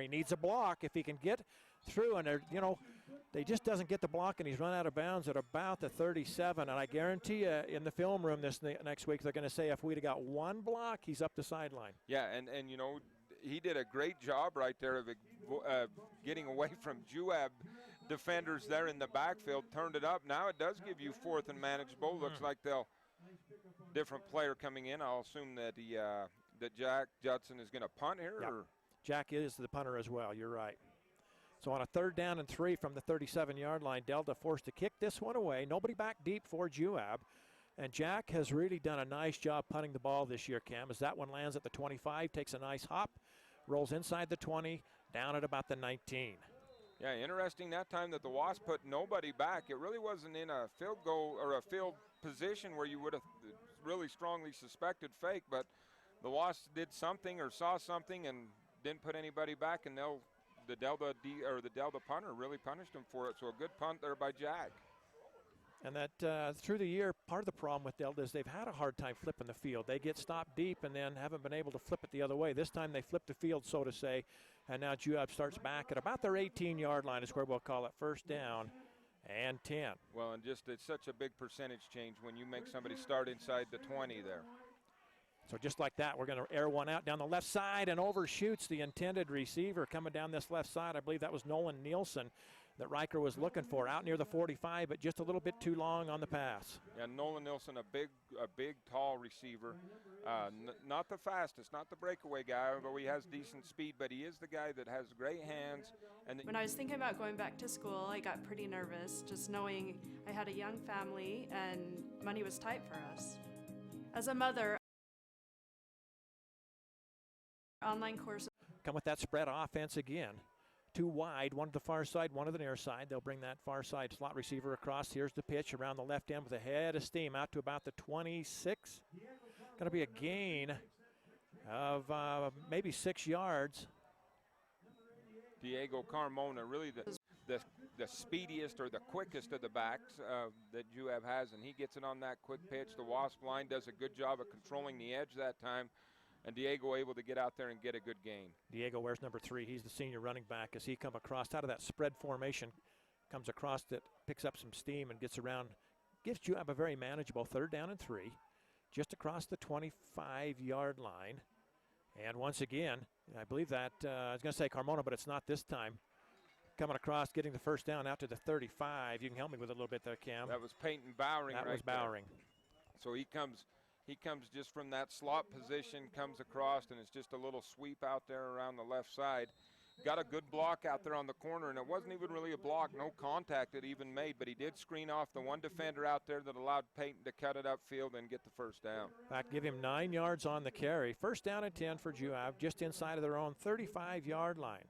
He needs a block if he can get through, and they just doesn't get the block, and he's run out of bounds at about the 37. And I guarantee you in the film room this next week they're going to say if we'd have got one block, he's up the sideline. Yeah, and he did a great job right there of getting away from Juab defenders there in the backfield, turned it up. Now it does give you fourth and manageable. Looks like different player coming in. I'll assume that that Jack Judson is going to punt here. Yep. Or? Jack is the punter as well. You're right. So on a 3rd down and 3 from the 37-yard line, Delta forced to kick this one away. Nobody back deep for Juab. And Jack has really done a nice job punting the ball this year, Cam, as that one lands at the 25, takes a nice hop, rolls inside the 20, down at about the 19. Yeah, interesting that time that the Wasps put nobody back. It really wasn't in a field goal or a field position where you would have really strongly suspected fake, but the Wasps did something or saw something and didn't put anybody back, and the Delta punter really punished them for it. So a good punt there by Jack. And that through the year, part of the problem with Delta is they've had a hard time flipping the field. They get stopped deep and then haven't been able to flip it the other way. This time they flipped the field, so to say, and now Juab starts back at about their 18-yard line is where we'll call it 1st down and 10. Well, and just it's such a big percentage change when you make somebody start inside the 20 there. So just like that, we're going to air one out down the left side and overshoots the intended receiver coming down this left side. I believe that was Nolan Nielsen that Riker was looking for out near the 45, but just a little bit too long on the pass. Yeah, Nolan Nielsen, a big, tall receiver. Not the fastest, not the breakaway guy, although he has decent speed, but he is the guy that has great hands. And when I was thinking about going back to school, I got pretty nervous, just knowing I had a young family and money was tight for us. As a mother, online course. Come with that spread offense again. 2 wide, one to the far side, one to the near side. They'll bring that far side slot receiver across. Here's the pitch around the left end with a head of steam out to about the 26. Going to be a gain of maybe 6 yards. Diego Carmona, really the speediest or the quickest of the backs that Juab has, and he gets it on that quick pitch. The Wasp line does a good job of controlling the edge that time. And Diego able to get out there and get a good gain. Diego wears number 3. He's the senior running back as he come across out of that spread formation, comes across it, picks up some steam and gets around. Gives Juab a very manageable 3rd down and 3, just across the 25-yard line. And once again, I believe that, I was going to say Carmona, but it's not this time. Coming across, getting the 1st down out to the 35. You can help me with it a little bit there, Cam. That was Peyton Bowering. That was Bowering. There. So he comes just from that slot position, comes across, and it's just a little sweep out there around the left side. Got a good block out there on the corner, and it wasn't even really a block, no contact it even made, but he did screen off the one defender out there that allowed Peyton to cut it upfield and get the 1st down. In fact, give him 9 yards on the carry. 1st down and 10 for Juab, just inside of their own 35-yard line.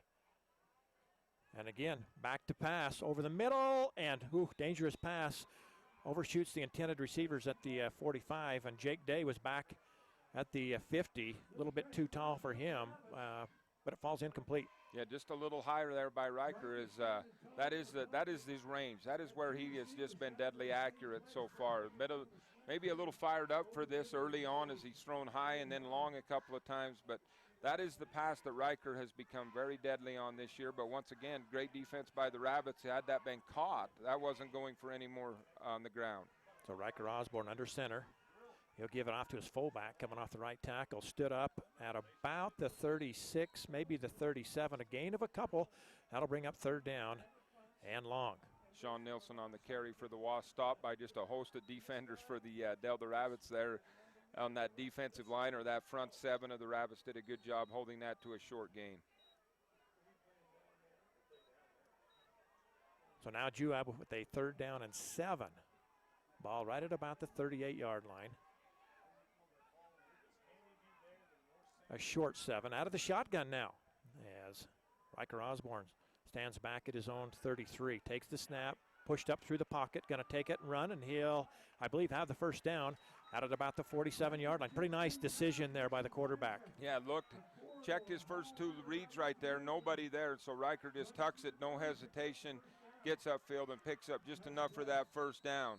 And again, back to pass over the middle, and dangerous pass. Overshoots the intended receivers at the 45, and Jake Day was back at the 50. A little bit too tall for him, but it falls incomplete. Yeah, just a little higher there by Riker. That is his range. That is where he has just been deadly accurate so far. Maybe a little fired up for this early on as he's thrown high and then long a couple of times, but that is the pass that Riker has become very deadly on this year. But once again, great defense by the Rabbits. Had that been caught, that wasn't going for any more on the ground. So Riker Osborne under center. He'll give it off to his fullback coming off the right tackle. Stood up at about the 36, maybe the 37. A gain of a couple. That'll bring up 3rd down and long. Sean Nilsson on the carry for the Wasps, stopped by just a host of defenders for the Delta Rabbits there on that defensive line, or that front 7 of the Rabbits did a good job holding that to a short gain. So now Juab with a 3rd down and 7. Ball right at about the 38-yard line. A short 7 out of the shotgun now as Riker Osborne stands back at his own 33. Takes the snap, pushed up through the pocket, going to take it and run, and he'll, I believe, have the 1st down out at about the 47-yard line. Pretty nice decision there by the quarterback. Yeah, checked his first 2 reads right there, nobody there, so Riker just tucks it, no hesitation, gets upfield and picks up just enough for that 1st down.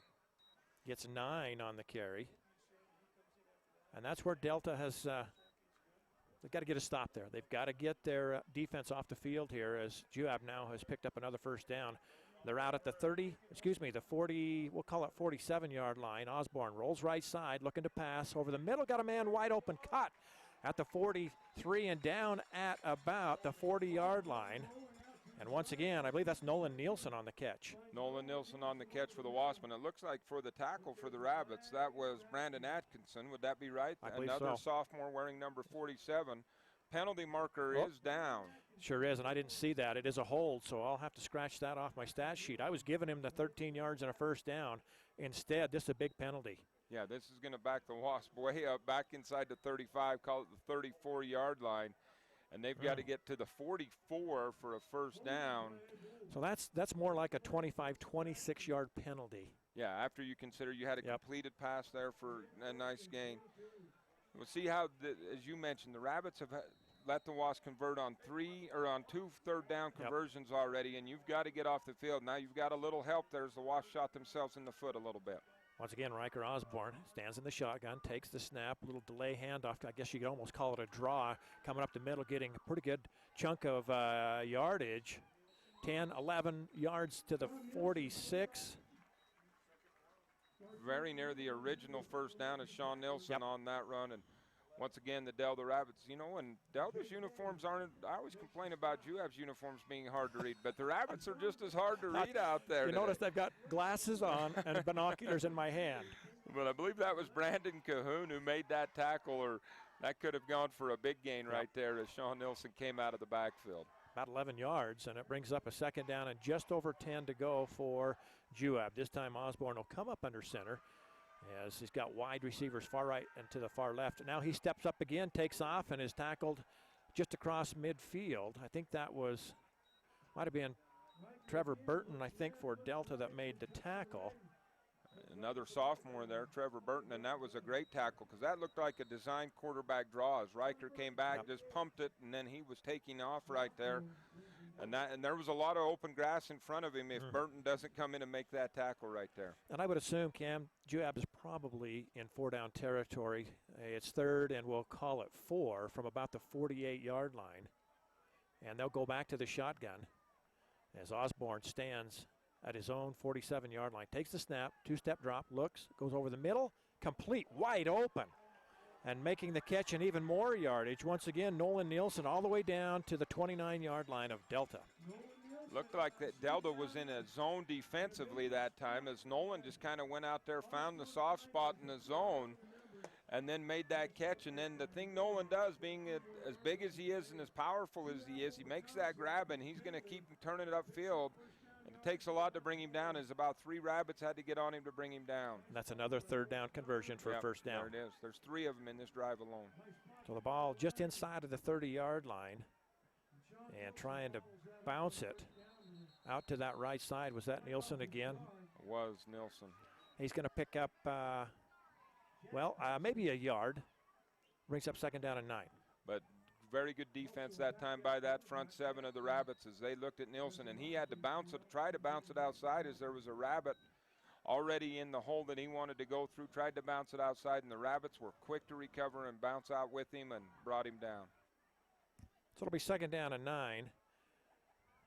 Gets 9 on the carry. And that's where Delta has they've got to get a stop there. They've got to get their defense off the field here as Juab now has picked up another first down. They're out at the 40, we'll call it 47-yard line. Osborne rolls right side, looking to pass over the middle. Got a man wide open, cut at the 43 and down at about the 40-yard line. And once again, I believe that's Nolan Nielsen on the catch. Nolan Nielsen on the catch for the Wasps, and it looks like for the tackle for the Rabbits, that was Brandon Atkinson. Would that be right? I believe Another so. sophomore wearing number 47. Penalty marker is down. Sure is, and I didn't see that. It is a hold, so I'll have to scratch that off my stat sheet. I was giving him the 13 yards and a first down. Instead, this is a big penalty. Yeah, this is going to back the Wasps way up, back inside the 35, call it the 34-yard line. And they've got to get to the 44 for a first down. So that's more like a 25, 26-yard penalty. Yeah, after you consider you had a completed pass there for a nice gain. We'll see how, as you mentioned, the Rabbits have let the Wasps convert on two third-down conversions already, and you've got to get off the field. Now you've got a little help there as the Wasps shot themselves in the foot a little bit. Once again, Riker Osborne stands in the shotgun, takes the snap, a little delay handoff. I guess you could almost call it a draw. Coming up the middle, getting a pretty good chunk of yardage. 10, 11 yards to the 46. Very near the original first down is Sean Nilsson on that run. And once again, the Delta Rabbits, you know, and Delta's uniforms aren't, I always complain about Juab's uniforms being hard to read, but the Rabbits are just as hard to read out there. You today. notice they've got glasses on and binoculars in my hand. But I believe that was Brandon Cahoon who made that tackle, or that could have gone for a big gain right there as Sean Nilsson came out of the backfield. About 11 yards, and it brings up a second down and just over 10 to go for Juab. This time Osborne will come up under center as he's got wide receivers far right and to the far left. Now he steps up again, takes off, and is tackled just across midfield. I think that might have been Trevor Burton, I think, for Delta that made the tackle. Another sophomore there, Trevor Burton, and that was a great tackle because that looked like a designed quarterback draw as Riker came back, just pumped it, and then he was taking off right there. And there was a lot of open grass in front of him if Burton doesn't come in and make that tackle right there. And I would assume, Cam, Juab is probably in four-down territory. It's third, and we'll call it 4 from about the 48-yard line. And they'll go back to the shotgun as Osborne stands at his own 47-yard line. Takes the snap, two-step drop, looks, goes over the middle, complete, wide open. And making the catch and even more yardage. Once again, Nolan Nielsen all the way down to the 29-yard line of Delta. Looked like that Delta was in a zone defensively that time as Nolan just kind of went out there, found the soft spot in the zone, and then made that catch. And then the thing Nolan does, being as big as he is and as powerful as he is, he makes that grab, and he's going to keep turning it upfield. And it takes a lot to bring him down, as about 3 Rabbits had to get on him to bring him down. That's another third down conversion for a first down. There it is. There's 3 of them in this drive alone. So the ball just inside of the 30-yard line and trying to bounce it out to that right side. Was that Nielsen again? It was Nielsen. He's going to pick up, maybe a yard. Brings up second down and 9. But very good defense that time by that front 7 of the Rabbits as they looked at Nielsen, and he had to try to bounce it outside as there was a Rabbit already in the hole that he wanted to go through, tried to bounce it outside, and the Rabbits were quick to recover and bounce out with him and brought him down. So it'll be second down and 9.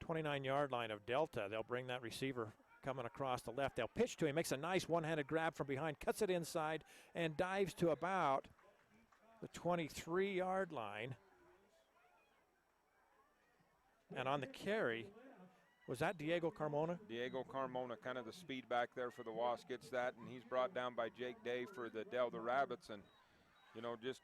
29-yard line of Delta. They'll bring that receiver coming across the left. They'll pitch to him, makes a nice one-handed grab from behind, cuts it inside, and dives to about the 23-yard line. And on the carry, was that Diego Carmona? Diego Carmona, kind of the speed back there for the Wasps, gets that, and he's brought down by Jake Day for the Delta Rabbits. And, you know, just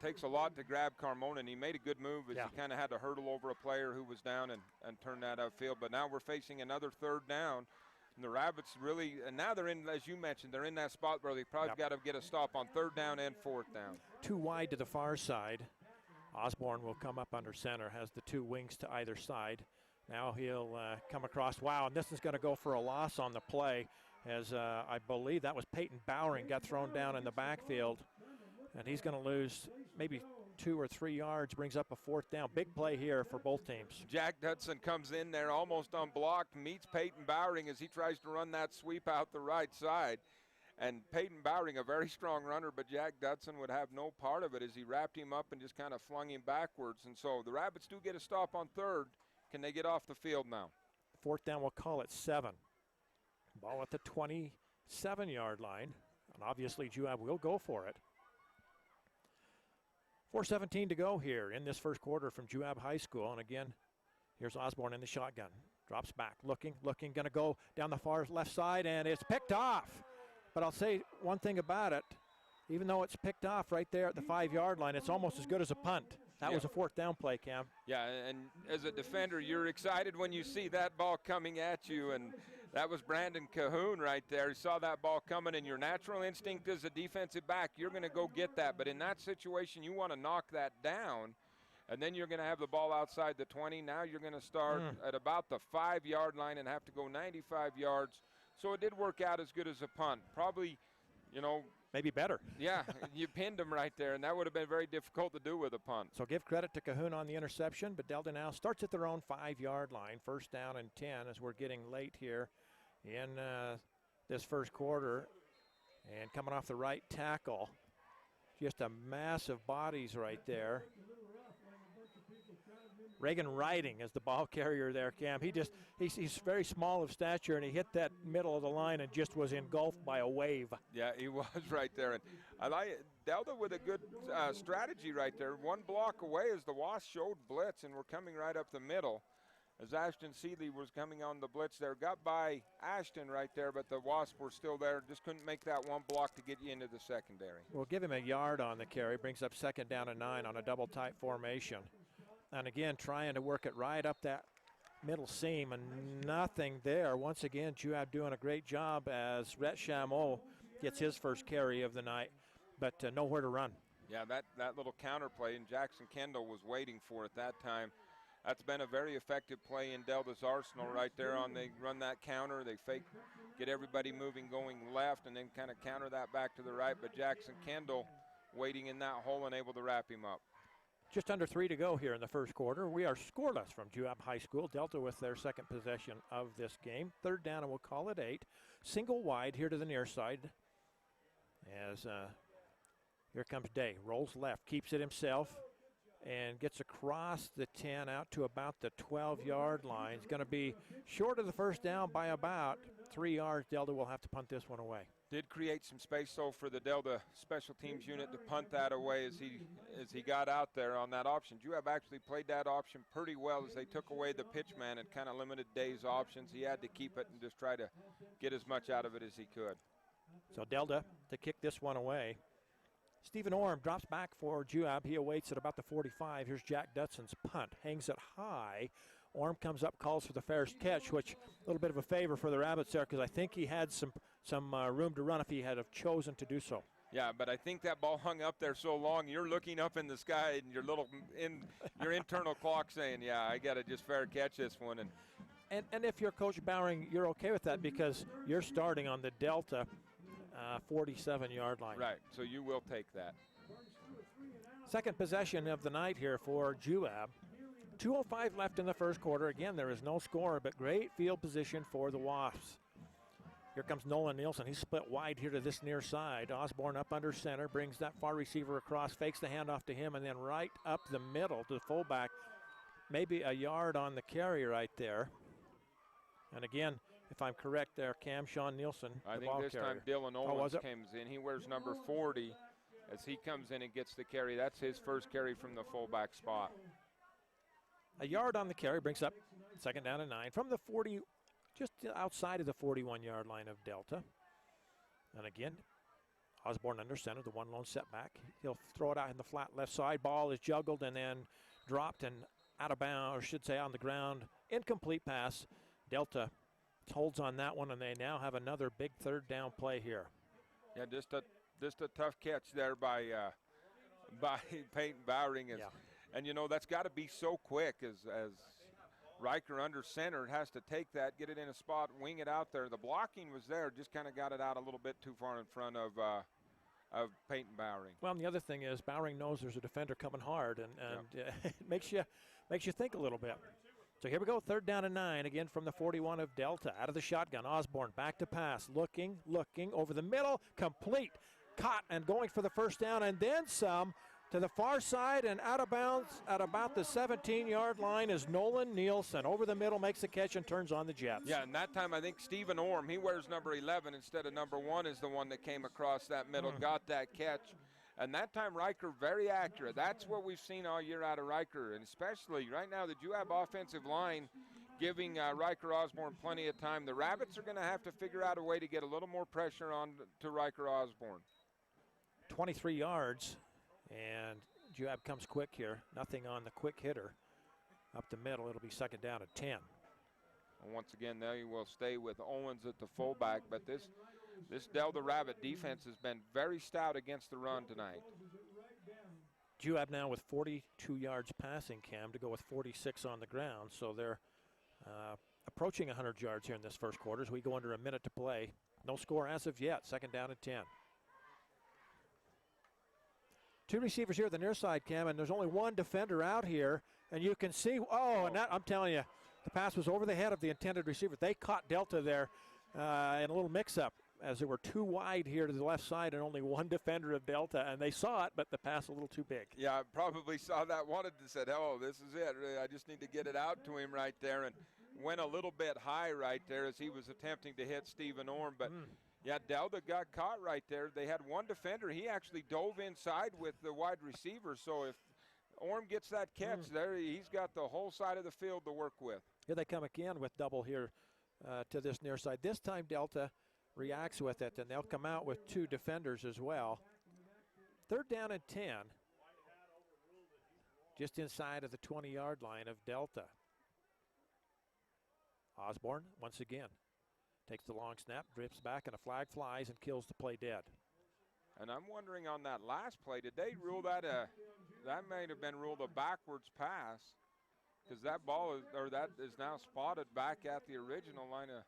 takes a lot to grab Carmona, and he made a good move as he kind of had to hurdle over a player who was down and turn that upfield. But now we're facing another third down. And the Rabbits really, and now they're in, as you mentioned, they're in that spot where they probably got to get a stop on third down and fourth down. Too wide to the far side. Osborne will come up under center, has the 2 wings to either side. Now he'll come across. Wow, and this is going to go for a loss on the play as I believe that was Peyton Bowering got thrown down in the backfield. And he's going to lose maybe 2 or 3 yards, brings up a fourth down. Big play here for both teams. Jack Dudson comes in there almost unblocked, meets Peyton Bowering as he tries to run that sweep out the right side. And Peyton Bowering, a very strong runner, but Jack Dutson would have no part of it as he wrapped him up and just kind of flung him backwards. And so the Rabbits do get a stop on third. Can they get off the field now? Fourth down, we'll call it 7. Ball at the 27-yard line. And obviously, Juab will go for it. 4:17 to go here in this first quarter from Juab High School. And again, here's Osborne in the shotgun. Drops back, looking, going to go down the far left side, and it's picked off. But I'll say one thing about it. Even though it's picked off right there at the 5-yard line, it's almost as good as a punt. That was a fourth down play, Cam. Yeah, and as a defender, you're excited when you see that ball coming at you, and that was Brandon Cahoon right there. He saw that ball coming, and your natural instinct as a defensive back, you're going to go get that. But in that situation, you want to knock that down, and then you're going to have the ball outside the 20. Now you're going to start at about the 5-yard line and have to go 95 yards. So it did work out as good as a punt. Probably, you know. Maybe better. Yeah, you pinned him right there, and that would have been very difficult to do with a punt. So give credit to Cahoon on the interception, but Delta now starts at their own 5-yard line. First down and 10 as we're getting late here in this first quarter. And coming off the right tackle, just a mass of bodies right there. Reagan Riding is the ball carrier there, Cam. He's very small of stature, and he hit that middle of the line and just was engulfed by a wave. Yeah, he was right there. And I like it. Delta with a good strategy right there. One block away as the Wasps showed blitz, and we're coming right up the middle. As Ashton Seeley was coming on the blitz there. Got by Ashton right there, but the Wasps were still there. Just couldn't make that one block to get you into the secondary. We'll give him a yard on the carry. Brings up second down and 9 on a double tight formation. And again, trying to work it right up that middle seam, and nothing there. Once again, Juab doing a great job as Rhett Chameau gets his first carry of the night, but nowhere to run. Yeah, that little counter play, and Jackson Kendall was waiting for it that time. That's been a very effective play in Delta's arsenal right there. They run that counter, they fake, get everybody moving, going left, and then kind of counter that back to the right. But Jackson Kendall waiting in that hole and able to wrap him up. Just under 3 to go here in the first quarter. We are scoreless from Juab High School. Delta with their second possession of this game. Third down, and we'll call it 8. Single wide here to the near side. As here comes Day. Rolls left, keeps it himself, and gets across the 10 out to about the 12-yard line. It's going to be short of the first down by about 3 yards. Delta will have to punt this one away. Did create some space, though, for the Delta special teams unit to punt that away as he got out there on that option. Juab actually played that option pretty well as they took away the pitch man and kind of limited Day's options. He had to keep it and just try to get as much out of it as he could. So Delta to kick this one away. Stephen Orm drops back for Juab. He awaits at about the 45. Here's Jack Dutson's punt. Hangs it high. Orm comes up, calls for the fair catch, which a little bit of a favor for the Rabbits there because I think he had some room to run if he had have chosen to do so. Yeah, but I think that ball hung up there so long, you're looking up in the sky and your internal clock saying, yeah, I got to just fair catch this one. And if you're Coach Bowering, you're okay with that because you're starting on the Delta 47-yard line. Right, so you will take that. Second possession of the night here for Juab. 2:05 left in the first quarter. Again, there is no score, but great field position for the Wasps. Here comes Nolan Nielsen. He's split wide here to this near side. Osborne up under center, brings that far receiver across, fakes the handoff to him, and then right up the middle to the fullback. Maybe a yard on the carry right there. And again, if I'm correct there, Cam, Sean Nielsen, I the think ball this carrier. time Dylan Owens comes in. He wears number 40 as he comes in and gets the carry. That's his first carry from the fullback spot. A yard on the carry brings up second down and 9 from the 40, just outside of the 41-yard line of Delta. And again, Osborne under center, the one lone setback. He'll throw it out in the flat left side. Ball is juggled and then dropped and out of bounds, or should say on the ground. Incomplete pass. Delta holds on that one, and they now have another big third down play here. Yeah, just a tough catch there by Peyton Bowering. And, you know, that's got to be so quick as Riker under center has to take that, get it in a spot, wing it out there. The blocking was there, just kind of got it out a little bit too far in front of Peyton Bowering. Well, and the other thing is Bowering knows there's a defender coming hard, and it makes you think a little bit. So here we go, 3rd down and 9, again from the 41 of Delta. Out of the shotgun, Osborne back to pass, looking, over the middle, complete, caught, and going for the first down, and then some to the far side and out of bounds at about the 17-yard line is Nolan Nielsen. Over the middle, makes the catch and turns on the Jets. Yeah, and that time I think Stephen Orm, he wears number 11 instead of number 1, is the one that came across that middle, got that catch. And that time, Riker very accurate. That's what we've seen all year out of Riker, and especially right now, the Juab offensive line giving Riker Osborne plenty of time. The Rabbits are going to have to figure out a way to get a little more pressure on to Riker Osborne. 23 yards, and Juab comes quick here. Nothing on the quick hitter. Up the middle, it'll be 2nd down and 10. And once again, they will stay with Owens at the fullback, but this Delta Rabbit defense has been very stout against the run tonight. Juab now with 42 yards passing, Cam, to go with 46 on the ground. So they're approaching 100 yards here in this first quarter as we go under a minute to play. No score as of yet, 2nd down and 10. 2 receivers here at the near side, Cam, and there's only 1 defender out here. And you can see, and that, I'm telling you, the pass was over the head of the intended receiver. They caught Delta there in a little mix-up, as there were 2 wide here to the left side and only 1 defender of Delta, and they saw it, but the pass a little too big. Yeah, I probably saw that, wanted to say, oh, this is it. I just need to get it out to him right there, and went a little bit high right there as he was attempting to hit Stephen Orm. But, yeah, Delta got caught right there. They had 1 defender. He actually dove inside with the wide receiver, so if Orm gets that catch there, he's got the whole side of the field to work with. Here they come again with double here to this near side. This time Delta reacts with it, and they'll come out with 2 defenders as well. 3rd down and 10, just inside of the 20-yard line of Delta. Osborne once again takes the long snap, drifts back, and a flag flies and kills the play dead. And I'm wondering on that last play, did they rule that that may have been ruled a backwards pass, because that ball is, or that is now spotted back at the original line of.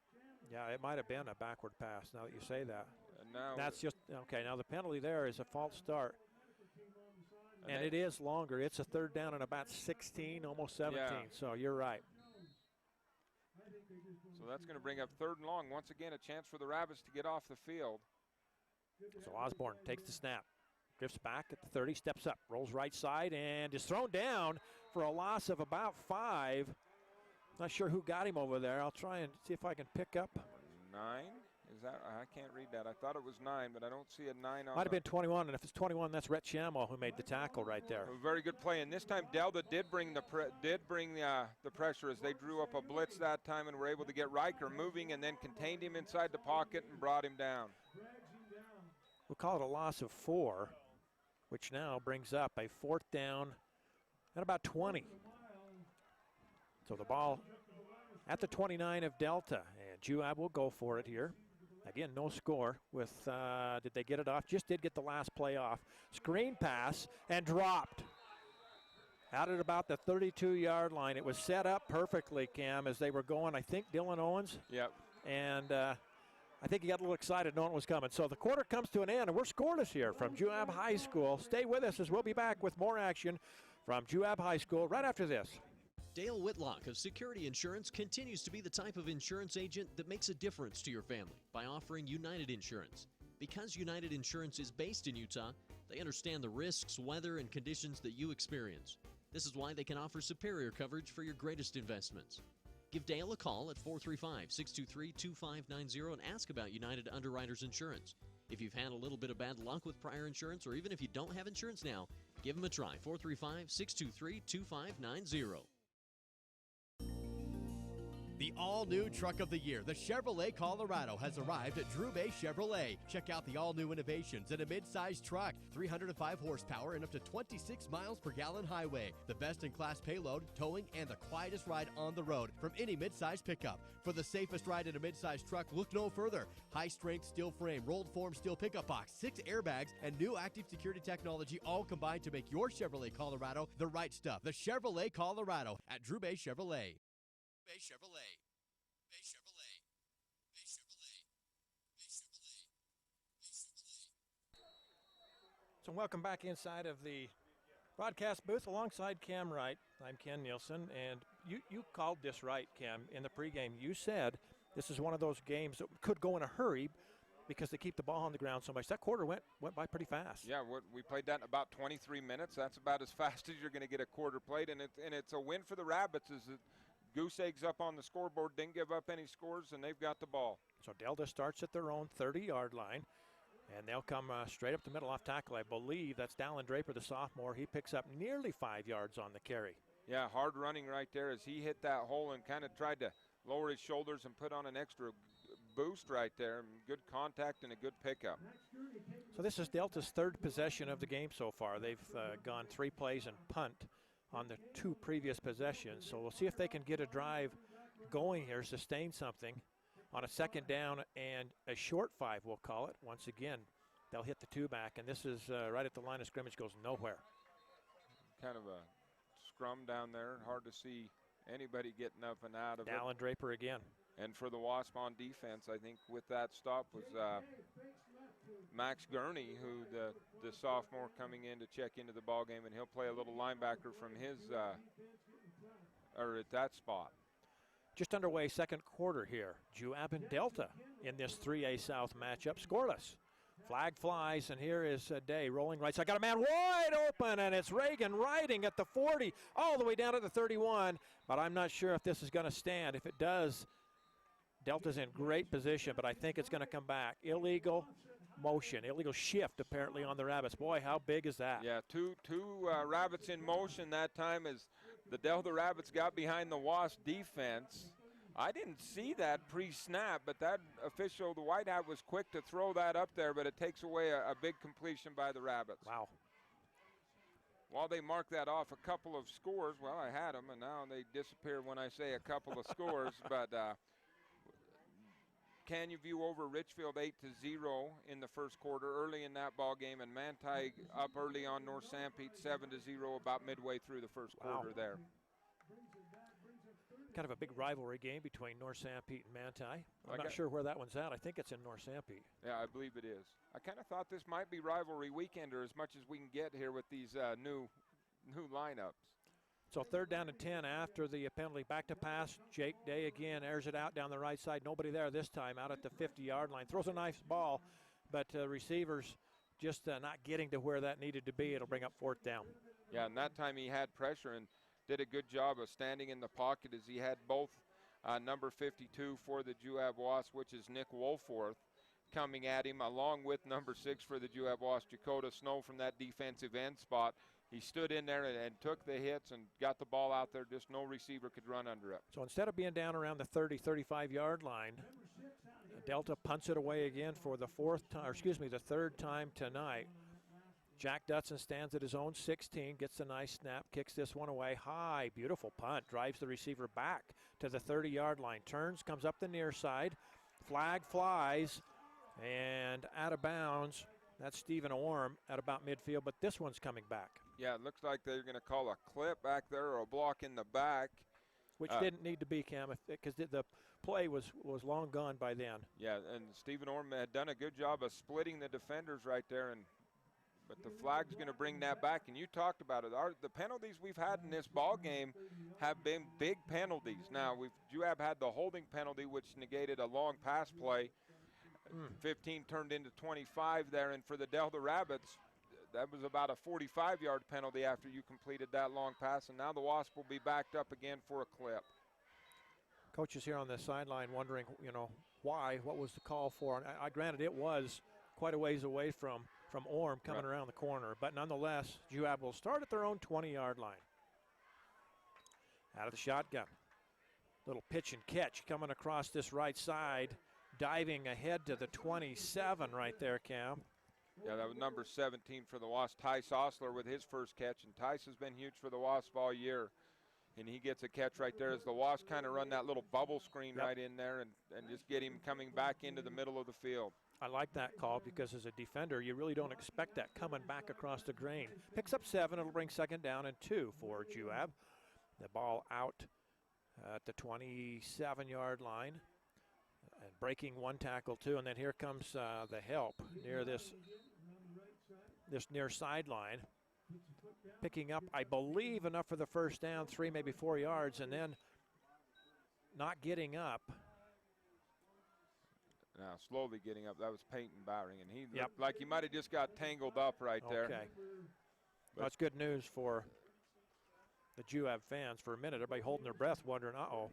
Yeah, it might have been a backward pass now that you say that. And now that's just, okay, now the penalty there is a false start. And it is longer. It's a 3rd down and about 16, almost 17, so you're right. So that's going to bring up 3rd and long. Once again, a chance for the Rabbits to get off the field. So Osborne takes the snap, drifts back at the 30, steps up, rolls right side, and is thrown down for a loss of about 5. Not sure who got him over there. I'll try and see if I can pick up. 9? Is that? I can't read that. I thought it was 9, but I don't see a 9 on. Might have been 21, and if it's 21, that's Rhett Shamwell who made the tackle right there. A very good play, and this time Delta did bring the pressure as they drew up a blitz that time and were able to get Riker moving and then contained him inside the pocket and brought him down. We'll call it a loss of 4, which now brings up a 4th down at about 20. So the ball at the 29 of Delta, and Juab will go for it here. Again, no score with, did they get it off? Just did get the last play off. Screen pass and dropped. Out at about the 32-yard line. It was set up perfectly, Cam, as they were going, I think, Dylan Owens. Yep. And I think he got a little excited knowing it was coming. So the quarter comes to an end, and we're scoreless here from Juab High School. Stay with us as we'll be back with more action from Juab High School right after this. Dale Whitlock of Security Insurance continues to be the type of insurance agent that makes a difference to your family by offering United Insurance. Because United Insurance is based in Utah, they understand the risks, weather, and conditions that you experience. This is why they can offer superior coverage for your greatest investments. Give Dale a call at 435-623-2590 and ask about United Underwriters Insurance. If you've had a little bit of bad luck with prior insurance, or even if you don't have insurance now, give them a try. 435-623-2590. The all-new truck of the year, the Chevrolet Colorado, has arrived at Drew Bay Chevrolet. Check out the all-new innovations in a mid-size truck, 305 horsepower and up to 26 miles per gallon highway. The best-in-class payload, towing, and the quietest ride on the road from any mid-size pickup. For the safest ride in a mid-size truck, look no further. High-strength steel frame, rolled form steel pickup box, 6 airbags, and new active security technology all combined to make your Chevrolet Colorado the right stuff. The Chevrolet Colorado at Drew Bay Chevrolet. Bay Chevrolet. Bay Chevrolet. Bay Chevrolet. Bay Chevrolet. Bay Chevrolet. So welcome back inside of the broadcast booth alongside Cam Wright. I'm Ken Nielsen, and you called this right, Cam, in the pregame. You said this is one of those games that could go in a hurry because they keep the ball on the ground so much. That quarter went by pretty fast. Yeah, we played that in about 23 minutes. That's about as fast as you're going to get a quarter played, and it's a win for the Rabbits. As the Goose Eggs up on the scoreboard, didn't give up any scores, and they've got the ball. So Delta starts at their own 30-yard line, and they'll come straight up the middle off tackle. I believe that's Dallin Draper, the sophomore. He picks up nearly 5 yards on the carry. Yeah, hard running right there as he hit that hole and kind of tried to lower his shoulders and put on an extra boost right there. Good contact and a good pickup. So this is Delta's third possession of the game so far. They've gone 3 plays and punt on the 2 previous possessions. So we'll see if they can get a drive going here, sustain something on a second down and a short 5, we'll call it. Once again, they'll hit the 2 back, and this is right at the line of scrimmage, goes nowhere. Kind of a scrum down there. Hard to see anybody getting up and out of it. Dallin Draper again. And for the Wasp on defense, I think with that stop was Max Gurney, who the sophomore coming in to check into the ball game, and he'll play a little linebacker from his or at that spot. Just underway, second quarter here. Juab and Delta in this 3A South matchup, scoreless. Flag flies, and here is Day rolling right side. Got a man wide open, and it's Reagan riding at the 40, all the way down to the 31. But I'm not sure if this is going to stand. If it does, Delta's in great position, but I think it's going to come back. Illegal motion, illegal shift apparently on the Rabbits. Boy, how big is that? Yeah, two Rabbits in motion that time as the Delta Rabbits got behind the Wasp defense. I didn't see that pre-snap, but that official, the white hat, was quick to throw that up there, but it takes away a big completion by the Rabbits. Wow. While they mark that off, a couple of scores, well, I had them, and now they disappear when I say a couple of scores, but Canyon View over Richfield 8-0 in the first quarter early in that ball game, and Manti up early on North Sanpete 7-0 about midway through the first quarter there. Kind of a big rivalry game between North Sanpete and Manti. I'm not sure where that one's at. I think it's in North Sanpete. Yeah, I believe it is. I kind of thought this might be rivalry weekend, or as much as we can get here with these new lineups. So 3rd down and 10 after the penalty. Back to pass. Jake Day again airs it out down the right side. Nobody there this time, out at the 50-yard line. Throws a nice ball, but receivers just not getting to where that needed to be. It'll bring up 4th down. Yeah, and that time he had pressure and did a good job of standing in the pocket as he had both number 52 for the Juab Wasps, which is Nick Wolforth, coming at him, along with number 6 for the Juab Wasps, Dakota Snow, from that defensive end spot. He stood in there and took the hits and got the ball out there. Just no receiver could run under it. So instead of being down around the 30, 35-yard line, Delta punts it away again for the 3rd time tonight. Jack Dutson stands at his own 16, gets a nice snap, kicks this one away high. Beautiful punt, drives the receiver back to the 30-yard line. Turns, comes up the near side. Flag flies, and out of bounds. That's Stephen Orm at about midfield, but this one's coming back. Yeah, it looks like they're going to call a clip back there or a block in the back. Which didn't need to be, Cam, because the play was long gone by then. Yeah, and Stephen Orm had done a good job of splitting the defenders right there, but the flag's going to bring that back. And you talked about it. The penalties we've had in this ball game have been big penalties. Now, Juab had the holding penalty, which negated a long pass play. 15 turned into 25 there, and for the Delta Rabbits, that was about a 45-yard penalty after you completed that long pass, and now the Wasp will be backed up again for a clip. Coaches here on the sideline wondering, why, what was the call for? And I granted it was quite a ways away from Orm coming around the corner, but nonetheless, Juab will start at their own 20-yard line. Out of the shotgun. Little pitch and catch coming across this right side. Diving ahead to the 27 right there, Cam. Yeah, that was number 17 for the Wasps, Tice Osler, with his first catch. And Tice has been huge for the Wasps all year. And he gets a catch right there as the Wasps kind of run that little bubble screen right in there and just get him coming back into the middle of the field. I like that call because as a defender, you really don't expect that coming back across the grain. Picks up 7. It'll bring 2nd down and 2 for Juab. The ball out at the 27-yard line. And breaking one tackle, too, and then here comes the help near this near sideline. picking up, I believe, enough for the first down, 3, maybe 4 yards, and then not getting up. Now slowly getting up. That was Peyton Bowering, and he looked like he might have just got tangled up right there. Okay. That's good news for the Juab fans. For a minute, everybody holding their breath, wondering, uh-oh.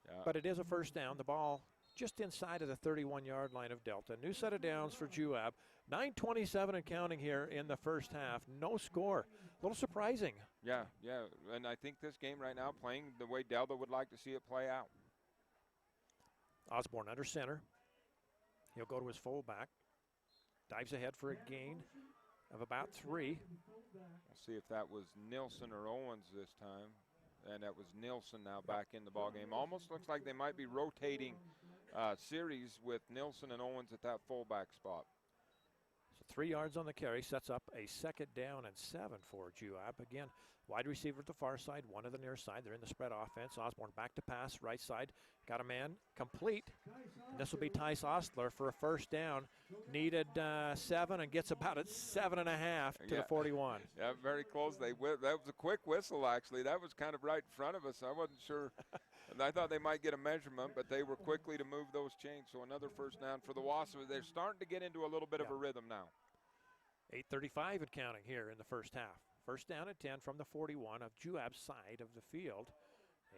Yeah. But it is a first down. The ball just inside of the 31-yard line of Delta. New set of downs for Juab. 9:27 and counting here in the first half. No score. A little surprising. Yeah, and I think this game right now playing the way Delta would like to see it play out. Osborne under center. He'll go to his fullback. Dives ahead for a gain of about 3. We'll see if that was Nilsson or Owens this time. And that was Nilsson now back in the ballgame. Almost looks like they might be rotating series with Nilsson and Owens at that fullback spot. So 3 yards on the carry sets up a 2nd down and 7 for Juab. Again, wide receiver at the far side, 1 to the near side. They're in the spread offense. Osborne back to pass, right side. Got a man complete. And this will be Tice Ostler for a first down. Needed 7 and gets about at 7.5 to the 41. Yeah, very close. That was a quick whistle, actually. That was kind of right in front of us. I wasn't sure. And I thought they might get a measurement, but they were quickly to move those chains. So another first down for the Wasps. They're starting to get into a little bit of a rhythm now. 8:35 and counting here in the first half. First down and 10 from the 41 of Juab's side of the field.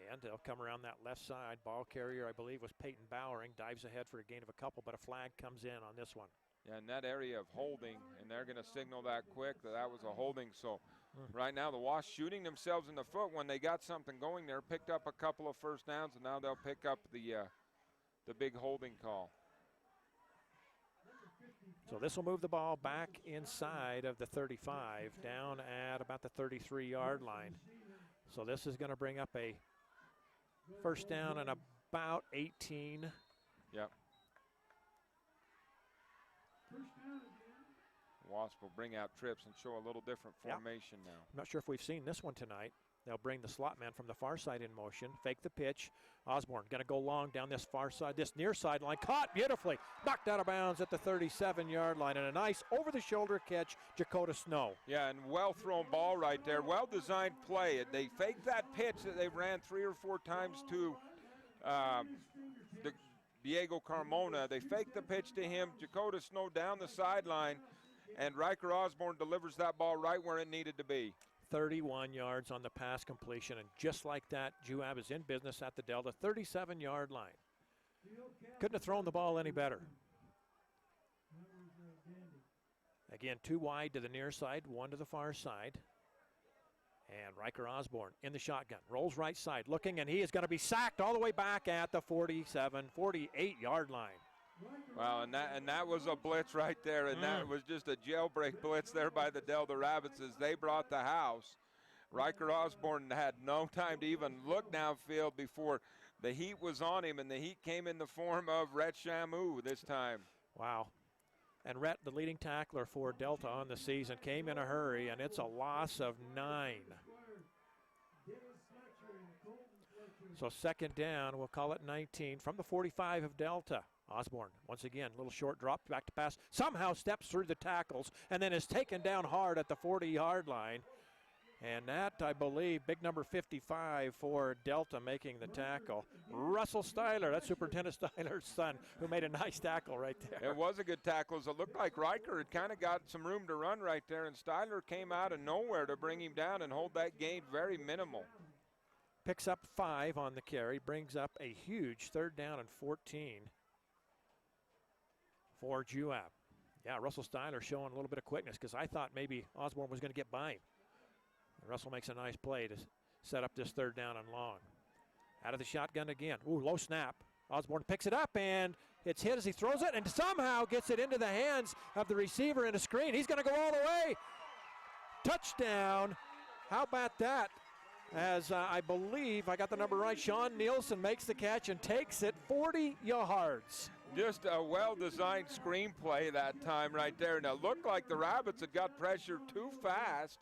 And they'll come around that left side. Ball carrier, I believe, was Peyton Bowering. Dives ahead for a gain of a couple, but a flag comes in on this one. Yeah, in that area of holding, and they're going to signal that quick that was a holding. So right now the Wasps shooting themselves in the foot when they got something going there. Picked up a couple of first downs, and now they'll pick up the big holding call. So this will move the ball back inside of the 35, down at about the 33-yard line. So this is going to bring up a first down and about 18. Yep. Wasp will bring out trips and show a little different formation now. I'm not sure if we've seen this one tonight. They'll bring the slot man from the far side in motion, fake the pitch. Osborne going to go long down this far side, this near sideline, caught beautifully, knocked out of bounds at the 37-yard line, and a nice over-the-shoulder catch, Dakota Snow. Yeah, and well-thrown ball right there, well-designed play. They faked that pitch that they ran 3 or 4 times to Diego Carmona. They faked the pitch to him, Dakota Snow down the sideline, and Riker Osborne delivers that ball right where it needed to be. 31 yards on the pass completion, and just like that, Juab is in business at the Delta 37-yard line. Couldn't have thrown the ball any better. Again, 2 wide to the near side, 1 to the far side. And Riker Osborne in the shotgun, rolls right side, looking, and he is going to be sacked all the way back at the 48-yard line. Wow, and that was a blitz right there, and that was just a jailbreak blitz there by the Delta Rabbits as they brought the house. Riker Osborne had no time to even look downfield before the heat was on him, and the heat came in the form of Rhett Shamu this time. Wow. And Rhett, the leading tackler for Delta on the season, came in a hurry, and it's a loss of 9. So second down, we'll call it 19 from the 45 of Delta. Osborne, once again, little short drop, back to pass, somehow steps through the tackles and then is taken down hard at the 40-yard line. And that, I believe, big number 55 for Delta making the tackle. Russell Styler, that's Superintendent Styler's son, who made a nice tackle right there. It was a good tackle. It looked like Riker had kind of got some room to run right there, and Styler came out of nowhere to bring him down and hold that gain very minimal. Picks up 5 on the carry, brings up a huge 3rd down and 14. For Juab. Yeah, Russell Styler showing a little bit of quickness because I thought maybe Osborne was going to get by him. And Russell makes a nice play to set up this 3rd down and long. Out of the shotgun again. Ooh, low snap. Osborne picks it up and it's hit as he throws it and somehow gets it into the hands of the receiver in a screen. He's going to go all the way. Touchdown. How about that? As I believe, I got the number right, Sean Nielsen makes the catch and takes it 40 yards. Just a well-designed screenplay that time right there. And it looked like the Rabbits had got pressure too fast,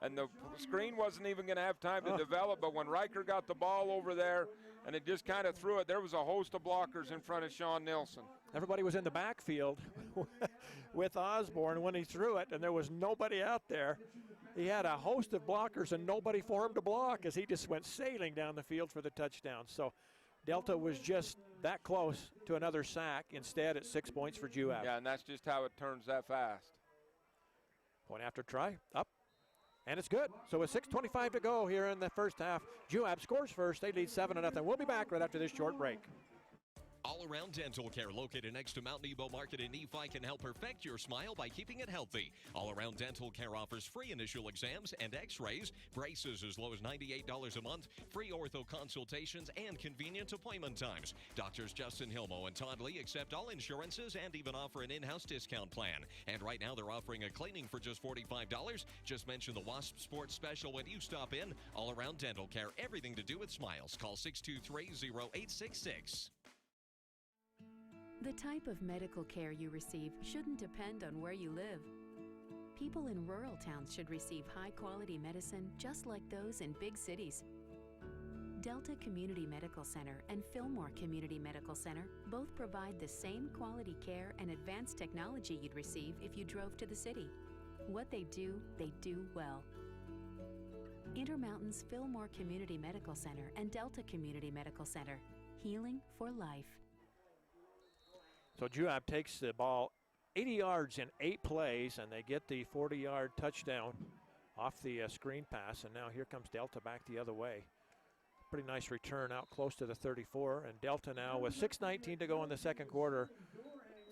and the screen wasn't even going to have time to develop. But when Riker got the ball over there and it just kind of threw it, there was a host of blockers in front of Sean Nilsson. Everybody was in the backfield with Osborne when he threw it, and there was nobody out there. He had a host of blockers and nobody for him to block as he just went sailing down the field for the touchdown. So Delta was just that close to another sack. Instead, it's 6 points for Juab. Yeah, and that's just how it turns that fast. Point after try, up, and it's good. So with 6:25 to go here in the first half, Juab scores first. They lead 7-0. We'll be back right after this short break. All Around Dental Care, located next to Mount Nebo Market in Nephi, can help perfect your smile by keeping it healthy. All Around Dental Care offers free initial exams and x-rays, braces as low as $98 a month, free ortho consultations, and convenient appointment times. Doctors Justin Hilmo and Todd Lee accept all insurances and even offer an in-house discount plan. And right now they're offering a cleaning for just $45. Just mention the Wasp Sports Special when you stop in. All Around Dental Care, everything to do with smiles. Call 623-0866. The type of medical care you receive shouldn't depend on where you live. People in rural towns should receive high-quality medicine just like those in big cities. Delta Community Medical Center and Fillmore Community Medical Center both provide the same quality care and advanced technology you'd receive if you drove to the city. What they do well. Intermountain's Fillmore Community Medical Center and Delta Community Medical Center. Healing for life. So Juab takes the ball 80 yards in 8 plays, and they get the 40-yard touchdown off the screen pass. And now here comes Delta back the other way. Pretty nice return out close to the 34. And Delta now with 6:19 to go in the second quarter.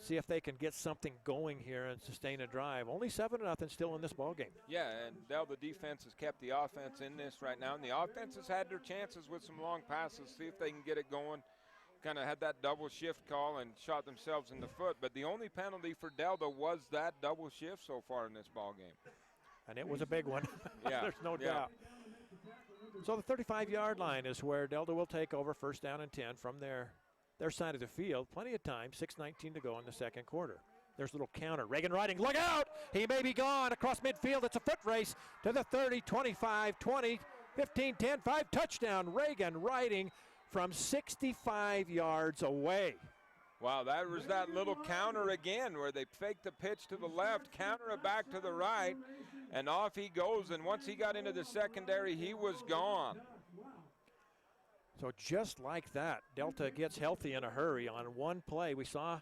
See if they can get something going here and sustain a drive. Only 7-0 still in this ball game. Yeah, and Delta defense has kept the offense in this right now. And the offense has had their chances with some long passes. See if they can get it going. Kind of had that double shift call and shot themselves in the foot, but the only penalty for Delta was that double shift so far in this ball game. And it was a big one. Yeah, There's no doubt. So the 35-yard line is where Delta will take over, first down and 10 from their side of the field. Plenty of time, 6:19 to go in the second quarter. There's a little counter. Reagan Riding, look out! He may be gone across midfield. It's a foot race to the 30, 25, 20, 15, 10, 5. Touchdown, Reagan Riding from 65 yards away. Wow, that was that little counter again where they faked the pitch to the left, counter it back to the right, and off he goes. And once he got into the secondary, he was gone. So just like that, Delta gets healthy in a hurry on one play. We saw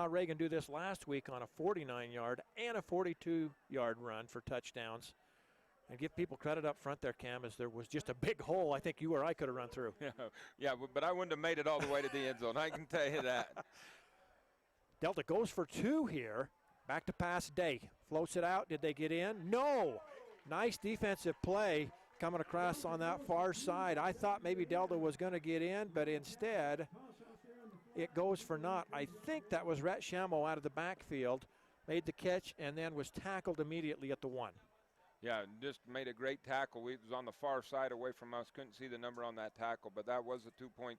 Reagan do this last week on a 49-yard and a 42-yard run for touchdowns. And give people credit up front there, Cam, as there was just a big hole I think you or I could have run through. Yeah, but I wouldn't have made it all the way to the end zone. I can tell you that. Delta goes for 2 here. Back to pass Day. Floats it out. Did they get in? No. Nice defensive play coming across on that far side. I thought maybe Delta was going to get in, but instead it goes for naught. I think that was Rhett Shamo out of the backfield, made the catch, and then was tackled immediately at the 1. Yeah, just made a great tackle. He was on the far side away from us. Couldn't see the number on that tackle, but that was a 2-point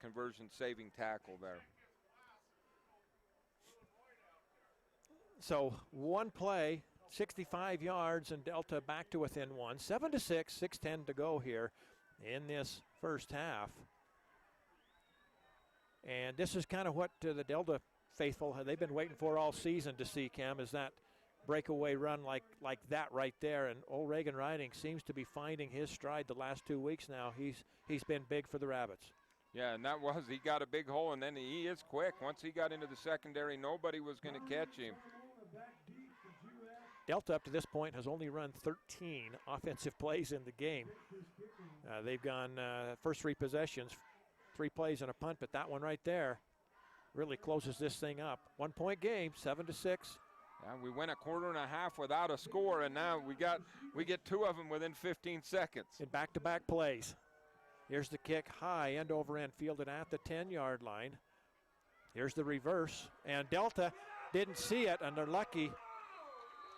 conversion saving tackle there. So one play, 65 yards, and Delta back to within 1. 7-6, 6:10 to go here in this first half. And this is kind of what the Delta faithful, they've been waiting for all season to see, Cam, is that breakaway run like that right there. And old Reagan Riding seems to be finding his stride the last 2 weeks now. He's been big for the Rabbits. Yeah, and he got a big hole, and then he is quick. Once he got into the secondary, nobody was going to catch him. Delta up to this point has only run 13 offensive plays in the game. They've gone first 3 possessions, 3 plays and a punt, but that one right there really closes this thing up. 1-point game, 7-6. Yeah, we went a quarter and a half without a score, and now we get 2 of them within 15 seconds. In back-to-back plays. Here's the kick, high, end over end, fielded at the 10-yard line. Here's the reverse, and Delta didn't see it, and they're lucky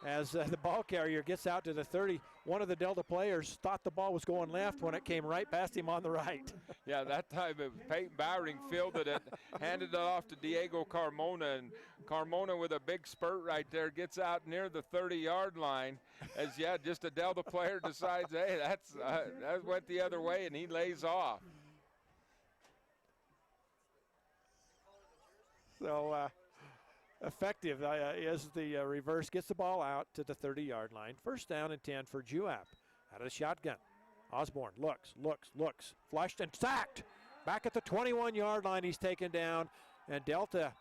as the ball carrier gets out to the 30. One of the Delta players thought the ball was going left when it came right past him on the right. Yeah, that time Peyton Bowering fielded it, handed it off to Diego Carmona, and Carmona with a big spurt right there gets out near the 30-yard line as, just a Delta player decides, hey, that went the other way, and he lays off. So effective as the reverse gets the ball out to the 30-yard line. First down and 10 for Juab. Out of the shotgun. Osborne looks, flushed and sacked. Back at the 21-yard line, he's taken down, and Delta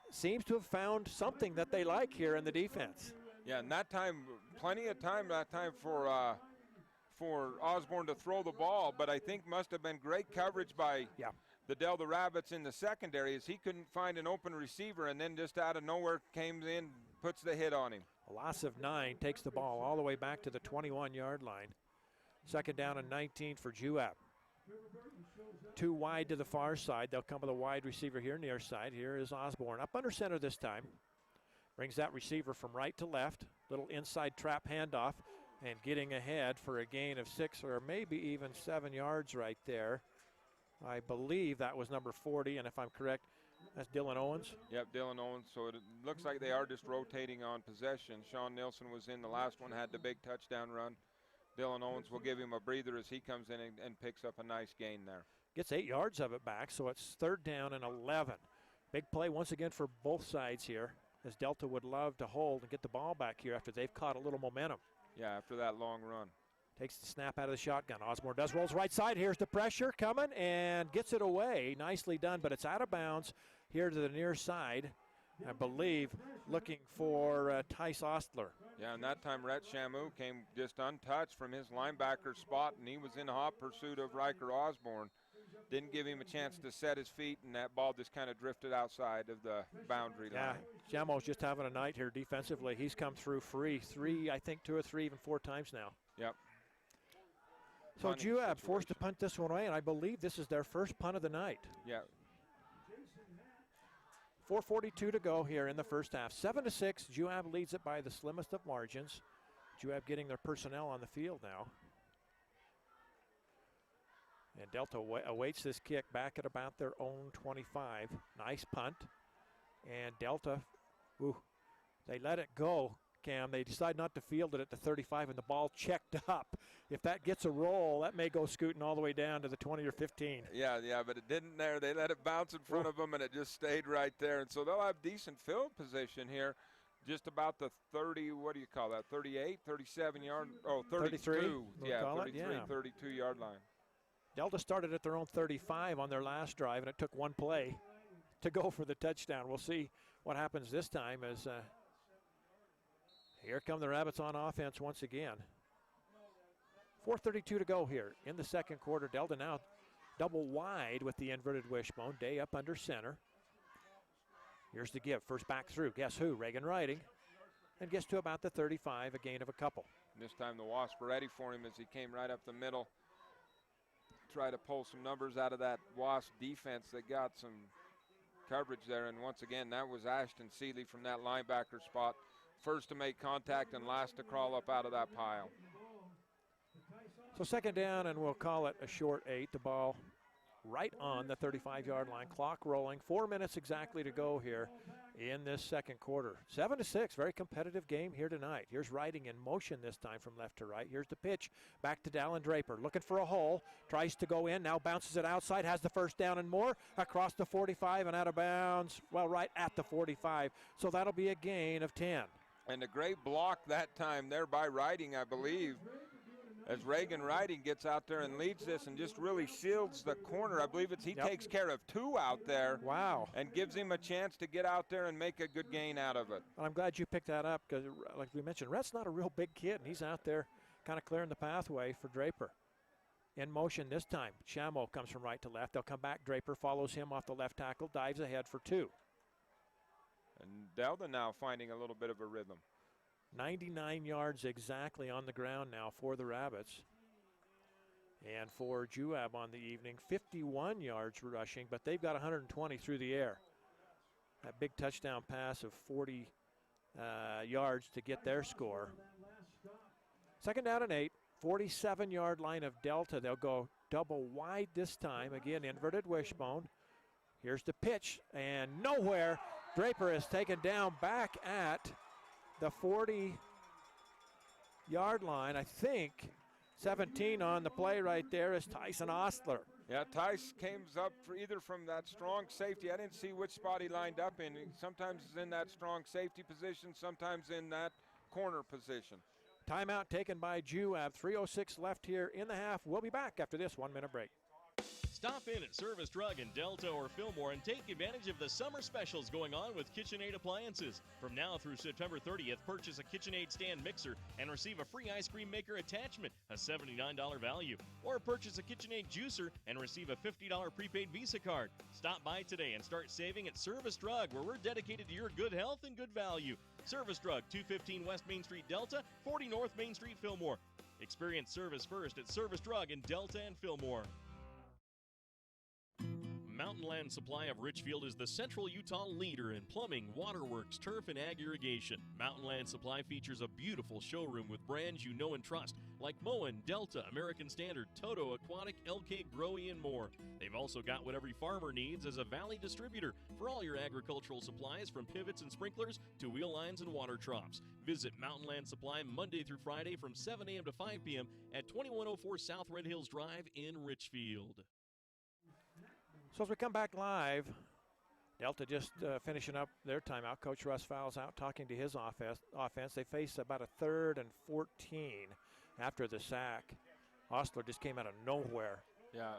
seems to have found something that they like here in the defense. Yeah, and that time, plenty of time that time for Osborne to throw the ball, but I think must have been great coverage by the Delta Rabbits in the secondary, as he couldn't find an open receiver, and then just out of nowhere came in, puts the hit on him. A loss of 9 takes the ball all the way back to the 21-yard line. Second down and 19 for Juab. 2 wide to the far side. They'll come with a wide receiver here near side. Here is Osborne up under center this time. Brings that receiver from right to left. Little inside trap handoff and getting ahead for a gain of 6 or maybe even 7 yards right there. I believe that was number 40, and if I'm correct, that's Dylan Owens. Yep, Dylan Owens. So it looks like they are just rotating on possession. Sean Nilsson was in the last one, had the big touchdown run. Dylan Owens will give him a breather as he comes in and picks up a nice gain there. Gets 8 yards of it back, so it's third down and 11. Big play once again for both sides here, as Delta would love to hold and get the ball back here after they've caught a little momentum. Yeah, after that long run. Takes the snap out of the shotgun. Osborne does, rolls right side. Here's the pressure coming and gets it away. Nicely done, but it's out of bounds here to the near side. I believe looking for Tice Ostler. Yeah, and that time Rhett Shamu came just untouched from his linebacker spot, and he was in hot pursuit of Riker Osborne. Didn't give him a chance to set his feet, and that ball just kind of drifted outside of the boundary line. Yeah, Shamo's just having a night here defensively. He's come through free 2 or 3, even 4 times now. Yep. So Juab forced to punt this one away, and I believe this is their first punt of the night. Yeah. 4:42 to go here in the first half. 7-6, Juab leads it by the slimmest of margins. Juab getting their personnel on the field now. And Delta awaits this kick back at about their own 25. Nice punt. And Delta, they let it go, Cam. They decide not to field it at the 35, and the ball checked up. If that gets a roll, that may go scooting all the way down to the 20 or 15. Yeah, but it didn't there. They let it bounce in front of them, and it just stayed right there. And so they'll have decent field position here. Just about the 30, what do you call that, 38, 37 yard, 32. 32 yard line. Delta started at their own 35 on their last drive, and it took one play to go for the touchdown. We'll see what happens this time as here come the Rabbits on offense once again. 4:32 to go here in the second quarter. Delta now double wide with the inverted wishbone. Day up under center. Here's the give. First back through. Guess who? Reagan Riding. And gets to about the 35, a gain of a couple. This time the Wasps were ready for him as he came right up the middle. Try to pull some numbers out of that Wasp defense that got some coverage there. And once again, that was Ashton Seeley from that linebacker spot. First to make contact and last to crawl up out of that pile. So second down, and we'll call it a short 8. The ball right on the 35-yard line. Clock rolling. 4 minutes exactly to go here in this second quarter. 7-6, very competitive game here tonight. Here's Riding in motion this time from left to right. Here's the pitch back to Dallin Draper. Looking for a hole. Tries to go in. Now bounces it outside. Has the first down and more. Across the 45 and out of bounds. Well, right at the 45. So that'll be a gain of 10. And a great block that time there by Riding, I believe, as Reagan Riding gets out there and leads this and just really shields the corner. I believe he takes care of 2 out there. Wow. And gives him a chance to get out there and make a good gain out of it. Well, I'm glad you picked that up because, like we mentioned, Rhett's not a real big kid, and he's out there kind of clearing the pathway for Draper. In motion this time. Shamo comes from right to left. They'll come back. Draper follows him off the left tackle, dives ahead for 2. And Delta now finding a little bit of a rhythm. 99 yards exactly on the ground now for the Rabbits. And for Juab on the evening, 51 yards rushing, but they've got 120 through the air. That big touchdown pass of 40 yards to get their score. Second down and 8, 47-yard line of Delta. They'll go double wide this time. Again, inverted wishbone. Here's the pitch, and nowhere. Draper is taken down back at the 40-yard line. I think 17 on the play right there is Tyson Ostler. Yeah, Tice comes up for either from that strong safety. I didn't see which spot he lined up in. Sometimes he's in that strong safety position, sometimes in that corner position. Timeout taken by Juab. 3:06 left here in the half. We'll be back after this 1-minute break. Stop in at Service Drug in Delta or Fillmore and take advantage of the summer specials going on with KitchenAid appliances. From now through September 30th, purchase a KitchenAid stand mixer and receive a free ice cream maker attachment, a $79 value. Or purchase a KitchenAid juicer and receive a $50 prepaid Visa card. Stop by today and start saving at Service Drug, where we're dedicated to your good health and good value. Service Drug, 215 West Main Street, Delta, 40 North Main Street, Fillmore. Experience service first at Service Drug in Delta and Fillmore. MOUNTAINLAND Supply of Richfield is the Central Utah leader in plumbing, waterworks, turf, and ag irrigation. MOUNTAINLAND Supply features a beautiful showroom with brands you know and trust, like Moen, Delta, American Standard, Toto, Aquatic, LK, Growy, and more. They've also got what every farmer needs as a Valley distributor for all your agricultural supplies, from pivots and sprinklers to wheel lines and water troughs. Visit MOUNTAINLAND Supply Monday through Friday from 7 a.m. to 5 p.m. at 2104 South Red Hills Drive in Richfield. So as we come back live, Delta just finishing up their timeout. Coach Russ Fowles out talking to his offense. They face about a 3rd and 14 after the sack. Ostler just came out of nowhere. Yeah,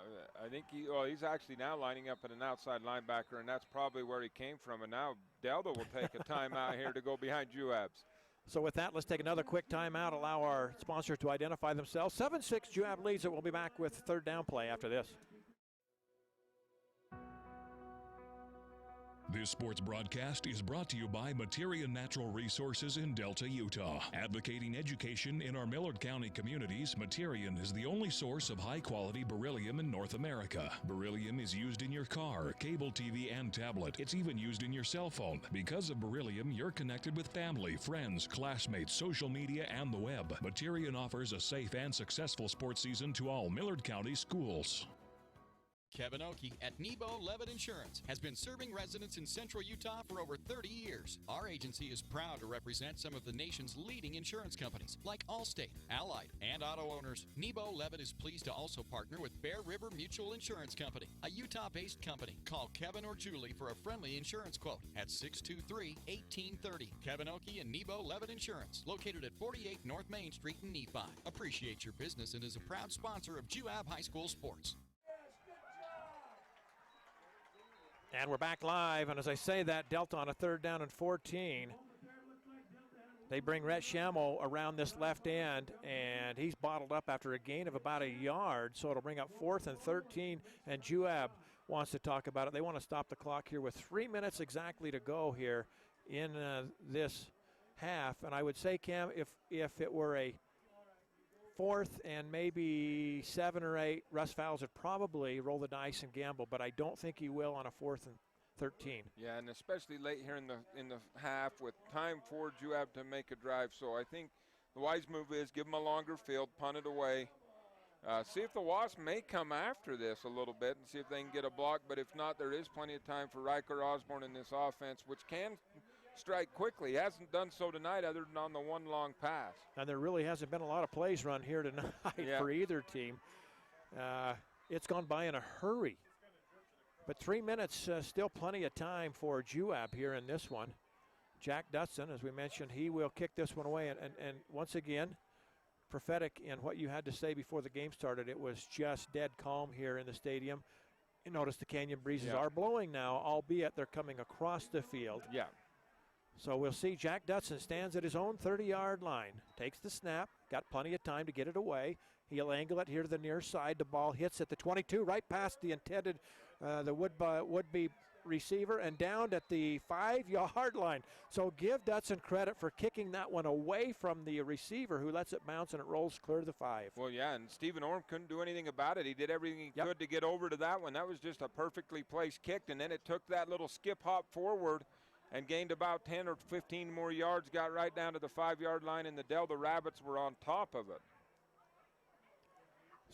I think he's actually now lining up at an outside linebacker, and that's probably where he came from. And now Delta will take a timeout here to go behind Juabs. So with that, let's take another quick timeout, allow our sponsors to identify themselves. 7-6 Juab leads it. We'll be back with third down play after this. This sports broadcast is brought to you by Materia Natural Resources in Delta, Utah. Advocating education in our Millard County communities, Materian is the only source of high-quality beryllium in North America. Beryllium is used in your car, cable TV, and tablet. It's even used in your cell phone. Because of beryllium, you're connected with family, friends, classmates, social media, and the web. Materian offers a safe and successful sports season to all Millard County schools. Kevin Oakey at Nebo Levitt Insurance has been serving residents in Central Utah for over 30 years. Our agency is proud to represent some of the nation's leading insurance companies like Allstate, Allied, and auto owners. Nebo Levitt is pleased to also partner with Bear River Mutual Insurance Company, a Utah-based company. Call Kevin or Julie for a friendly insurance quote at 623-1830. Kevin Oakey and Nebo Levitt Insurance, located at 48 North Main Street in Nephi. Appreciate your business and is a proud sponsor of Juab High School Sports. And we're back live, and as I say that, Delta on a 3rd down and 14. They bring Rhett Schammel around this left end, and he's bottled up after a gain of about a yard, so it'll bring up 4th and 13, and Juab wants to talk about it. They want to stop the clock here with 3 minutes exactly to go here in this half, and I would say, Cam, if it were a 4th and maybe 7 or 8, Russ Fowles would probably roll the dice and gamble, but I don't think he will on a 4th and 13. Yeah, and especially late here in the half with time for Juab to make a drive. So I think the wise move is give them a longer field, punt it away. See if the Wasps may come after this a little bit and see if they can get a block. But if not, there is plenty of time for Riker Osborne in this offense, which can strike quickly. He hasn't done so tonight other than on the one long pass. And there really hasn't been a lot of plays run here tonight for either team. It's gone by in a hurry. But 3 minutes, still plenty of time for Juab here in this one. Jack Dutson, as we mentioned, he will kick this one away. And once again, prophetic in what you had to say before the game started. It was just dead calm here in the stadium. You notice the canyon breezes are blowing now, albeit they're coming across the field. Yeah. So we'll see Jack Dutson stands at his own 30-yard line, takes the snap, got plenty of time to get it away. He'll angle it here to the near side. The ball hits at the 22, right past the intended, the would-be receiver, and down at the 5-yard line. So give Dutson credit for kicking that one away from the receiver, who lets it bounce and it rolls clear to the 5. Well, yeah, and Stephen Orm couldn't do anything about it. He did everything he could to get over to that one. That was just a perfectly placed kick, and then it took that little skip hop forward and gained about 10 or 15 more yards, got right down to the 5-yard line, and the Delta Rabbits were on top of it.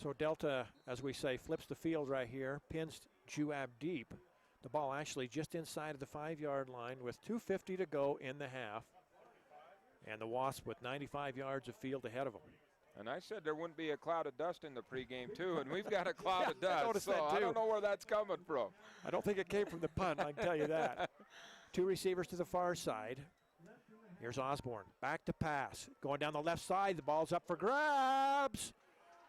So Delta, as we say, flips the field right here, pins Juab deep. The ball actually just inside of the 5-yard line with 2:50 to go in the half. And the Wasps with 95 yards of field ahead of them. And I said there wouldn't be a cloud of dust in the pregame, too, and we've got a cloud of dust. Noticed So that, I too. don't know where that's coming from. I don't think it came from the punt, I can tell you that. 2 receivers to the far side. Here's Osborne, back to pass. Going down the left side, the ball's up for grabs.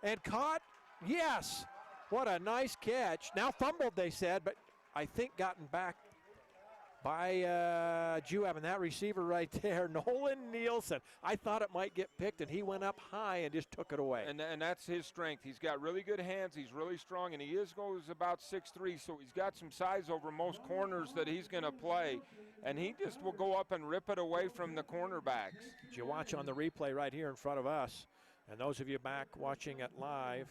And caught, yes. What a nice catch. Now fumbled, they said, but I think gotten back by Juab, and that receiver right there, Nolan Nielsen. I thought it might get picked, and he went up high and just took it away. And that's his strength. He's got really good hands. He's really strong, and he goes about 6'3", so he's got some size over most corners that he's going to play. And he just will go up and rip it away from the cornerbacks. As you watch on the replay right here in front of us, and those of you back watching it live,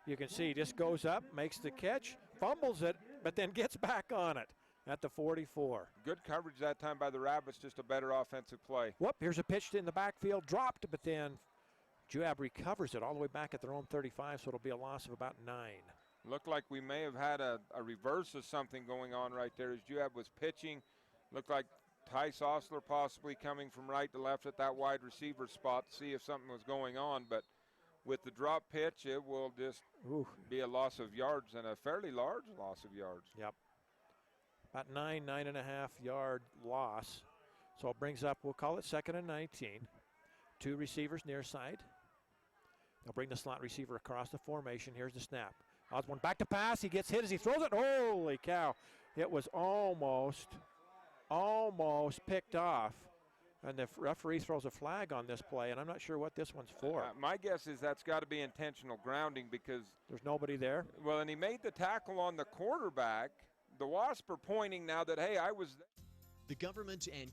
you can see he just goes up, makes the catch, fumbles it, but then gets back on it at the 44. Good coverage that time by the Rabbits, just a better offensive play. Whoop, here's a pitch in the backfield, dropped, but then Juab recovers it all the way back at their own 35, so it'll be a loss of about 9. Looked like we may have had a reverse of something going on right there as Juab was pitching. Looked like Tice Osler possibly coming from right to left at that wide receiver spot to see if something was going on, but with the drop pitch, it will just be a loss of yards, and a fairly large loss of yards. Yep. About 9.5 yard loss. So it brings up, we'll call it 2nd and 19. 2 receivers near side. They'll bring the slot receiver across the formation. Here's the snap. Osborne back to pass. He gets hit as he throws it. Holy cow. It was almost picked off. And the referee throws a flag on this play, and I'm not sure what this one's for. My guess is that's got to be intentional grounding because there's nobody there. Well, and he made the tackle on the quarterback. The Wasps are pointing now that, hey, I was there. The government and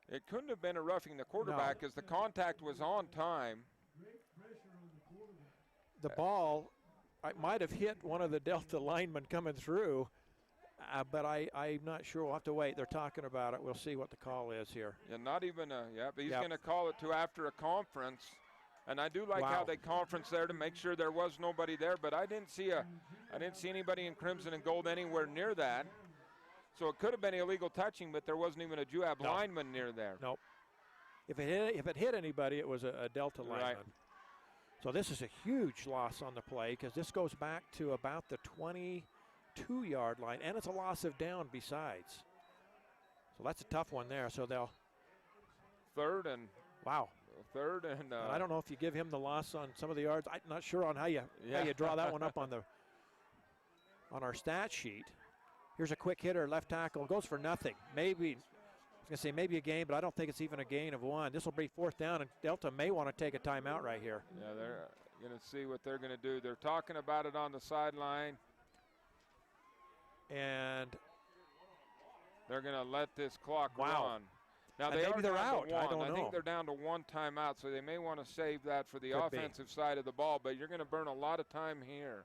it couldn't have been a roughing the quarterback because the contact was on time. The ball might have hit one of the Delta linemen coming through. But I'm not sure. We'll have to wait. They're talking about it. We'll see what the call is here. Yeah, not even but he's going to call it to after a conference. And I do like how they conference there to make sure there was nobody there. But I didn't see anybody in crimson and gold anywhere near that. So it could have been illegal touching, but there wasn't even a Juab lineman near there. Nope. If it hit anybody, it was a Delta lineman. Right. So this is a huge loss on the play because this goes back to about the 22-yard line, and it's a loss of down besides. So that's a tough one there. So they'll third and I don't know if you give him the loss on some of the yards. I'm not sure on how you draw that one up on our stat sheet. Here's a quick hitter, left tackle, goes for nothing. Maybe, I was going to say maybe a gain, but I don't think it's even a gain of 1. This will be 4th down, and Delta may want to take a timeout right here. Yeah, they're going to see what they're going to do. They're talking about it on the sideline. And they're going to let this clock run. Now and maybe they're out. I don't know. I think they're down to 1 timeout, so they may want to save that for the offensive side of the ball, but you're going to burn a lot of time here.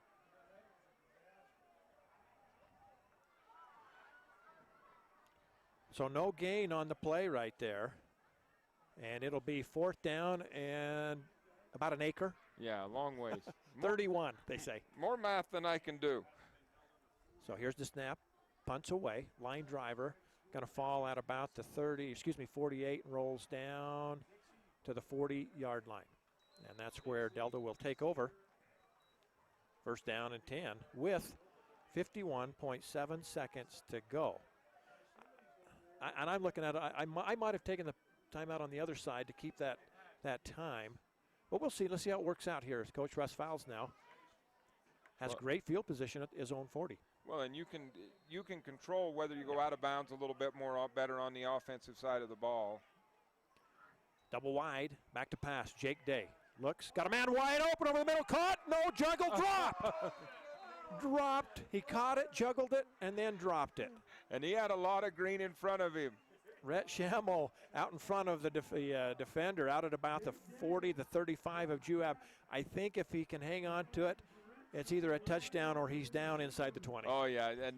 So no gain on the play right there. And it'll be 4th down and about an acre. Yeah, a long ways. 31, they say. More math than I can do. So here's the snap. Punts away. Line driver. Going to fall at about the 48 and rolls down to the 40-yard line. And that's where Delta will take over. 1st down and 10 with 51.7 seconds to go. And I'm looking at it. I might have taken the timeout on the other side to keep that time. But we'll see. Let's see how it works out here. Coach Russ Fowles now has great field position at his own 40. Well, and you can control whether you go out of bounds a little bit more better on the offensive side of the ball. Double wide, back to pass. Jake Day looks, got a man wide open over the middle, caught, no, juggle, drop. Dropped, he caught it, juggled it, and then dropped it. And he had a lot of green in front of him. Rhett Schammel out in front of the defender, out at about the 40, the 35 of Juab. I think if he can hang on to it, it's either a touchdown or he's down inside the 20. Oh, yeah, and,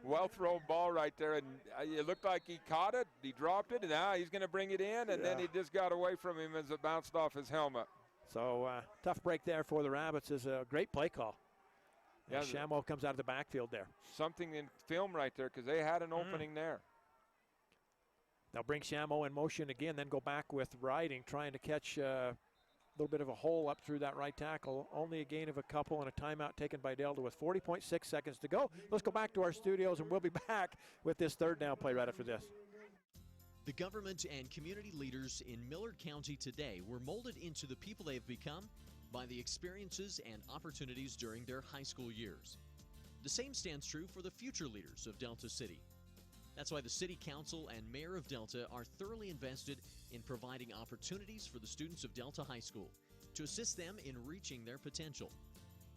well-thrown ball right there. And it looked like he caught it, he dropped it, and now he's going to bring it in, and then he just got away from him as it bounced off his helmet. So tough break there for the Rabbits is a great play call. Yeah, Schammel comes out of the backfield there. Something in film right there because they had an opening there. They'll bring Schammel in motion again, then go back with Riding, trying to catch little bit of a hole up through that right tackle. Only a gain of a couple and a timeout taken by Delta with 40.6 seconds to go. Let's go back to our studios, and we'll be back with this third down play right after this. The government and community leaders in Millard County today were molded into the people they have become by the experiences and opportunities during their high school years. The same stands true for the future leaders of Delta City. That's why the City Council and Mayor of Delta are thoroughly invested in providing opportunities for the students of Delta High School to assist them in reaching their potential.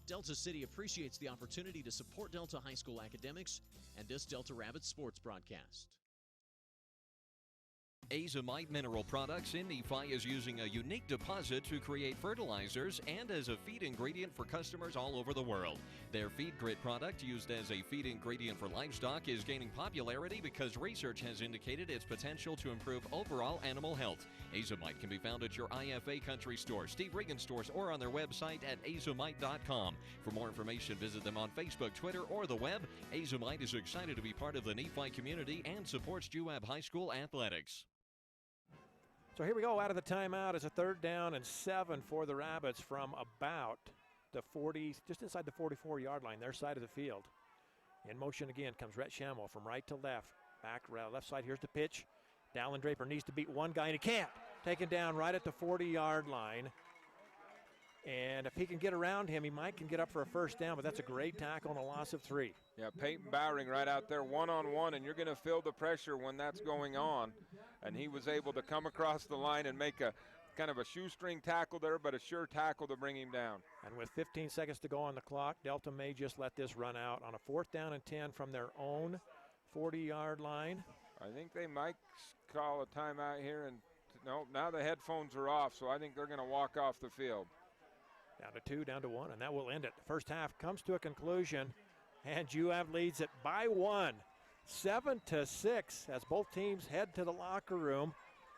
Delta City appreciates the opportunity to support Delta High School academics and this Delta Rabbit sports broadcast. Azomite Mineral Products in Nephi is using a unique deposit to create fertilizers and as a feed ingredient for customers all over the world. Their Feed Grit product, used as a feed ingredient for livestock, is gaining popularity because research has indicated its potential to improve overall animal health. Azomite can be found at your IFA Country Store, Steve Regan stores, or on their website at azomite.com. For more information, visit them on Facebook, Twitter, or the web. Azomite is excited to be part of the Nephi community and supports Juab High School athletics. So here we go, out of the timeout. It's a 3rd down and 7 for the Rabbits from about the 40, just inside the 44-yard line, their side of the field. In motion again comes Rhett Shamwell from right to left. Back left side, here's the pitch. Dallin Draper needs to beat one guy, and he can't. Taken down right at the 40-yard line. And if he can get around him, he can get up for a first down, but that's a great tackle and a loss of 3. Yeah, Peyton Bowering right out there one-on-one, and you're going to feel the pressure when that's going on. And he was able to come across the line and make a kind of a shoestring tackle there, but a sure tackle to bring him down. And with 15 seconds to go on the clock, Delta may just let this run out on a 4th down and 10 from their own 40-yard line. I think they might call a timeout here, and no, now the headphones are off, so I think they're going to walk off the field. Down to 2, down to 1, and that will end it. The first half comes to a conclusion, and Juab leads it by 1. 7-6 as both teams head to the locker room.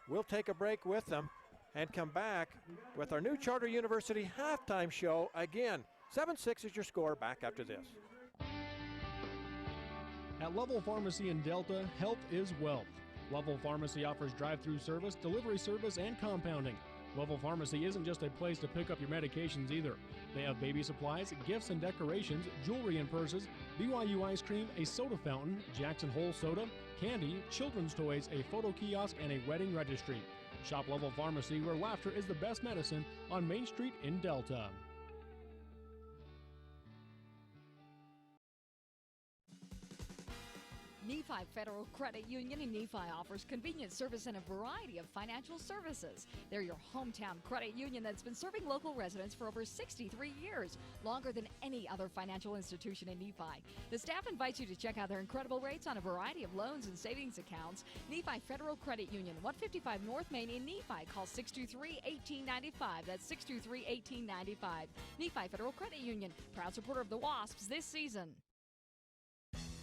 We'll take a break with them and come back with our new Charter University halftime show. Again, 7-6 is your score. Back after this. At Level Pharmacy in Delta, health is wealth. Level Pharmacy offers drive-through service, delivery service, and compounding. Level Pharmacy isn't just a place to pick up your medications either. They have baby supplies, gifts and decorations, jewelry and purses, BYU ice cream, a soda fountain, Jackson Hole soda, candy, children's toys, a photo kiosk, and a wedding registry. Shop Level Pharmacy, where laughter is the best medicine, on Main Street in Delta. Nephi Federal Credit Union in Nephi offers convenient service and a variety of financial services. They're your hometown credit union that's been serving local residents for over 63 years, longer than any other financial institution in Nephi. The staff invites you to check out their incredible rates on a variety of loans and savings accounts. Nephi Federal Credit Union, 155 North Main in Nephi. Call 623-1895. That's 623-1895. Nephi Federal Credit Union, proud supporter of the Wasps this season.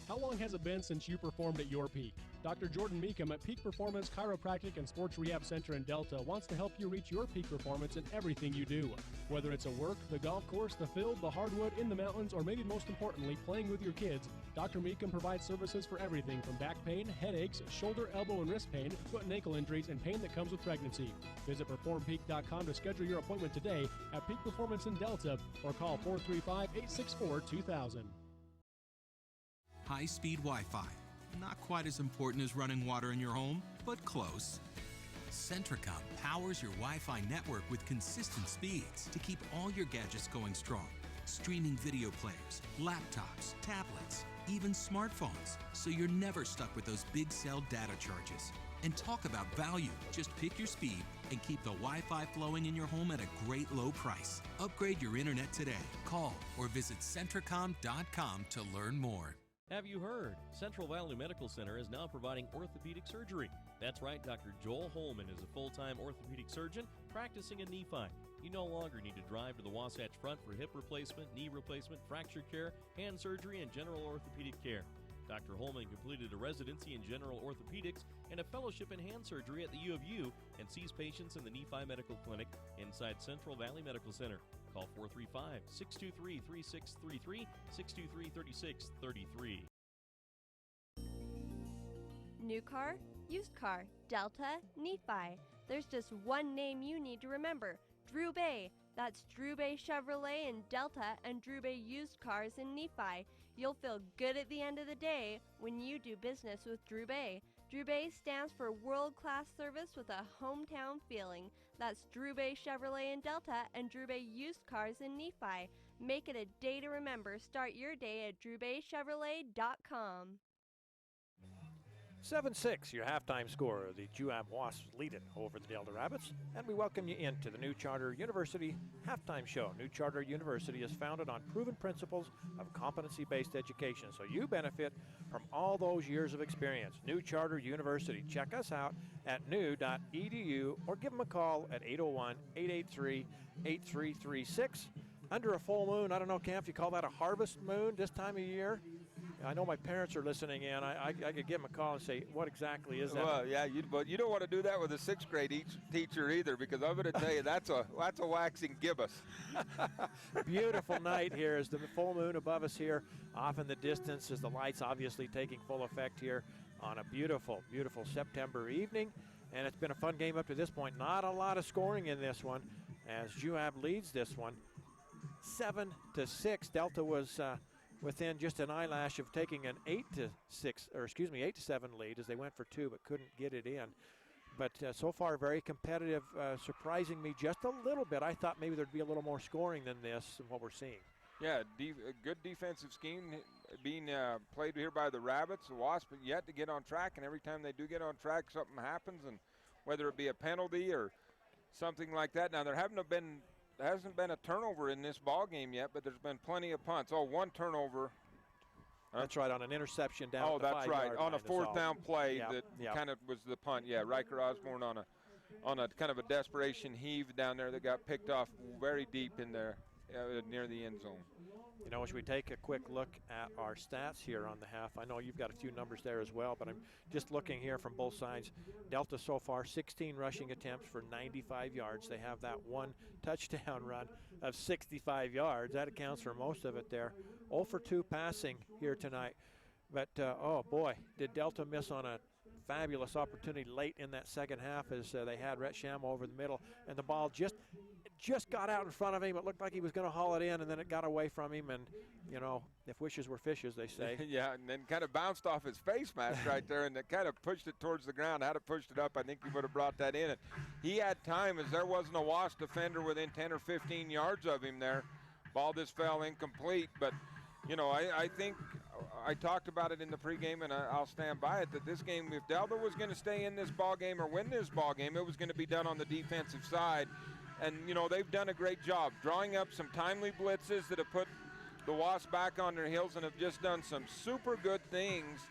How long has it been since you performed at your peak? Dr. Jordan Meekum at Peak Performance Chiropractic and Sports Rehab Center in Delta wants to help you reach your peak performance in everything you do. Whether it's at work, the golf course, the field, the hardwood, in the mountains, or maybe most importantly, playing with your kids, Dr. Meekum provides services for everything from back pain, headaches, shoulder, elbow, and wrist pain, foot and ankle injuries, and pain that comes with pregnancy. Visit PerformPeak.com to schedule your appointment today at Peak Performance in Delta or call 435-864-2000. High-speed Wi-Fi. Not quite as important as running water in your home, but close. CentraCom powers your Wi-Fi network with consistent speeds to keep all your gadgets going strong. Streaming video players, laptops, tablets, even smartphones, so you're never stuck with those big cell data charges. And talk about value. Just pick your speed and keep the Wi-Fi flowing in your home at a great low price. Upgrade your internet today. Call or visit CentraCom.com to learn more. Have you heard? Central Valley Medical Center is now providing orthopedic surgery. That's right, Dr. Joel Holman is a full-time orthopedic surgeon practicing in Nephi. You no longer need to drive to the Wasatch Front for hip replacement, knee replacement, fracture care, hand surgery, and general orthopedic care. Dr. Holman completed a residency in general orthopedics and a fellowship in hand surgery at the U of U and sees patients in the Nephi Medical Clinic inside Central Valley Medical Center. Call 435-623-3633, 623-3633. New car, used car, Delta, Nephi. There's just one name you need to remember. Drew Bay. That's Drew Bay Chevrolet in Delta and Drew Bay Used Cars in Nephi. You'll feel good at the end of the day when you do business with Drew Bay. Drew Bay stands for world-class service with a hometown feeling. That's Drew Bay Chevrolet in Delta and Drew Bay Used Cars in Nephi. Make it a day to remember. Start your day at drewbaychevrolet.com. 7-6, your halftime score. The Juab Wasps lead it over the Delta Rabbits, and we welcome you into the New Charter University halftime show. New Charter University is founded on proven principles of competency-based education, so you benefit from all those years of experience. New Charter University. Check us out at new.edu or give them a call at 801-883-8336. Under a full moon, I don't know, Cam, if you call that a harvest moon this time of year. I know my parents are listening in. I could give them a call and say, what exactly is that? Well, yeah, but you don't want to do that with a sixth grade teacher either, because I'm going to tell you that's a waxing gibbous. Beautiful night here as the full moon above us here, off in the distance as the lights obviously taking full effect here on a beautiful, beautiful September evening. And it's been a fun game up to this point. Not a lot of scoring in this one as Juab leads this one 7-6. Delta was within just an eyelash of taking an 8-7 lead as they went for two but couldn't get it in. But so far very competitive, surprising me just a little bit. I thought maybe there'd be a little more scoring than this and what we're seeing. Yeah, a good defensive scheme being played here by the Rabbits. The Wasps yet to get on track, and every time they do get on track, something happens, and whether it be a penalty or something like that. Now, there hasn't been a turnover in this ball game yet, but there's been plenty of punts. Oh, one turnover. That's right, on an interception down. Oh, that's right, on a fourth down play yep, that yep. kind of was the punt. Yeah, Riker Osborne on a kind of a desperation heave down there that got picked off very deep in there near the end zone. You know, as we take a quick look at our stats here on the half, I know you've got a few numbers there as well, but I'm just looking here from both sides. Delta so far, 16 rushing attempts for 95 yards. They have that one touchdown run of 65 yards. That accounts for most of it there. 0 for 2 passing here tonight. But, oh boy, did Delta miss on a fabulous opportunity late in that second half as they had Rhett Sham over the middle, and the ball just got out in front of him. It looked like he was going to haul it in, and then it got away from him, and, you know, if wishes were fishes, they say. Yeah, and then kind of bounced off his face mask right there, and it kind of pushed it towards the ground. Had it pushed it up, I think he would have brought that in. And he had time, as there wasn't a Wasp defender within 10 or 15 yards of him there. Ball just fell incomplete, but, you know, I think I talked about it in the pregame, and I'll stand by it, that this game, if Delta was going to stay in this ball game or win this ball game, it was going to be done on the defensive side. And, you know, they've done a great job drawing up some timely blitzes that have put the Wasps back on their heels and have just done some super good things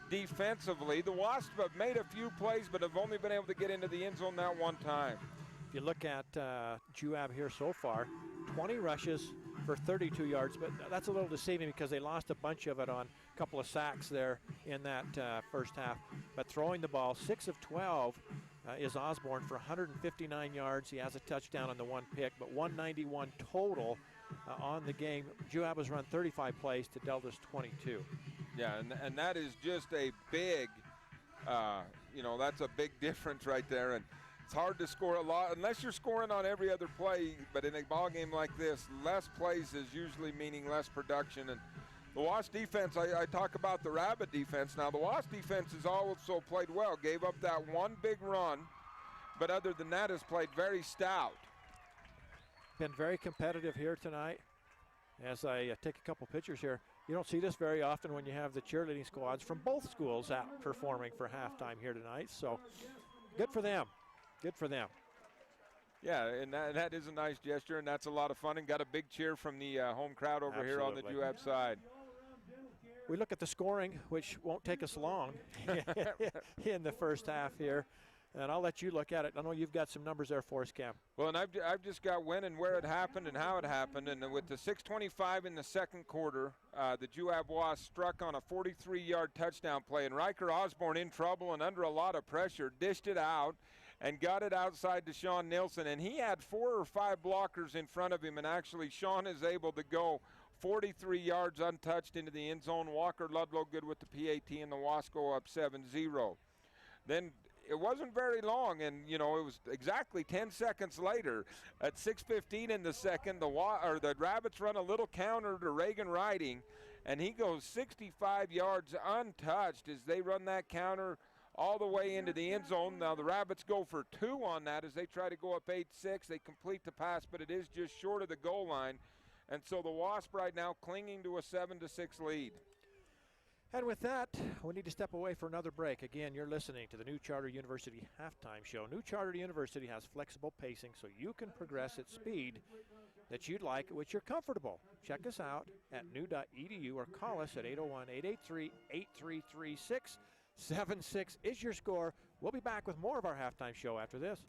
defensively. The Wasps have made a few plays, but have only been able to get into the end zone that one time. If you look at Juab here so far, 20 rushes for 32 yards, but that's a little deceiving because they lost a bunch of it on a couple of sacks there in that first half. But throwing the ball, 6 of 12 is Osborne for 159 yards. He has a touchdown on the one pick, but 191 total on the game. Juab has run 35 plays to Delta's 22. Yeah, and that is just a big, you know, that's a big difference right there. And it's hard to score a lot unless you're scoring on every other play, but in a ball game like this, less plays is usually meaning less production. And the Wasp defense, I talk about the Rabbit defense. Now, the Wasp defense has also played well, gave up that one big run, but other than that has played very stout. Been very competitive here tonight. As I take a couple pictures here, you don't see this very often when you have the cheerleading squads from both schools out performing for halftime here tonight, so good for them. Good for them. Yeah, and that is a nice gesture, and that's a lot of fun, and got a big cheer from the home crowd over here on the Juab side. We look at the scoring, which won't take us long in the first half here, and I'll let you look at it. I know you've got some numbers there for us, Cam. Well, and I've just got when and where it happened and how it happened, and with the 6:25 in the second quarter, the Juab Wasps struck on a 43-yard touchdown play, and Riker Osborne in trouble and under a lot of pressure, dished it out, and got it outside to Sean Nilsson. And he had 4 or 5 blockers in front of him, and actually Sean is able to go 43 yards untouched into the end zone. Walker Ludlow good with the PAT, and the Wasps go up 7-0. Then it wasn't very long, and it was exactly 10 seconds later at 6:15 in the second. The Rabbits run a little counter to Reagan Riding, and he goes 65 yards untouched as they run that counter all the way into the end zone. Now the Rabbits go for 2 on that as they try to go up 8-6. They complete the pass, but it is just short of the goal line, and so the Wasps right now clinging to a 7-6 lead. And with that, we need to step away for another break. Again, you're listening to the New Charter University Halftime Show. New Charter University has flexible pacing so you can progress at speed that you'd like, at which you're comfortable. Check us out at new.edu or call us at 801-883-8336. 7-6 is your score. We'll be back with more of our halftime show after this.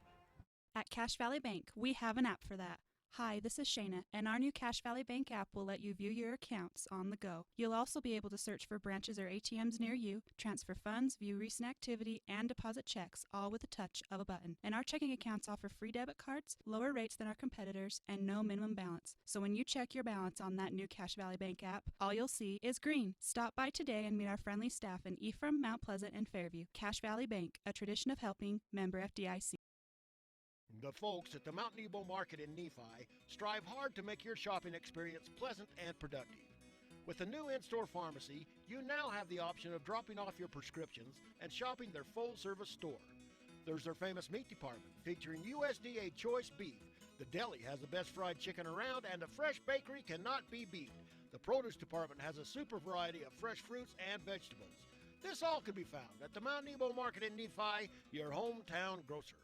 At Cache Valley Bank, we have an app for that. Hi, this is Shayna, and our new Cache Valley Bank app will let you view your accounts on the go. You'll also be able to search for branches or ATMs near you, transfer funds, view recent activity, and deposit checks, all with a touch of a button. And our checking accounts offer free debit cards, lower rates than our competitors, and no minimum balance. So when you check your balance on that new Cache Valley Bank app, all you'll see is green. Stop by today and meet our friendly staff in Ephraim, Mount Pleasant, and Fairview. Cache Valley Bank, a tradition of helping, member FDIC. The folks at the Mount Nebo Market in Nephi strive hard to make your shopping experience pleasant and productive. With the new in-store pharmacy, you now have the option of dropping off your prescriptions and shopping their full-service store. There's their famous meat department featuring USDA choice beef. The deli has the best fried chicken around, and the fresh bakery cannot be beat. The produce department has a super variety of fresh fruits and vegetables. This all can be found at the Mount Nebo Market in Nephi, your hometown grocer.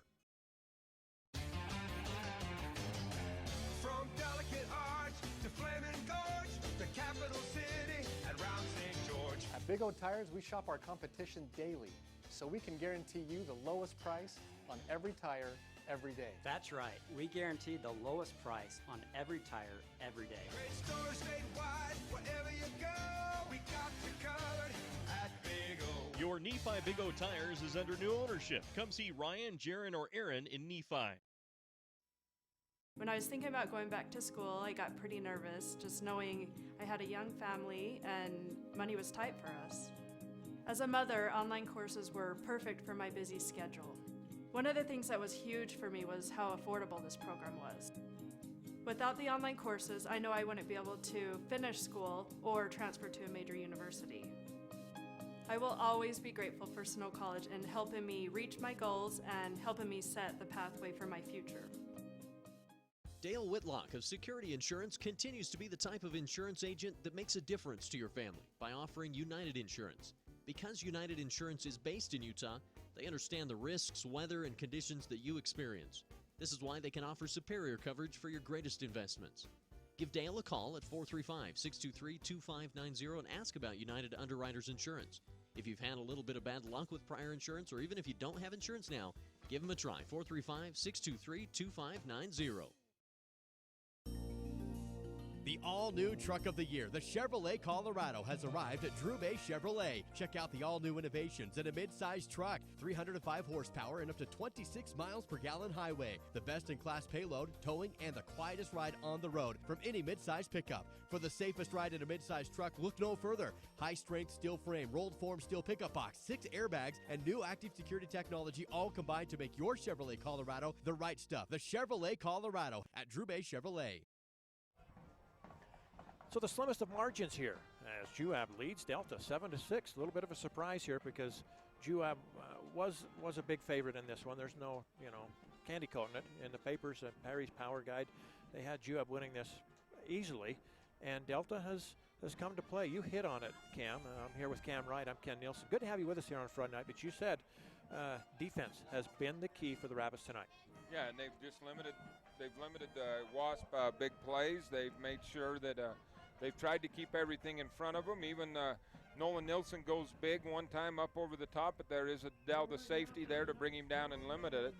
From Delicate Arch to Flaming Gorge, the capital city and round St. George. At Big O Tires, we shop our competition daily, so we can guarantee you the lowest price on every tire, every day. That's right. We guarantee the lowest price on every tire, every day. Great stores statewide, wherever you go, we got you covered at Big O. Your Nephi Big O Tires is under new ownership. Come see Ryan, Jaron, or Aaron in Nephi. When I was thinking about going back to school, I got pretty nervous, just knowing I had a young family and money was tight for us. As a mother, online courses were perfect for my busy schedule. One of the things that was huge for me was how affordable this program was. Without the online courses, I know I wouldn't be able to finish school or transfer to a major university. I will always be grateful for Snow College in helping me reach my goals and helping me set the pathway for my future. Dale Whitlock of Security Insurance continues to be the type of insurance agent that makes a difference to your family by offering United Insurance. Because United Insurance is based in Utah, they understand the risks, weather, and conditions that you experience. This is why they can offer superior coverage for your greatest investments. Give Dale a call at 435-623-2590 and ask about United Underwriters Insurance. If you've had a little bit of bad luck with prior insurance, or even if you don't have insurance now, give them a try. 435-623-2590. The all-new truck of the year, the Chevrolet Colorado, has arrived at Drew Bay Chevrolet. Check out the all-new innovations in a mid-sized truck, 305 horsepower and up to 26 miles per gallon highway. The best-in-class payload, towing, and the quietest ride on the road from any mid-sized pickup. For the safest ride in a mid-sized truck, look no further. High-strength steel frame, rolled form steel pickup box, 6 airbags, and new active security technology all combined to make your Chevrolet Colorado the right stuff. The Chevrolet Colorado at Drew Bay Chevrolet. So the slimmest of margins here as Juab leads Delta 7-6. A little bit of a surprise here because Juab was a big favorite in this one. There's no, candy coating it. In the papers, Perry's Power Guide, they had Juab winning this easily, and Delta has come to play. You hit on it, Cam. I'm here with Cam Wright. I'm Ken Nielsen. Good to have you with us here on Friday night, but you said defense has been the key for the Rabbits tonight. Yeah, and they've limited Wasp big plays. They've made sure that they've tried to keep everything in front of them. Even Nolan Nilsson goes big one time up over the top, but there is a Delta safety there to bring him down and limit it.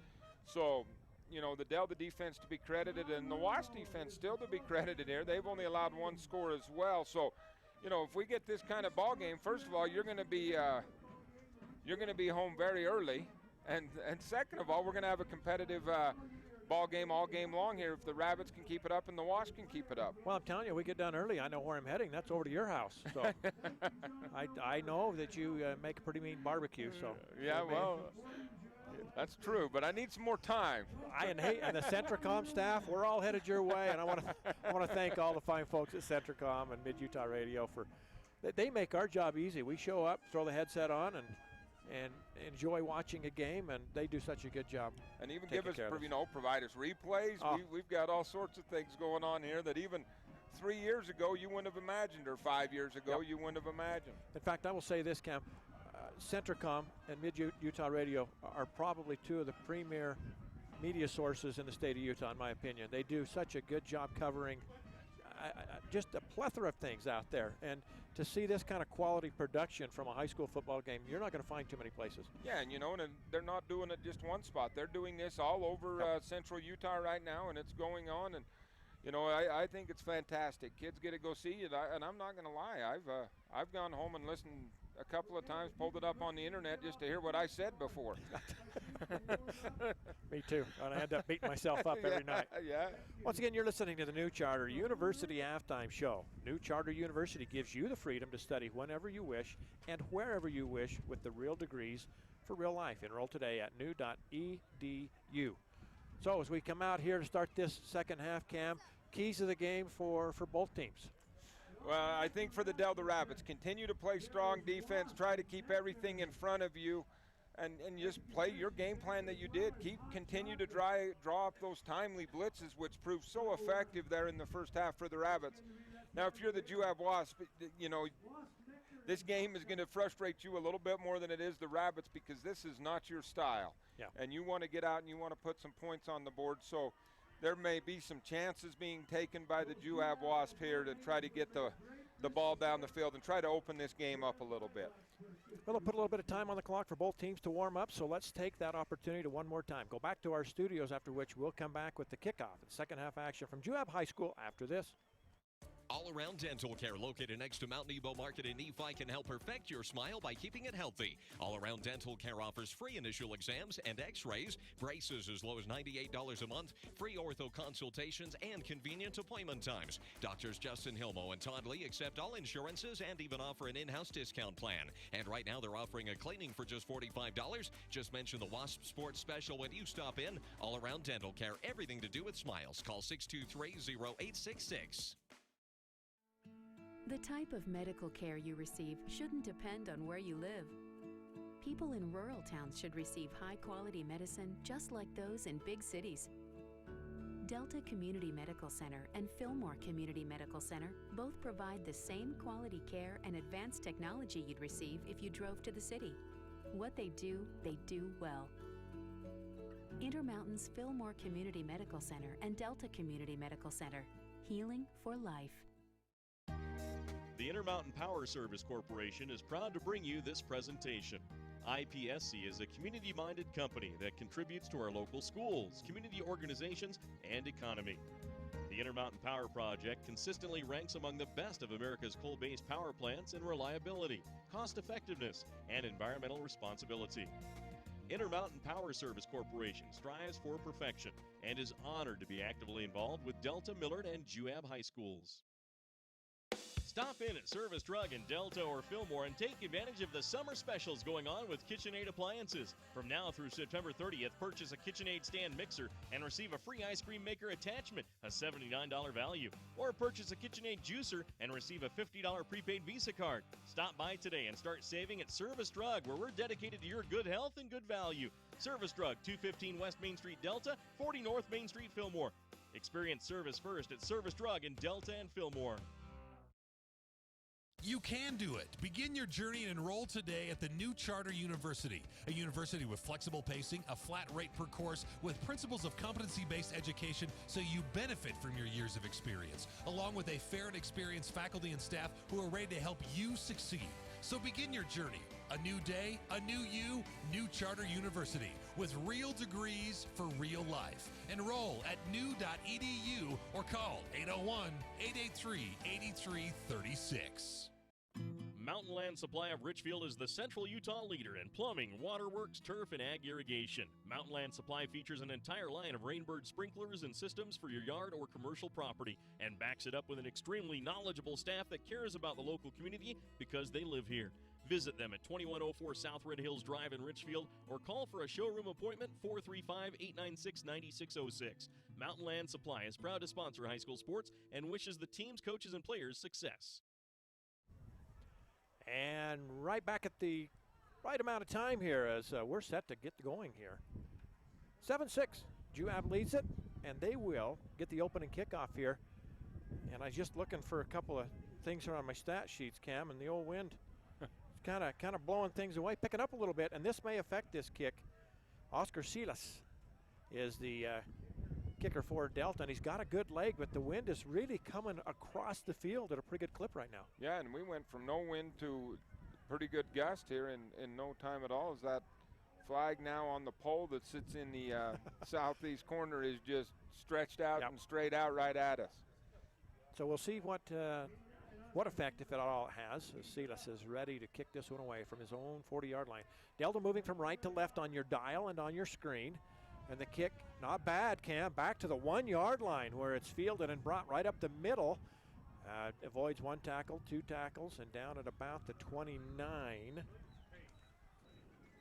So, the Delta defense to be credited, and the Wasp defense still to be credited here. They've only allowed one score as well. So, if we get this kind of ball game, first of all, you're going to be home very early, and second of all, we're going to have a competitive ball game all game long here if the Rabbits can keep it up and the Wasps can keep it up. Well, I'm telling you, we get done early. I know where I'm heading. That's over to your house. So I know that you make a pretty mean barbecue. So yeah, well, That's true, but I need some more time. And the CentraCom staff, we're all headed your way, and I want to thank all the fine folks at CentraCom and Mid-Utah Radio for they make our job easy. We show up, throw the headset on, and enjoy watching a game, and they do such a good job. And even provide us replays. Oh. We've got all sorts of things going on here that even 3 years ago you wouldn't have imagined, or 5 years ago you wouldn't have imagined. In fact, I will say this, Cam. CentraCom and Mid-Utah Radio are probably two of the premier media sources in the state of Utah, in my opinion. They do such a good job covering just a plethora of things out there. And to see this kind of quality production from a high school football game, you're not going to find too many places. Yeah, and and they're not doing it just one spot. They're doing this all over central Utah right now, and it's going on. And I think it's fantastic. Kids get to go see it, and I'm not going to lie. I've gone home and listened a couple of times, pulled it up on the internet just to hear what I said before. Me too. And I end up beating myself up every night. Yeah. Once again, you're listening to the New Charter University Halftime Show. New Charter University gives you the freedom to study whenever you wish and wherever you wish with the real degrees for real life. Enroll today at new.edu. So as we come out here to start this second half, Cam, keys of the game for both teams. Well, I think for the Delta Rapids, continue to play strong defense, try to keep everything in front of you, and just play your game plan that you did. Continue to draw up those timely blitzes, which proved so effective there in the first half for the Rabbits. Now, if you're the Juab Wasps, this game is going to frustrate you a little bit more than it is the Rabbits, because this is not your style. Yeah. And you want to get out and you want to put some points on the board. So there may be some chances being taken by the Juab Wasp here to try to get the ball down the field and try to open this game up a little bit. Well, they'll put a little bit of time on the clock for both teams to warm up, so let's take that opportunity one more time. Go back to our studios, after which we'll come back with the kickoff and second half action from Juab High School after this. All Around Dental Care, located next to Mount Nebo Market in Nephi, can help perfect your smile by keeping it healthy. All Around Dental Care offers free initial exams and x-rays, braces as low as $98 a month, free ortho consultations, and convenient appointment times. Doctors Justin Hilmo and Todd Lee accept all insurances and even offer an in-house discount plan. And right now they're offering a cleaning for just $45. Just mention the Wasp Sports Special when you stop in. All Around Dental Care, everything to do with smiles. Call 623-0866. The type of medical care you receive shouldn't depend on where you live. People in rural towns should receive high-quality medicine just like those in big cities. Delta Community Medical Center and Fillmore Community Medical Center both provide the same quality care and advanced technology you'd receive if you drove to the city. What they do well. Intermountain's Fillmore Community Medical Center and Delta Community Medical Center. Healing for life. The Intermountain Power Service Corporation is proud to bring you this presentation. IPSC is a community-minded company that contributes to our local schools, community organizations, and economy. The Intermountain Power Project consistently ranks among the best of America's coal-based power plants in reliability, cost-effectiveness, and environmental responsibility. Intermountain Power Service Corporation strives for perfection and is honored to be actively involved with Delta, Millard, and Juab High Schools. Stop in at Service Drug in Delta or Fillmore and take advantage of the summer specials going on with KitchenAid appliances. From now through September 30th, purchase a KitchenAid stand mixer and receive a free ice cream maker attachment, a $79 value. Or purchase a KitchenAid juicer and receive a $50 prepaid Visa card. Stop by today and start saving at Service Drug, where we're dedicated to your good health and good value. Service Drug, 215 West Main Street, Delta, 40 North Main Street, Fillmore. Experience service first at Service Drug in Delta and Fillmore. You can do it. Begin your journey and enroll today at the New Charter University, a university with flexible pacing, a flat rate per course, with principles of competency-based education so you benefit from your years of experience, along with a fair and experienced faculty and staff who are ready to help you succeed. So begin your journey. A new day, a new you, New Charter University, with real degrees for real life. Enroll at new.edu or call 801-883-8336. MOUNTAINLAND Supply of Richfield is the Central Utah leader in plumbing, waterworks, turf, and ag irrigation. MOUNTAINLAND Supply features an entire line of Rainbird sprinklers and systems for your yard or commercial property and backs it up with an extremely knowledgeable staff that cares about the local community because they live here. Visit them at 2104 South Red Hills Drive in Richfield or call for a showroom appointment 435-896-9606. Mountainland Supply is proud to sponsor high school sports and wishes the teams, coaches, and players success. And right back at the right amount of time here as we're set to get going here. 7-6, Juab leads it, and they will get the opening kickoff here. And I was just looking for a couple of things here on my stat sheets, Cam, and the old wind kind of blowing things away, picking up a little bit, and this may affect this kick. Oscar Silas is the kicker for Delta, and he's got a good leg, but the wind is really coming across the field at a pretty good clip right now. Yeah, and we went from no wind to pretty good gust here in no time at all. As that flag now on the pole that sits in the southeast corner is just stretched out and straight out right at us. So we'll see what effect, if it all has, as Silas is ready to kick this one away from his own 40-yard line. Delta moving from right to left on your dial and on your screen. And the kick, not bad, Cam, back to the 1-yard line where it's fielded and brought right up the middle. Avoids 1 tackle, 2 tackles, and down at about the 29.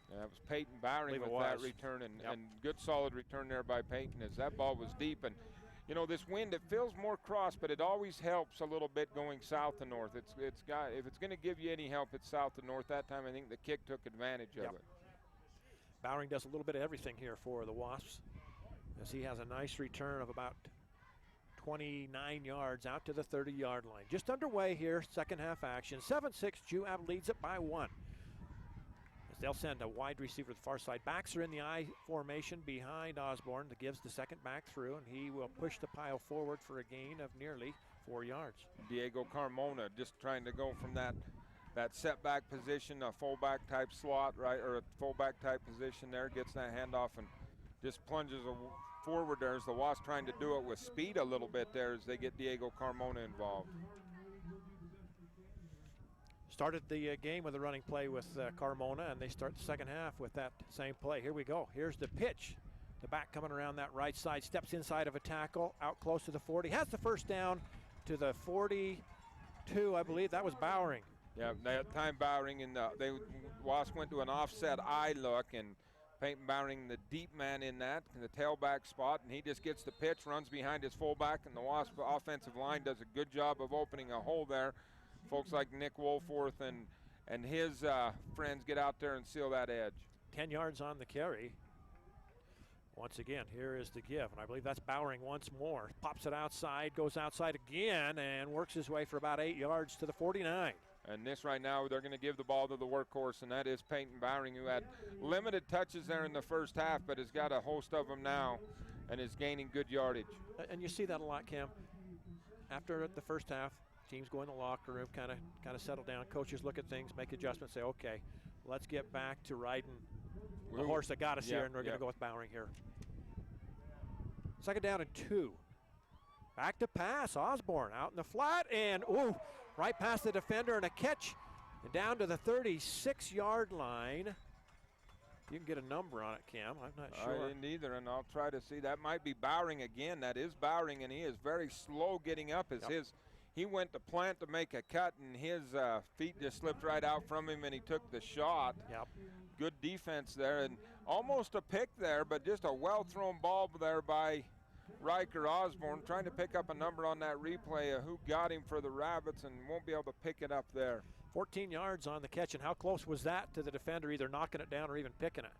Yeah, it was Peyton Bowering with that return, and good solid return there by Peyton as that ball was deep. And you know, this wind, it feels more cross, but it always helps a little bit going south to north. If it's going to give you any help, it's south to north. That time I think the kick took advantage of it. Bowering does a little bit of everything here for the Wasps, as he has a nice return of about 29 yards out to the 30-yard line. Just underway here, second half action. 7-6, Juab leads it by 1. As they'll send a wide receiver to the far side. Backs are in the I formation behind Osborne. That gives the second back through, and he will push the pile forward for a gain of nearly 4 yards. Diego Carmona just trying to go from that setback position, a fullback type slot, right, or a fullback type position there, gets that handoff and just plunges forward there as the Wasps trying to do it with speed a little bit there as they get Diego Carmona involved. Started the game with a running play with Carmona, and they start the second half with that same play. Here we go. Here's the pitch. The back coming around that right side, steps inside of a tackle, out close to the 40. Has the first down to the 42, I believe. That was Bowering. Yeah, that time Bowering, and Wasp went to an offset eye look, and Peyton Bowering, the deep man in that, in the tailback spot, and he just gets the pitch, runs behind his fullback, and the Wasp offensive line does a good job of opening a hole there. Folks like Nick Wolforth and his friends get out there and seal that edge. 10 yards on the carry. Once again, here is the give, and I believe that's Bowering once more. Pops it outside, goes outside again, and works his way for about 8 yards to the 49. And this right now, they're going to give the ball to the workhorse, and that is Peyton Bowering, who had limited touches there in the first half, but has got a host of them now and is gaining good yardage. And you see that a lot, Cam. After the first half, teams go in the locker room, kind of settle down. Coaches look at things, make adjustments, say, okay, let's get back to riding the horse that got us here, and we're going to go with Bowering here. Second down and 2. Back to pass, Osborne out in the flat, and right past the defender and a catch, and down to the 36-yard line. You can get a number on it, Cam. I'm not sure. I didn't either, and I'll try to see. That might be Bowering again. That is Bowering, and he is very slow getting up as he went to plant to make a cut, and his feet just slipped right out from him, and he took the shot. Good defense there, and almost a pick there, but just a well-thrown ball there by Riker Osborne, trying to pick up a number on that replay of who got him for the Rabbits and won't be able to pick it up there. 14 yards on the catch, and how close was that to the defender either knocking it down or even picking it?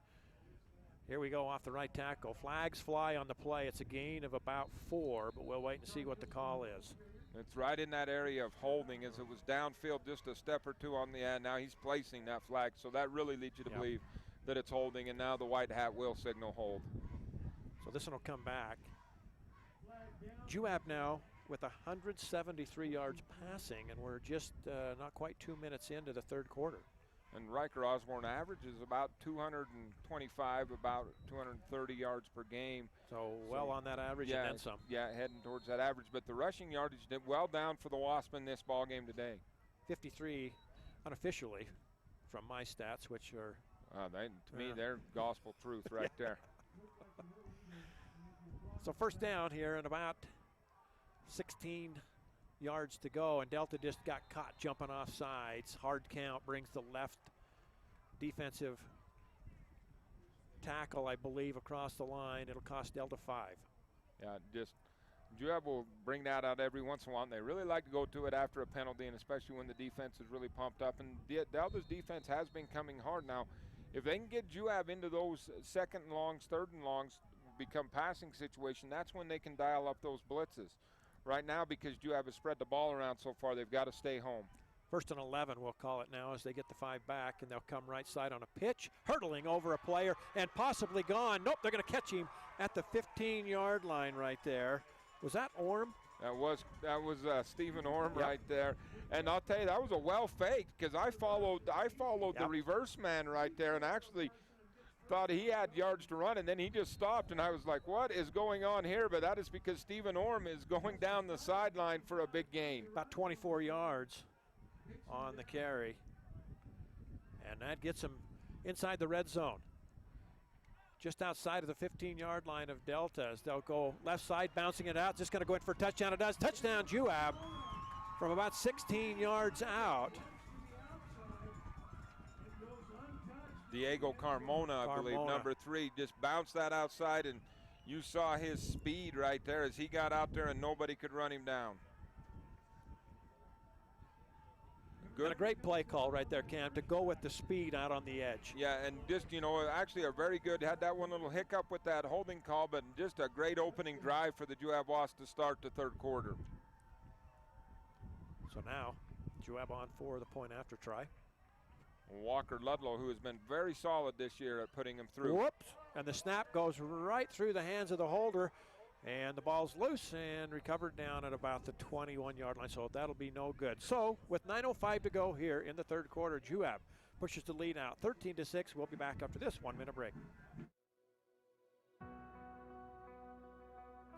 Here we go off the right tackle. Flags fly on the play. It's a gain of about 4, but we'll wait and see what the call is. It's right in that area of holding, as it was downfield just a step or two on the end. Now he's placing that flag, so that really leads you to believe that it's holding, and now the white hat will signal hold. So this one will come back. Juab now with 173 yards passing, and we're just not quite 2 minutes into the third quarter. And Riker Osborne averages about 225, about 230 yards per game. So well on that average and then some. Yeah, heading towards that average. But the rushing yardage did well down for the Wasp in this ball game today. 53 unofficially from my stats, which are to me, they're gospel truth right there. So first down here in about 16 yards to go, and Delta just got caught jumping off sides. Hard count brings the left defensive tackle, I believe, across the line. It'll cost Delta 5. Yeah, just Juab will bring that out every once in a while, and they really like to go to it after a penalty, and especially when the defense is really pumped up. And Delta's defense has been coming hard now. If they can get Juab into those second and longs, third and longs, become passing situation, that's when they can dial up those blitzes. Right now, because Juab has spread the ball around so far, they've got to stay home. 1st and 11, we'll call it now, as they get the 5 back, and they'll come right side on a pitch, hurtling over a player and possibly gone. Nope, they're going to catch him at the 15-yard line right there. Was that Orm? That was Stephen Orm right there. And I'll tell you, that was a well faked, because I followed the reverse man right there and actually thought he had yards to run, and then he just stopped, and I was like, what is going on here? But that is because Stephen Orm is going down the sideline for a big gain. About 24 yards on the carry, and that gets him inside the red zone, just outside of the 15-yard line of Delta, as they'll go left side, bouncing it out, just going to go in for a touchdown. It does. Touchdown Juab from about 16 yards out. Diego Carmona, I believe, number 3, just bounced that outside, and you saw his speed right there as he got out there and nobody could run him down. Good. And a great play call right there, Cam, to go with the speed out on the edge. Yeah, and just, actually a very good, had that one little hiccup with that holding call, but just a great opening drive for the Juab Wasps to start the third quarter. So now, Juab on for the point after try. Walker Ludlow, who has been very solid this year at putting him through. Whoops, and the snap goes right through the hands of the holder, and the ball's loose and recovered down at about the 21-yard line, so that'll be no good. So with 9:05 to go here in the third quarter, Juab pushes the lead out 13-6. We'll be back after this 1-minute break.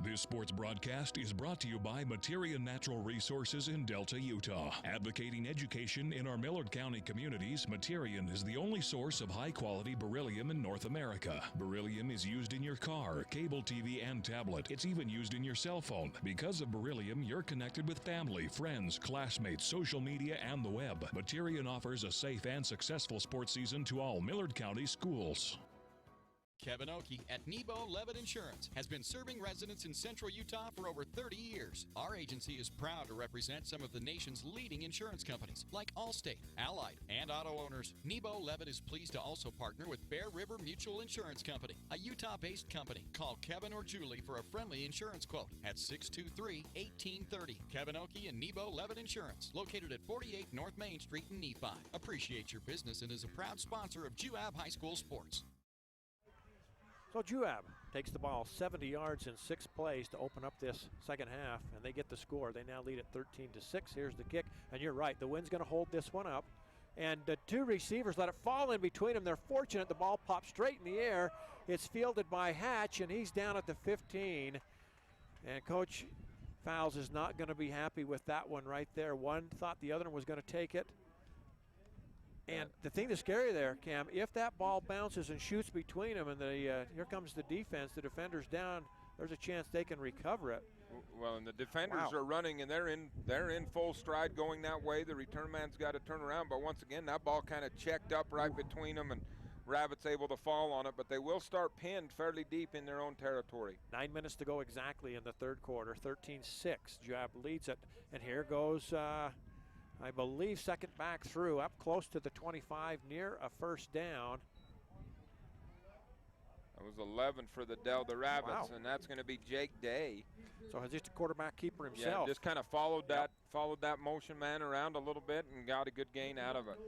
This sports broadcast is brought to you by Materia Natural Resources in Delta, Utah. Advocating education in our Millard County communities, Materian is the only source of high-quality beryllium in North America. Beryllium is used in your car, cable TV, and tablet. It's even used in your cell phone. Because of beryllium, you're connected with family, friends, classmates, social media, and the web. Materian offers a safe and successful sports season to all Millard County schools. Kevin Oakey at Nebo Levitt Insurance has been serving residents in central Utah for over 30 years. Our agency is proud to represent some of the nation's leading insurance companies like Allstate, Allied, and auto owners. Nebo Levitt is pleased to also partner with Bear River Mutual Insurance Company, a Utah-based company. Call Kevin or Julie for a friendly insurance quote at 623-1830. Kevin Oakey and Nebo Levitt Insurance, located at 48 North Main Street in Nephi. Appreciates your business and is a proud sponsor of Juab High School Sports. So Juab takes the ball 70 yards in 6 plays to open up this second half, and they get the score. They now lead at 13-6. Here's the kick, and you're right, the wind's going to hold this one up. And the 2 receivers let it fall in between them. They're fortunate the ball pops straight in the air. It's fielded by Hatch, and he's down at the 15. And Coach Fowles is not going to be happy with that one right there. One thought the other one was going to take it. And the thing that's scary there, Cam, if that ball bounces and shoots between them, and here comes the defense, the defender's down, there's a chance they can recover it. Well, and the defenders are running, and they're in full stride going that way. The return man's got to turn around, but once again, that ball kind of checked up right between them, and Rabbit's able to fall on it, but they will start pinned fairly deep in their own territory. 9 minutes to go exactly in the third quarter, 13-6. Juab leads it, and here goes I believe second back through, up close to the 25, near a first down. That was 11 for the Rabbits, and that's going to be Jake Day. So has just a quarterback keeper himself. Yeah, just kind of followed that motion man around a little bit and got a good gain out of it.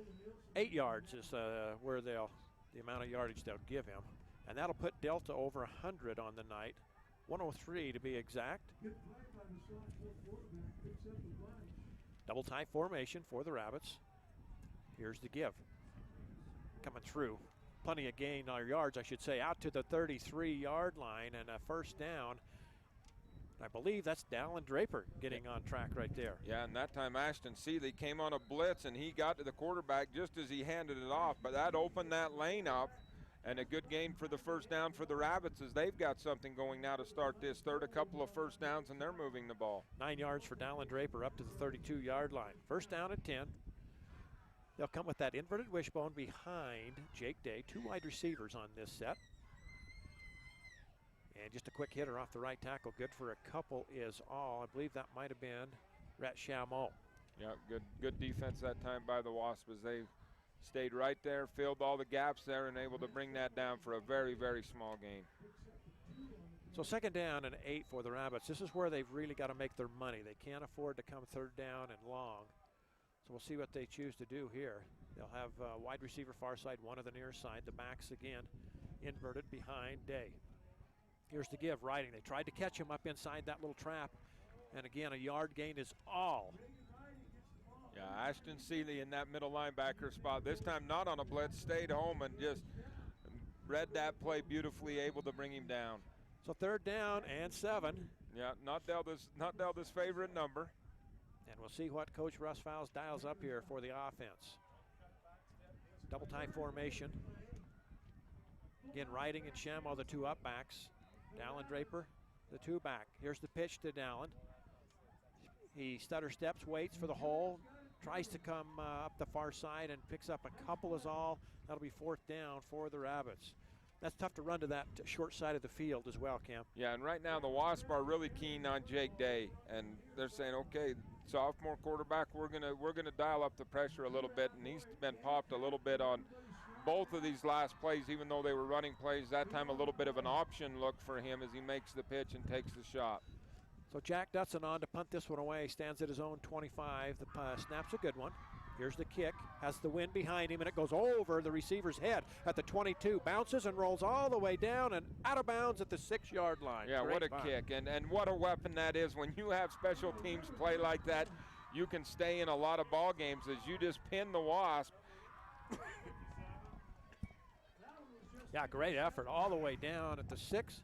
8 yards is where the amount of yardage they'll give him, and that'll put Delta over 100 on the night, 103 to be exact. Double tie formation for the Rabbits. Here's the give. Coming through. Plenty of gain or yards, I should say, out to the 33-yard line and a first down. I believe that's Dallin Draper getting on track right there. Yeah, and that time Ashton Seeley came on a blitz and he got to the quarterback just as he handed it off, but that opened that lane up, And a good gain for the first down for the Rabbits as they've got something going now to start this third. A couple of first downs, and they're moving the ball. 9 yards for Dallin Draper up to the 32-yard line. First down at 10. They'll come with that inverted wishbone behind Jake Day. 2 wide receivers on this set. And just a quick hitter off the right tackle. Good for a couple is all. I believe that might have been Rhett Chameau. Yeah, good defense that time by the Wasps as they stayed right there, filled all the gaps there, and able to bring that down for a very, very small gain. So second down and 8 for the Rabbits. This is where they've really got to make their money. They can't afford to come third down and long. So we'll see what they choose to do here. They'll have wide receiver far side, one of the near side. The backs again inverted behind Day. Here's the give, Riding. They tried to catch him up inside that little trap. And again, a yard gain is all. Yeah, Ashton Seeley in that middle linebacker spot. This time not on a blitz, stayed home and just read that play beautifully, able to bring him down. So third down and 7. Yeah, not Delta's favorite number. And we'll see what Coach Russ Fowles dials up here for the offense. Double tie formation. Again, Riding and Chameau, the 2 up backs. Dallin Draper, the 2 back. Here's the pitch to Dallin. He stutter steps, waits for the hole, tries to come up the far side and picks up a couple is all. That'll be fourth down for the Rabbits. That's tough to run to that short side of the field as well, Cam. Yeah, and right now the Wasps are really keen on Jake Day, and they're saying, okay, sophomore quarterback, we're gonna dial up the pressure a little bit, and he's been popped a little bit on both of these last plays, even though they were running plays. That time a little bit of an option look for him as he makes the pitch and takes the shot. So Jack Dutson on to punt this one away, stands at his own 25. The snap's a good one. Here's the kick, has the wind behind him, and it goes over the receiver's head at the 22. Bounces and rolls all the way down and out of bounds at the 6-yard line. Yeah, Great what a punt. kick, and what a weapon that is. When you have special teams play like that, you can stay in a lot of ball games as you just pin the Wasp. Yeah, great effort all the way down at the 6.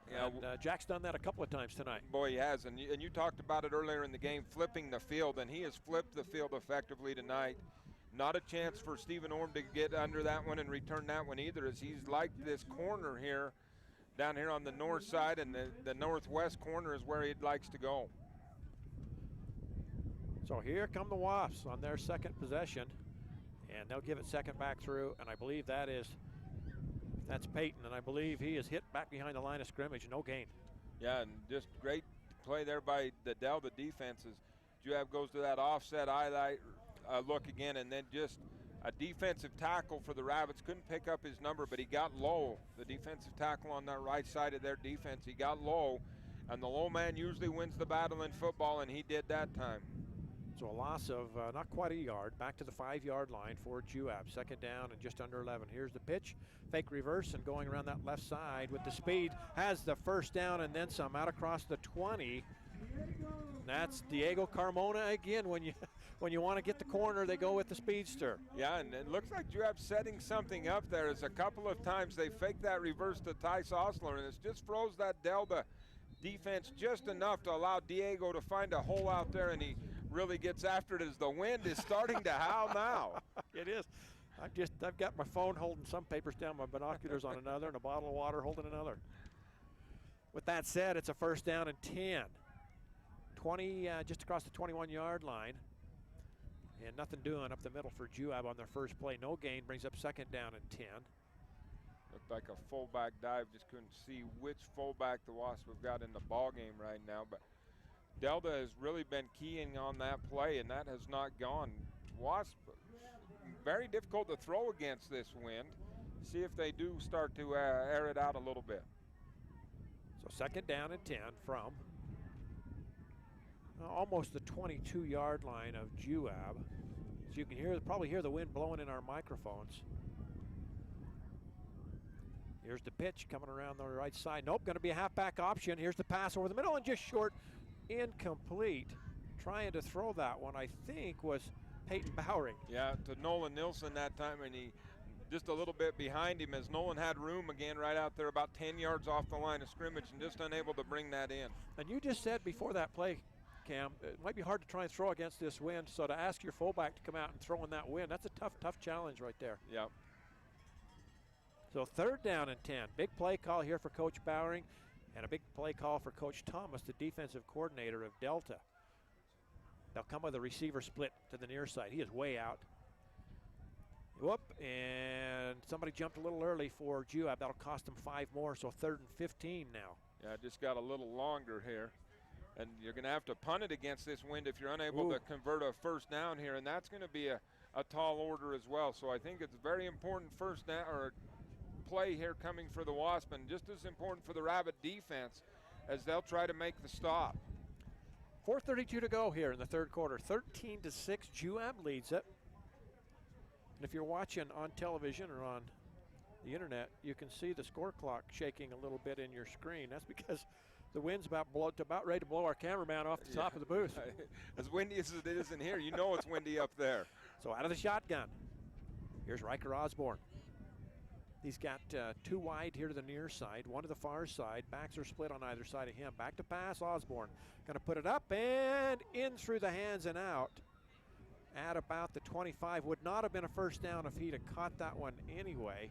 Yeah, and Jack's done that a couple of times tonight. Boy, he has, and you talked about it earlier in the game, flipping the field, and he has flipped the field effectively tonight. Not a chance for Stephen Orm to get under that one and return that one either, as he's like this corner here, down here on the north side, and the northwest corner is where he likes to go. So here come the Wasps on their second possession, and they'll give it second back through, and I believe that's Peyton, and I believe he is hit back behind the line of scrimmage, no gain. Yeah, and just great play there by the Delta defenses. Juab goes to that offset highlight look again, and then just a defensive tackle for the Rabbits. Couldn't pick up his number, but he got low. The defensive tackle on that right side of their defense, he got low, and the low man usually wins the battle in football, and he did that time. So a loss of not quite a yard, back to the 5-yard line for Juab. Second down and just under 11. Here's the pitch, fake reverse, and going around that left side with the speed, has the first down and then some, out across the 20. That's Diego Carmona again. When you want to get the corner, they go with the speedster. Yeah, and it looks like Juab setting something up there. As a couple of times they faked that reverse to Tice Osler, and it just froze that Delta defense just enough to allow Diego to find a hole out there, and he really gets after it as the wind is starting to howl now. It is. I've got my phone holding some papers down, my binoculars on another, and a bottle of water holding another. With that said, it's a first down and 10. 20 just across the 21-yard line. And nothing doing up the middle for Juab on their first play. No gain, brings up second down and 10. Looked like a fullback dive, just couldn't see which fullback the Wasps have got in the ball game right now. But Delta has really been keying on that play, and that has not gone. Wasp, very difficult to throw against this wind. See if they do start to air it out a little bit. So second down and 10 from almost the 22-yard line of Juab. So you can probably hear the wind blowing in our microphones. Here's the pitch coming around the right side. Nope, going to be a halfback option. Here's the pass over the middle and just short. Incomplete. Trying to throw that one, I think, was Peyton Bowering. Yeah, to Nolan Nilsson that time, and he just a little bit behind him as Nolan had room again right out there about 10 yards off the line of scrimmage and just unable to bring that in. And you just said before that play, Cam, it might be hard to try and throw against this wind, so to ask your fullback to come out and throw in that wind, that's a tough challenge right there. Yep. So 3rd down and 10. Big play call here for Coach Bowering and a big play call for Coach Thomas, the defensive coordinator of Delta. They'll come with a receiver split to the near side. He is way out. Whoop, and somebody jumped a little early for Juab. That'll cost them 5 more, so 3rd and 15 now. Yeah, just got a little longer here. And you're going to have to punt it against this wind if you're unable to convert a 1st down here, and that's going to be a tall order as well. So I think it's a very important 1st down or play here coming for the Wasp, and just as important for the Rabbit defense as they'll try to make the stop. 4:32 to go here in the 3rd quarter. 13-6, Juab leads it. And if you're watching on television or on the internet, you can see the score clock shaking a little bit in your screen. That's because the wind's about ready to blow our cameraman off the top of the booth. As windy as it is in here, you know it's windy up there. So out of the shotgun, here's Riker Osborne. He's got 2 wide here to the near side, 1 to the far side. Backs are split on either side of him. Back to pass, Osborne. Going to put it up and in through the hands and out at about the 25. Would not have been a 1st down if he'd have caught that one anyway.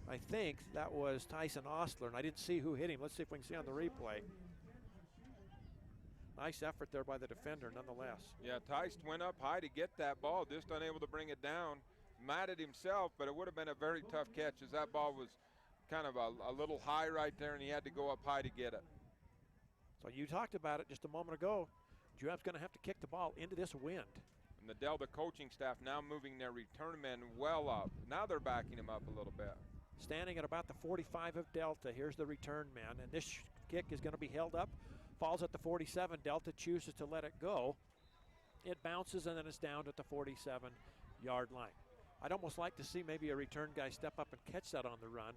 I think that was Tyson Ostler, and I didn't see who hit him. Let's see if we can see on the replay. Nice effort there by the defender nonetheless. Yeah, Tyson went up high to get that ball, just unable to bring it down. Mad at himself, but it would have been a very tough catch as that ball was kind of a little high right there, and he had to go up high to get it. So you talked about it just a moment ago. Juab's going to have to kick the ball into this wind. And the Delta coaching staff now moving their return men well up. Now they're backing him up a little bit. Standing at about the 45 of Delta. Here's the return man, and this kick is going to be held up. Falls at the 47. Delta chooses to let it go. It bounces, and then it's down at the 47-yard line. I'd almost like to see maybe a return guy step up and catch that on the run,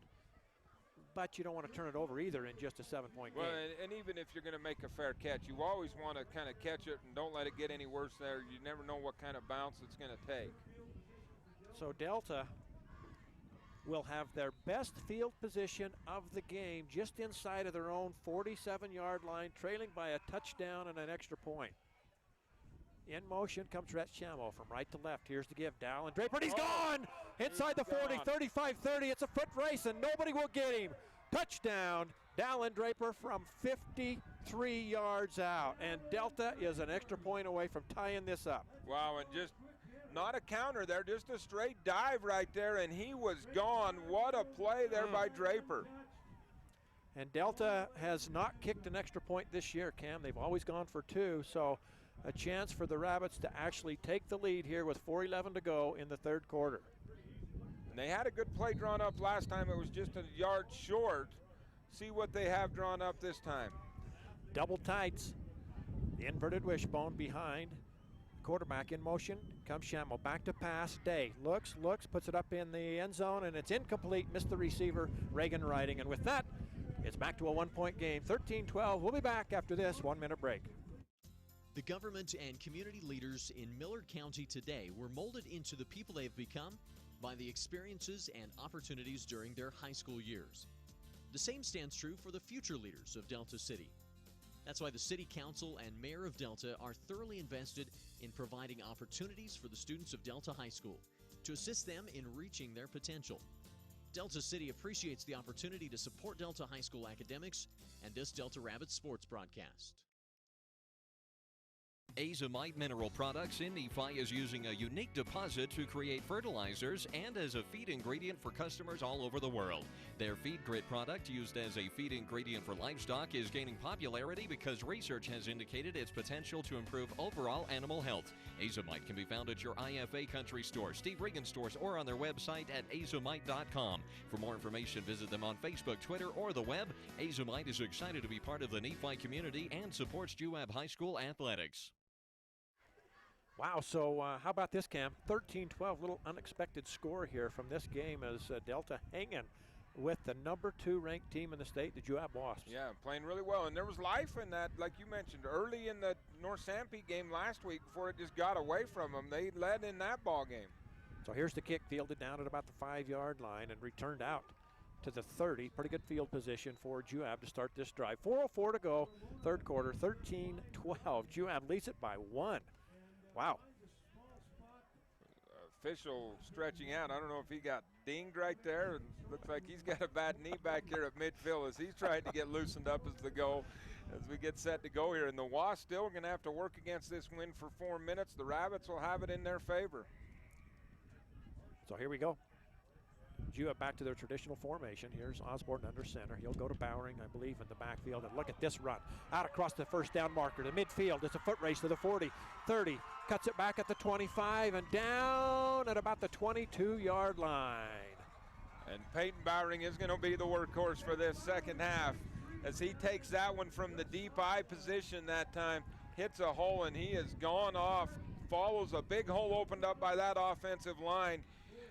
but you don't want to turn it over either in just a 7-point game. Well, and even if you're going to make a fair catch, you always want to kind of catch it and don't let it get any worse there. You never know what kind of bounce it's going to take. So Delta will have their best field position of the game just inside of their own 47-yard line, trailing by a touchdown and an extra point. In motion comes Rhett Shamo from right to left. Here's the give. Dallin Draper, and he's gone! Inside the 40, 35-30. It's a foot race, and nobody will get him. Touchdown, Dallin Draper from 53 yards out. And Delta is an extra point away from tying this up. Wow, and just not a counter there, just a straight dive right there, and he was gone. What a play there by Draper. And Delta has not kicked an extra point this year, Cam. They've always gone for 2, so a chance for the Rabbits to actually take the lead here with 4:11 to go in the 3rd quarter. And they had a good play drawn up last time. It was just a yard short. See what they have drawn up this time. Double tights. The inverted wishbone behind. Quarterback in motion. Comes Shamo. Back to pass. Day looks, puts it up in the end zone, and it's incomplete. Missed the receiver, Reagan Riding. And with that, it's back to a 1-point game. 13-12. We'll be back after this 1-minute break. The government and community leaders in Millard County today were molded into the people they have become by the experiences and opportunities during their high school years. The same stands true for the future leaders of Delta City. That's why the City Council and Mayor of Delta are thoroughly invested in providing opportunities for the students of Delta High School to assist them in reaching their potential. Delta City appreciates the opportunity to support Delta High School academics and this Delta Rabbits sports broadcast. Azomite Mineral Products in Nephi is using a unique deposit to create fertilizers and as a feed ingredient for customers all over the world. Their Feed Grit product, used as a feed ingredient for livestock, is gaining popularity because research has indicated its potential to improve overall animal health. Azomite can be found at your IFA Country Store, Steve Regan stores, or on their website at azomite.com. For more information, visit them on Facebook, Twitter, or the web. Azomite is excited to be part of the Nephi community and supports Juab High School athletics. Wow, so how about this, Cam? 13-12, little unexpected score here from this game as Delta hanging with the number 2 ranked team in the state, the Juab Wasps. Yeah, playing really well, and there was life in that, like you mentioned, early in the North Sanpete game last week before it just got away from them. They led in that ball game. So here's the kick, fielded down at about the 5-yard line and returned out to the 30. Pretty good field position for Juab to start this drive. 4:04 to go, 3rd quarter, 13-12. Juab leads it by 1. Wow. official stretching out. I don't know if he got dinged right there. It looks like he's got a bad knee back here at midfield as he's trying to get loosened up as we get set to go here. And the Wasps still going to have to work against this win for 4 minutes. The Rabbits will have it in their favor. So here we go. Juab back to their traditional formation. Here's Osborne under center. He'll go to Bowering, I believe, in the backfield. And look at this run. Out across the first down marker to midfield. It's a foot race to the 40, 30. Cuts it back at the 25 and down at about the 22-yard line. And Peyton Bowering is going to be the workhorse for this second half as he takes that one from the deep eye position that time. Hits a hole and he is gone off. Follows a big hole opened up by that offensive line.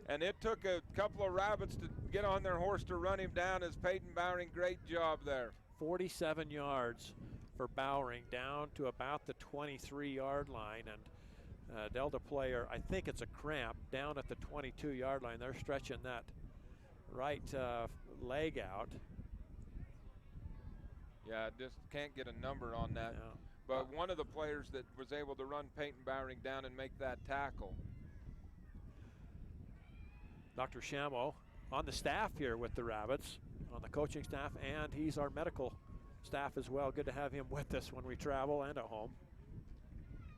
And it took a couple of Rabbits to get on their horse to run him down as Peyton Bowering, great job there. 47 yards for Bowering down to about the 23-yard line. And Delta player, I think it's a cramp, down at the 22-yard line. They're stretching that right leg out. Yeah, just can't get a number on that. Yeah. But one of the players that was able to run Peyton Bowering down and make that tackle. Dr. Shamo on the staff here with the Rabbits, on the coaching staff, and he's our medical staff as well. Good to have him with us when we travel and at home.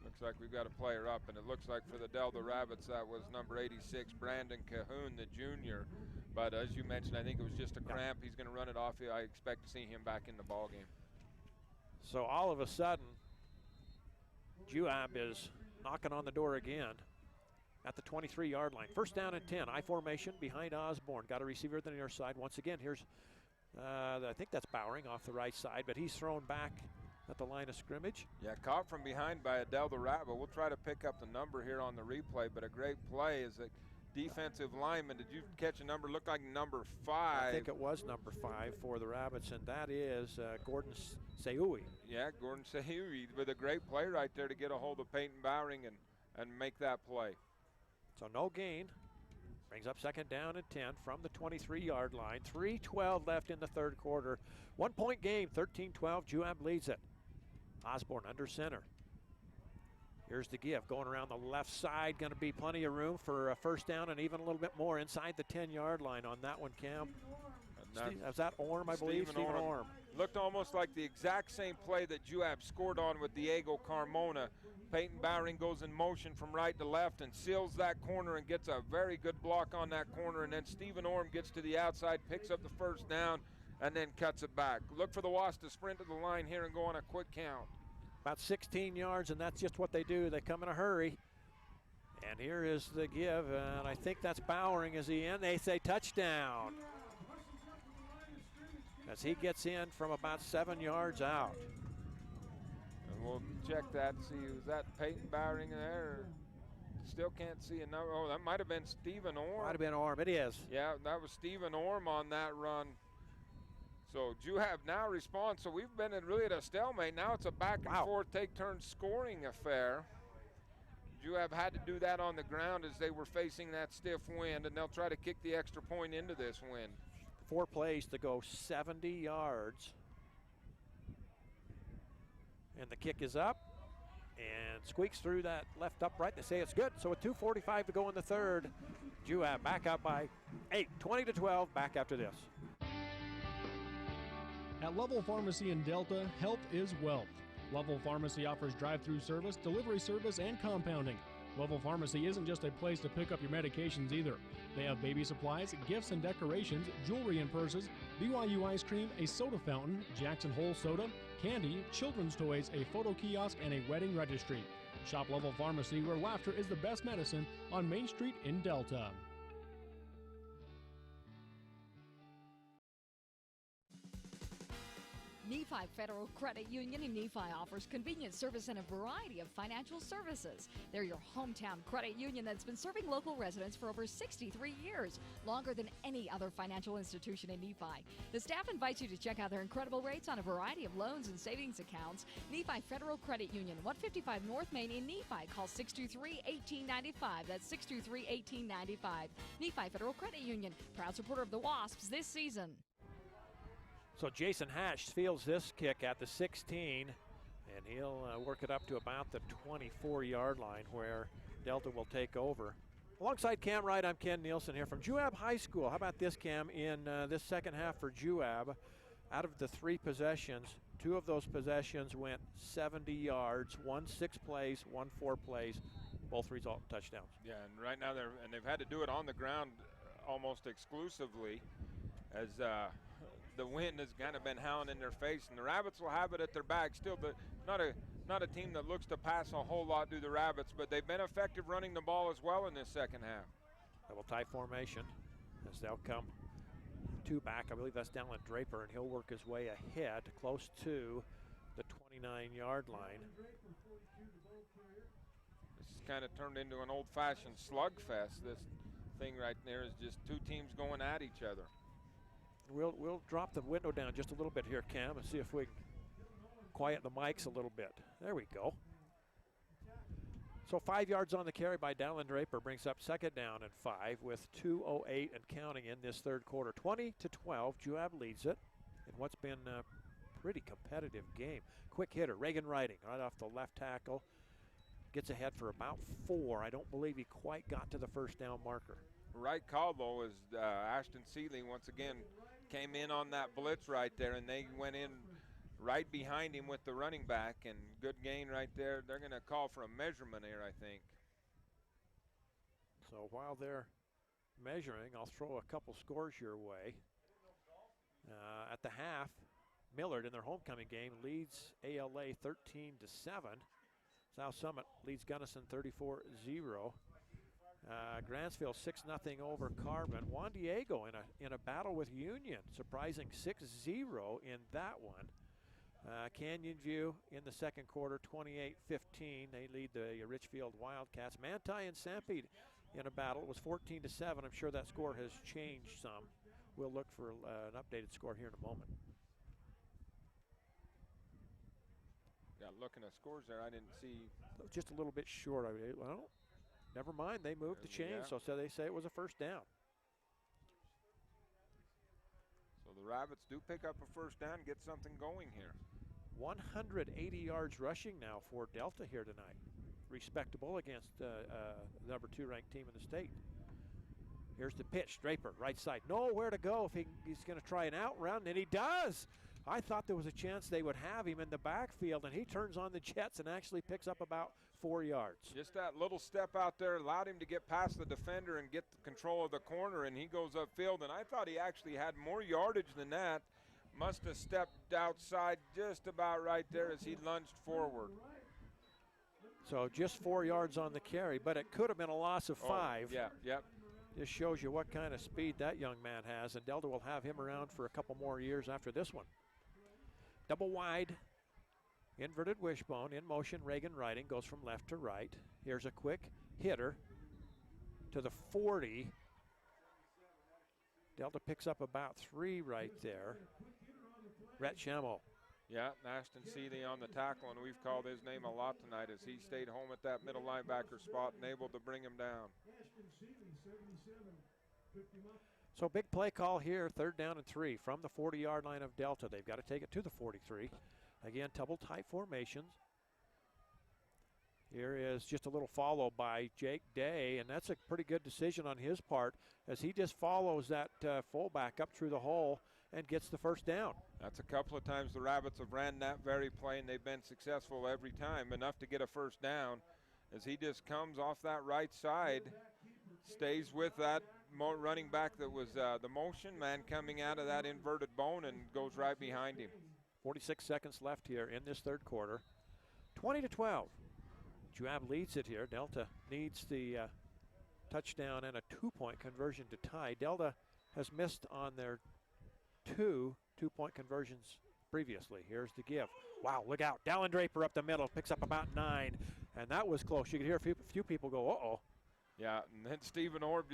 Looks like we've got a player up, and it looks like for the Delta Rabbits that was number 86, Brandon Cahoon, the junior. But as you mentioned, I think it was just a cramp. He's going to run it off. I expect to see him back in the ball game. So all of a sudden, Juab is knocking on the door again at the 23-yard line. First down and 10, I formation behind Osborne. Got a receiver at the near side. Once again, here's, I think that's Bowering off the right side, but he's thrown back at the line of scrimmage. Yeah, caught from behind by a Delta Rabbit. We'll try to pick up the number here on the replay, but a great play is a defensive lineman. Did you catch a number? Looked like number 5. I think it was number 5 for the Rabbits, and that is Gordon Seui. Yeah, Gordon Seui with a great play right there to get a hold of Peyton Bowering and make that play. So no gain. Brings up second down and 10 from the 23-yard line. 3:12 left in the third quarter. 1 point game, 13-12. Juab leads it. Osborne under center. Here's the give. Going around the left side. Going to be plenty of room for a first down and even a little bit more inside the 10-yard line on that one, Cam. Is that Orm, I believe? Stephen Orm. Looked almost like the exact same play that Juab scored on with Diego Carmona. Peyton Bowering goes in motion from right to left and seals that corner and gets a very good block on that corner. And then Stephen Orm gets to the outside, picks up the first down, and then cuts it back. Look for the Wasps to sprint to the line here and go on a quick count. About 16 yards, and that's just what they do. They come in a hurry. And here is the give, and I think that's Bowering as he in. They say touchdown. As he gets in from about 7 yards out. And we'll check that, see, was that Peyton Bowering there? Still can't see a number. Oh, that might have been Stephen Orm. Might have been Orm, it is. Yeah, that was Stephen Orm on that run. So Juab now responds. So we've been really at a stalemate. Now it's a back and forth, take turns scoring affair. Juab had to do that on the ground as they were facing that stiff wind, and they'll try to kick the extra point into this wind. 4 plays to go, 70 yards. And the kick is up and squeaks through that left upright. They say it's good. So with 2:45 to go in the third, Juab back up by 8, 20-12, back after this. At Level Pharmacy in Delta, health is wealth. Level Pharmacy offers drive-through service, delivery service, and compounding. Level Pharmacy isn't just a place to pick up your medications either. They have baby supplies, gifts and decorations, jewelry and purses, BYU ice cream, a soda fountain, Jackson Hole soda, candy, children's toys, a photo kiosk, and a wedding registry. Shop Level Pharmacy, where laughter is the best medicine, on Main Street in Delta. Nephi Federal Credit Union in Nephi offers convenient service and a variety of financial services. They're your hometown credit union that's been serving local residents for over 63 years, longer than any other financial institution in Nephi. The staff invites you to check out their incredible rates on a variety of loans and savings accounts. Nephi Federal Credit Union, 155 North Main in Nephi. Call 623-1895. That's 623-1895. Nephi Federal Credit Union, proud supporter of the Wasps this season. So Jason Hatch fields this kick at the 16, and he'll work it up to about the 24-yard line where Delta will take over. Alongside Cam Wright, I'm Ken Nielsen here from Juab High School. How about this, Cam? In this second half for Juab, out of the 3 possessions, 2 of those possessions went 70 yards, 1 6 plays, 1 4 plays, both result in touchdowns. Yeah, and right now they've had to do it on the ground almost exclusively, as the wind has kind of been howling in their face, and the Rabbits will have it at their back. Still, not a team that looks to pass a whole lot, do the Rabbits, but they've been effective running the ball as well in this second half. Double tie formation as they'll come 2 back. I believe that's Dallin Draper, and he'll work his way ahead close to the 29-yard line. This has kind of turned into an old-fashioned slugfest. This thing right there is just 2 teams going at each other. We'll drop the window down just a little bit here, Cam, and see if we can quiet the mics a little bit. There we go. So 5 yards on the carry by Dallin Draper brings up second down and 5 with 2:08 and counting in this third quarter. 20-12, Juab leads it in what's been a pretty competitive game. Quick hitter, Reagan Riding, right off the left tackle. Gets ahead for about 4. I don't believe he quite got to the first down marker. Right call, though, is Ashton Seeley once again came in on that blitz right there, and they went in right behind him with the running back, and good gain right there. They're going to call for a measurement here, I think. So while they're measuring, I'll throw a couple scores your way. At the half, Millard in their homecoming game leads ALA 13-7. South Summit leads Gunnison 34-0. Grantsville 6-0 over Carbon. Juan Diego in a battle with Union, surprising 6-0 in that one. Canyon View in the second quarter, 28-15. They lead the Richfield Wildcats. Manti and Stampede in a battle. It was 14-7. I'm sure that score has changed some. We'll look for an updated score here in a moment. Yeah, looking at scores there, I didn't see. Just a little bit short. Well, never mind. They moved the chain, so they say it was a first down. So the Rabbits do pick up a first down, get something going here. 180 yards rushing now for Delta here tonight. Respectable against the number 2 ranked team in the state. Here's the pitch, Draper, right side. Nowhere to go if he's going to try an out route, and he does. I thought there was a chance they would have him in the backfield, and he turns on the jets and actually picks up about 4 yards. Just that little step out there allowed him to get past the defender and get the control of the corner, and he goes upfield, and I thought he actually had more yardage than that. Must have stepped outside just about right there as he lunged forward. So just 4 yards on the carry, but it could have been a loss of 5. Yeah, yep. Just shows you what kind of speed that young man has, and Delta will have him around for a couple more years after this one. Double wide, inverted wishbone, in motion, Reagan Riding, goes from left to right. Here's a quick hitter to the 40. Delta picks up about 3 right there. Rhett Shamo. Yeah, Ashton Seeley on the tackle, and we've called his name a lot tonight as he stayed home at that middle linebacker spot and able to bring him down. So big play call here, 3rd down and 3 from the 40-yard line of Delta. They've got to take it to the 43. Again, double tight formations. Here is just a little follow by Jake Day, and that's a pretty good decision on his part as he just follows that fullback up through the hole and gets the first down. That's a couple of times the Rabbits have ran that very play, and they've been successful every time, enough to get a first down as he just comes off that right side, stays with that running back that was the motion man coming out of that inverted bone and goes right behind him. 46 seconds left here in this third quarter. 20-12. Juab leads it here. Delta needs the touchdown and a 2-point conversion to tie. Delta has missed on their 2 2-point conversions previously. Here's the give. Wow, look out. Dallin Draper up the middle, picks up about 9. And that was close. You could hear a few people go, uh-oh. Yeah, and then Stephen Orm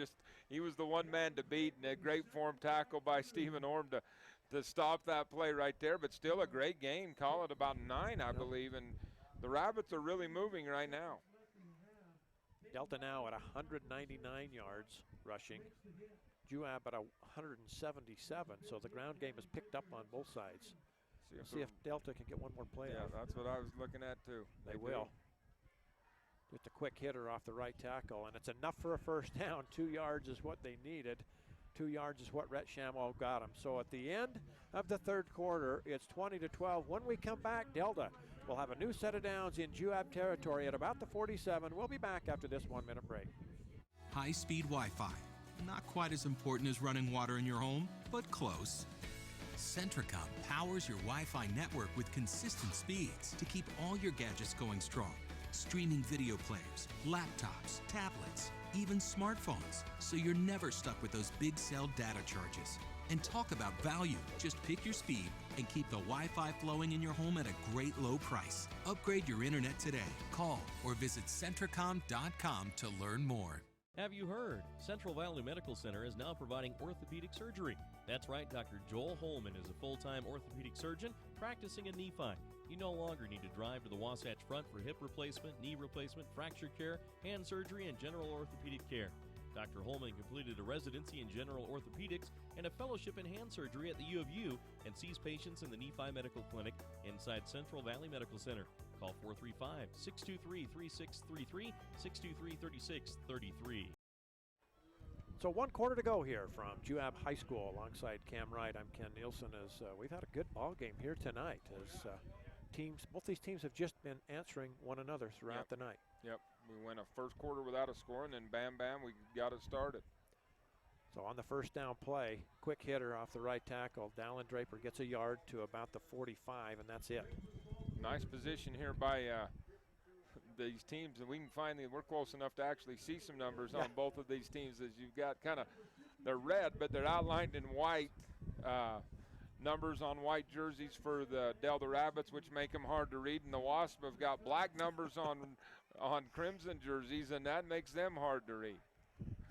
he was the one man to beat, and a great form tackle by Stephen Orm to stop that play right there, but still a great game. Call it about 9, I believe, and the Rabbits are really moving right now. Delta now at 199 yards rushing. Juab at 177, so the ground game is picked up on both sides. See if Delta can get one more play. Yeah, that's what I was looking at too. They will. Just a quick hitter off the right tackle, and it's enough for a first down. 2 yards is what they needed. 2 yards is what Rhett Shamwell got him. So at the end of the third quarter, it's 20-12. When we come back, Delta will have a new set of downs in Juab territory at about the 47. We'll be back after this 1-minute break. High-speed Wi-Fi. Not quite as important as running water in your home, but close. CentraCom powers your Wi-Fi network with consistent speeds to keep all your gadgets going strong. Streaming video players, laptops, tablets, even smartphones, so you're never stuck with those big cell data charges. And talk about value. Just pick your speed and keep the Wi-Fi flowing in your home at a great low price. Upgrade your internet today. Call or visit CentraCom.com to learn more. Have you heard? Central Valley Medical Center is now providing orthopedic surgery. That's right, Dr. Joel Holman is a full-time orthopedic surgeon practicing in Nephi. You no longer need to drive to the Wasatch Front for hip replacement, knee replacement, fracture care, hand surgery, and general orthopedic care. Dr. Holman completed a residency in general orthopedics and a fellowship in hand surgery at the U of U and sees patients in the Nephi Medical Clinic inside Central Valley Medical Center. Call 435-623-3633, 623-3633. So 1 quarter to go here from Juab High School alongside Cam Wright. I'm Ken Nielsen. As we've had a good ball game here tonight as both these teams have just been answering one another throughout the night. Yep, we went a first quarter without a score, and then bam, bam, we got it started. So on the first down play, quick hitter off the right tackle. Dallin Draper gets a yard to about the 45, and that's it. Nice position here by these teams, and we can finally, we're close enough to actually see some numbers on both of these teams, as you've got they're red, but they're outlined in white. Numbers on white jerseys for the Delta Rabbits, which make them hard to read, and the Wasps have got black numbers on crimson jerseys, and that makes them hard to read.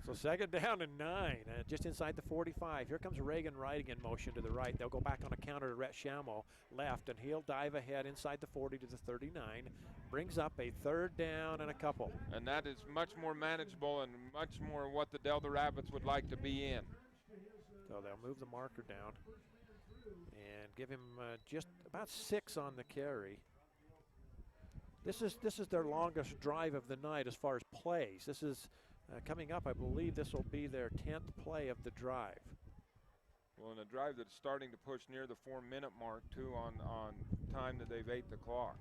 So second down and 9, just inside the 45. Here comes Reagan Wright in motion to the right. They'll go back on a counter to Rhett Shamwell left, and he'll dive ahead inside the 40 to the 39. Brings up a third down and a couple. And that is much more manageable and much more what the Delta Rabbits would like to be in. So they'll move the marker down and give him just about 6 on the carry. This is their longest drive of the night as far as plays. This is coming up, I believe this will be their 10th play of the drive. Well, in a drive that's starting to push near the 4-minute mark, too, on time that they've ate the clock.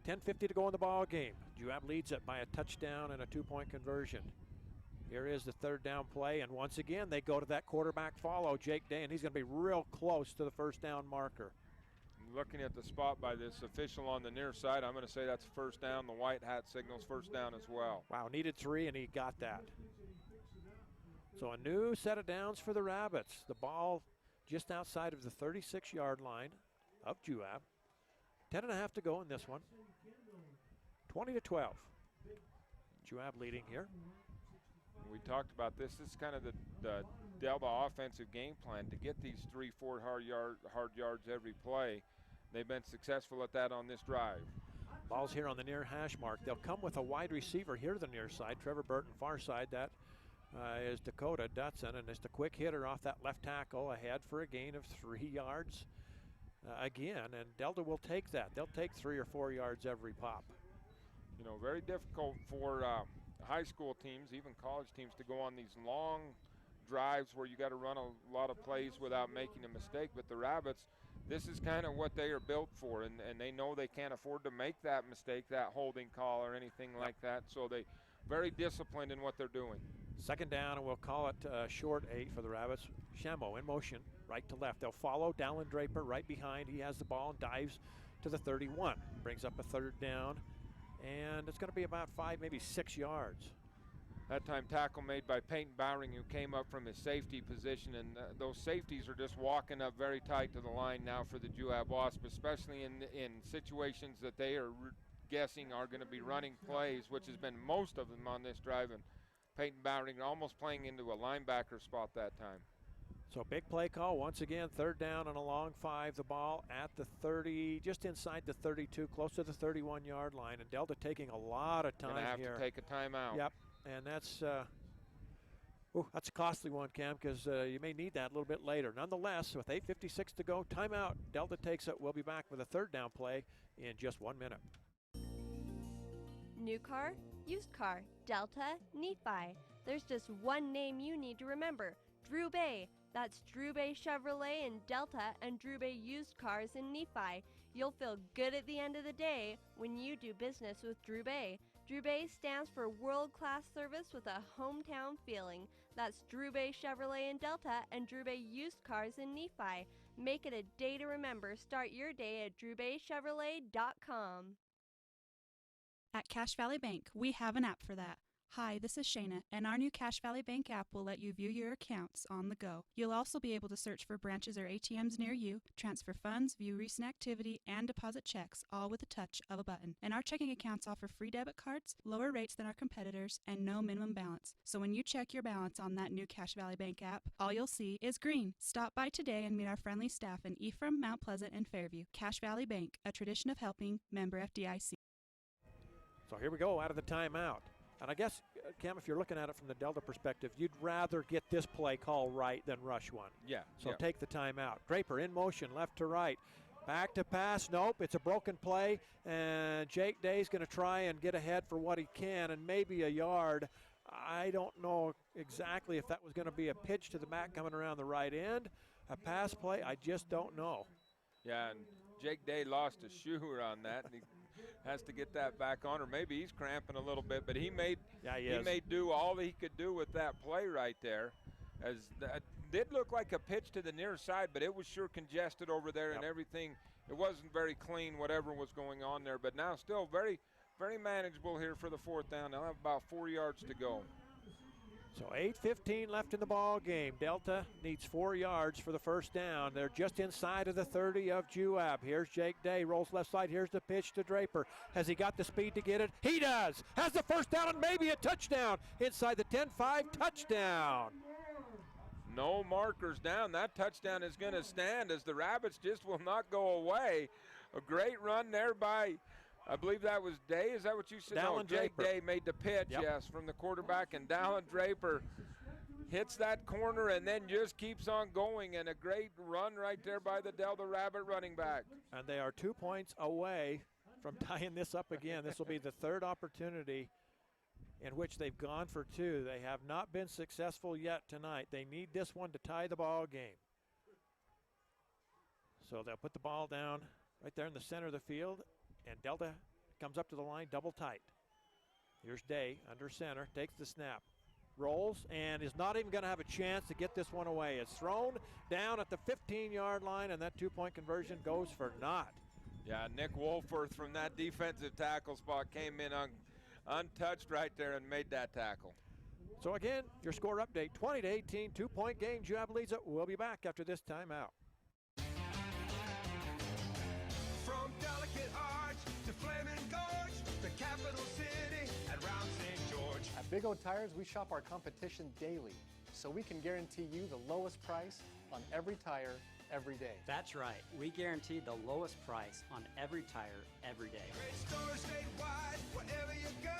10:50 to go in the ball game. Juab leads it by a touchdown and a 2-point conversion. Here is the third down play, and once again they go to that quarterback follow, Jake Day, and he's going to be real close to the first down marker. Looking at the spot by this official on the near side, I'm going to say that's first down. The white hat signals first down as well. Wow, needed 3, and he got that. So a new set of downs for the Rabbits. The ball just outside of the 36-yard line of Juab. 10.5 to go in this one. 20-12. Juab leading here. We talked about this. This is kind of the Delta offensive game plan to get these 3-4 hard yards every play. They've been successful at that on this drive. Ball's here on the near hash mark. They'll come with a wide receiver here to the near side. Trevor Burton, far side. That is Dakota Dutson, and it's the quick hitter off that left tackle ahead for a gain of 3 yards again, and Delta will take that. They'll take 3 or 4 yards every pop. You know, very difficult for high school teams, even college teams, to go on these long drives where you got to run a lot of plays without making a mistake. But the Rabbits, this is kind of what they are built for, and they know they can't afford to make that mistake, that holding call or anything like that. So they very disciplined in what they're doing. Second down, and we'll call it short 8 for the Rabbits. Shamwell in motion, right to left. They'll follow Dallin Draper right behind. He has the ball and dives to the 31. Brings up a third down, and it's going to be about 5, maybe 6 yards. That time tackle made by Peyton Bowering, who came up from his safety position, and those safeties are just walking up very tight to the line now for the Juab Wasps, especially in situations that they are guessing are going to be running plays, which has been most of them on this drive, and Peyton Bowering almost playing into a linebacker spot that time. So big play call once again, third down and a long 5. The ball at the 30, just inside the 32, close to the 31-yard line, and Delta taking a lot of time here. Gonna have here. to take a timeout. Yep, and that's a costly one, Cam, because you may need that a little bit later. Nonetheless, with 8:56 to go, timeout. Delta takes it. We'll be back with a third down play in just 1 minute. New car, used car, Delta, Nephi. There's just one name you need to remember, Drew Bay. That's Drew Bay Chevrolet in Delta and Drew Bay Used Cars in Nephi. You'll feel good at the end of the day when you do business with Drew Bay. Drew Bay stands for world-class service with a hometown feeling. That's Drew Bay Chevrolet in Delta and Drew Bay Used Cars in Nephi. Make it a day to remember. Start your day at drewbaychevrolet.com. At Cache Valley Bank, we have an app for that. Hi, this is Shayna, and our new Cache Valley Bank app will let you view your accounts on the go. You'll also be able to search for branches or ATMs near you, transfer funds, view recent activity, and deposit checks, all with a touch of a button. And our checking accounts offer free debit cards, lower rates than our competitors, and no minimum balance. So when you check your balance on that new Cache Valley Bank app, all you'll see is green. Stop by today and meet our friendly staff in Ephraim, Mount Pleasant, and Fairview. Cache Valley Bank, a tradition of helping, member FDIC. So here we go out of the timeout. And I guess, Cam, if you're looking at it from the Delta perspective, you'd rather get this play call right than rush one. Yeah. So take the timeout. Draper in motion, left to right. Back to pass. Nope, it's a broken play. And Jake Day's going to try and get ahead for what he can, and maybe a yard. I don't know exactly if that was going to be a pitch to the back coming around the right end, a pass play. I just don't know. Yeah, and Jake Day lost a shoe on that, and he has to get that back on, or maybe he's cramping a little bit, but he made do all that he could do with that play right there. As that did look like a pitch to the near side, but it was sure congested over there, and everything. It wasn't very clean, whatever was going on there, but now still very, very manageable here for the fourth down. They'll have about 4 yards to go. So 8:15 left in the ball game. Delta needs 4 yards for the first down. They're just inside of the 30 of Juab. Here's Jake Day, rolls left side. Here's the pitch to Draper. Has he got the speed to get it? He does. Has the first down and maybe a touchdown. Inside the 10-5, touchdown. No markers down. That touchdown is going to stand as the Rabbits just will not go away. A great run there by, I believe that was Day. Is that what you said? Dallin Jake Draper. Day made the pitch, yes, from the quarterback, and Dallin Draper hits that corner and then just keeps on going, and a great run right there by the Delta Rabbit running back. And they are 2 points away from tying this up again. This will be the third opportunity in which they've gone for two. They have not been successful yet tonight. They need this one to tie the ball game. So they'll put the ball down right there in the center of the field, and Delta comes up to the line double tight. Here's Day under center, takes the snap, rolls, and is not even going to have a chance to get this one away. It's thrown down at the 15-yard line, and that two-point conversion goes for naught. Yeah, Nick Wolforth from that defensive tackle spot came in untouched right there and made that tackle. So again, your score update, 20-18, two-point game. Juab leads it. We'll be back after this timeout. From Delicate Arch to Flaming Gorge, the capital city and round St. George. At Big O Tires, we shop our competition daily, so we can guarantee you the lowest price on every tire every day. That's right. We guarantee the lowest price on every tire every day. Great stores statewide, wherever you go,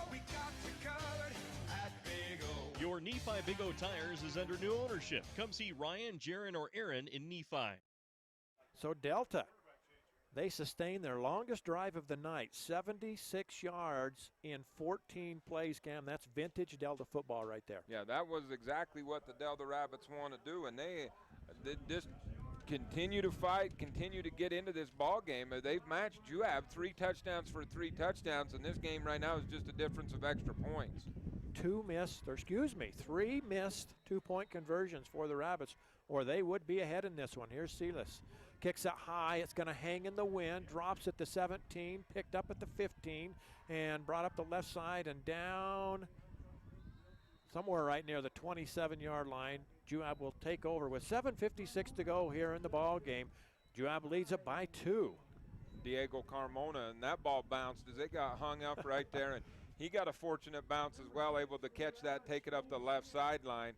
we got you covered at Big O. Your Nephi Big O Tires is under new ownership. Come see Ryan, Jaron, or Aaron in Nephi. So Delta, they sustain their longest drive of the night, 76 yards in 14 plays, Cam. That's vintage Delta football right there. Yeah, that was exactly what the Delta Rabbits want to do, and they just continue to fight, continue to get into this ball game. They've matched Juab 3 touchdowns for 3 touchdowns, and this game right now is just a difference of extra points. 3 missed two-point conversions for the Rabbits, or they would be ahead in this one. Here's Silas. Kicks it high. It's going to hang in the wind. Drops at the 17, picked up at the 15, and brought up the left side and down somewhere right near the 27-yard line. Juab will take over with 7:56 to go here in the ball game. Juab leads it by 2. Diego Carmona, and that ball bounced as it got hung up right there, and he got a fortunate bounce as well, able to catch that, take it up the left sideline,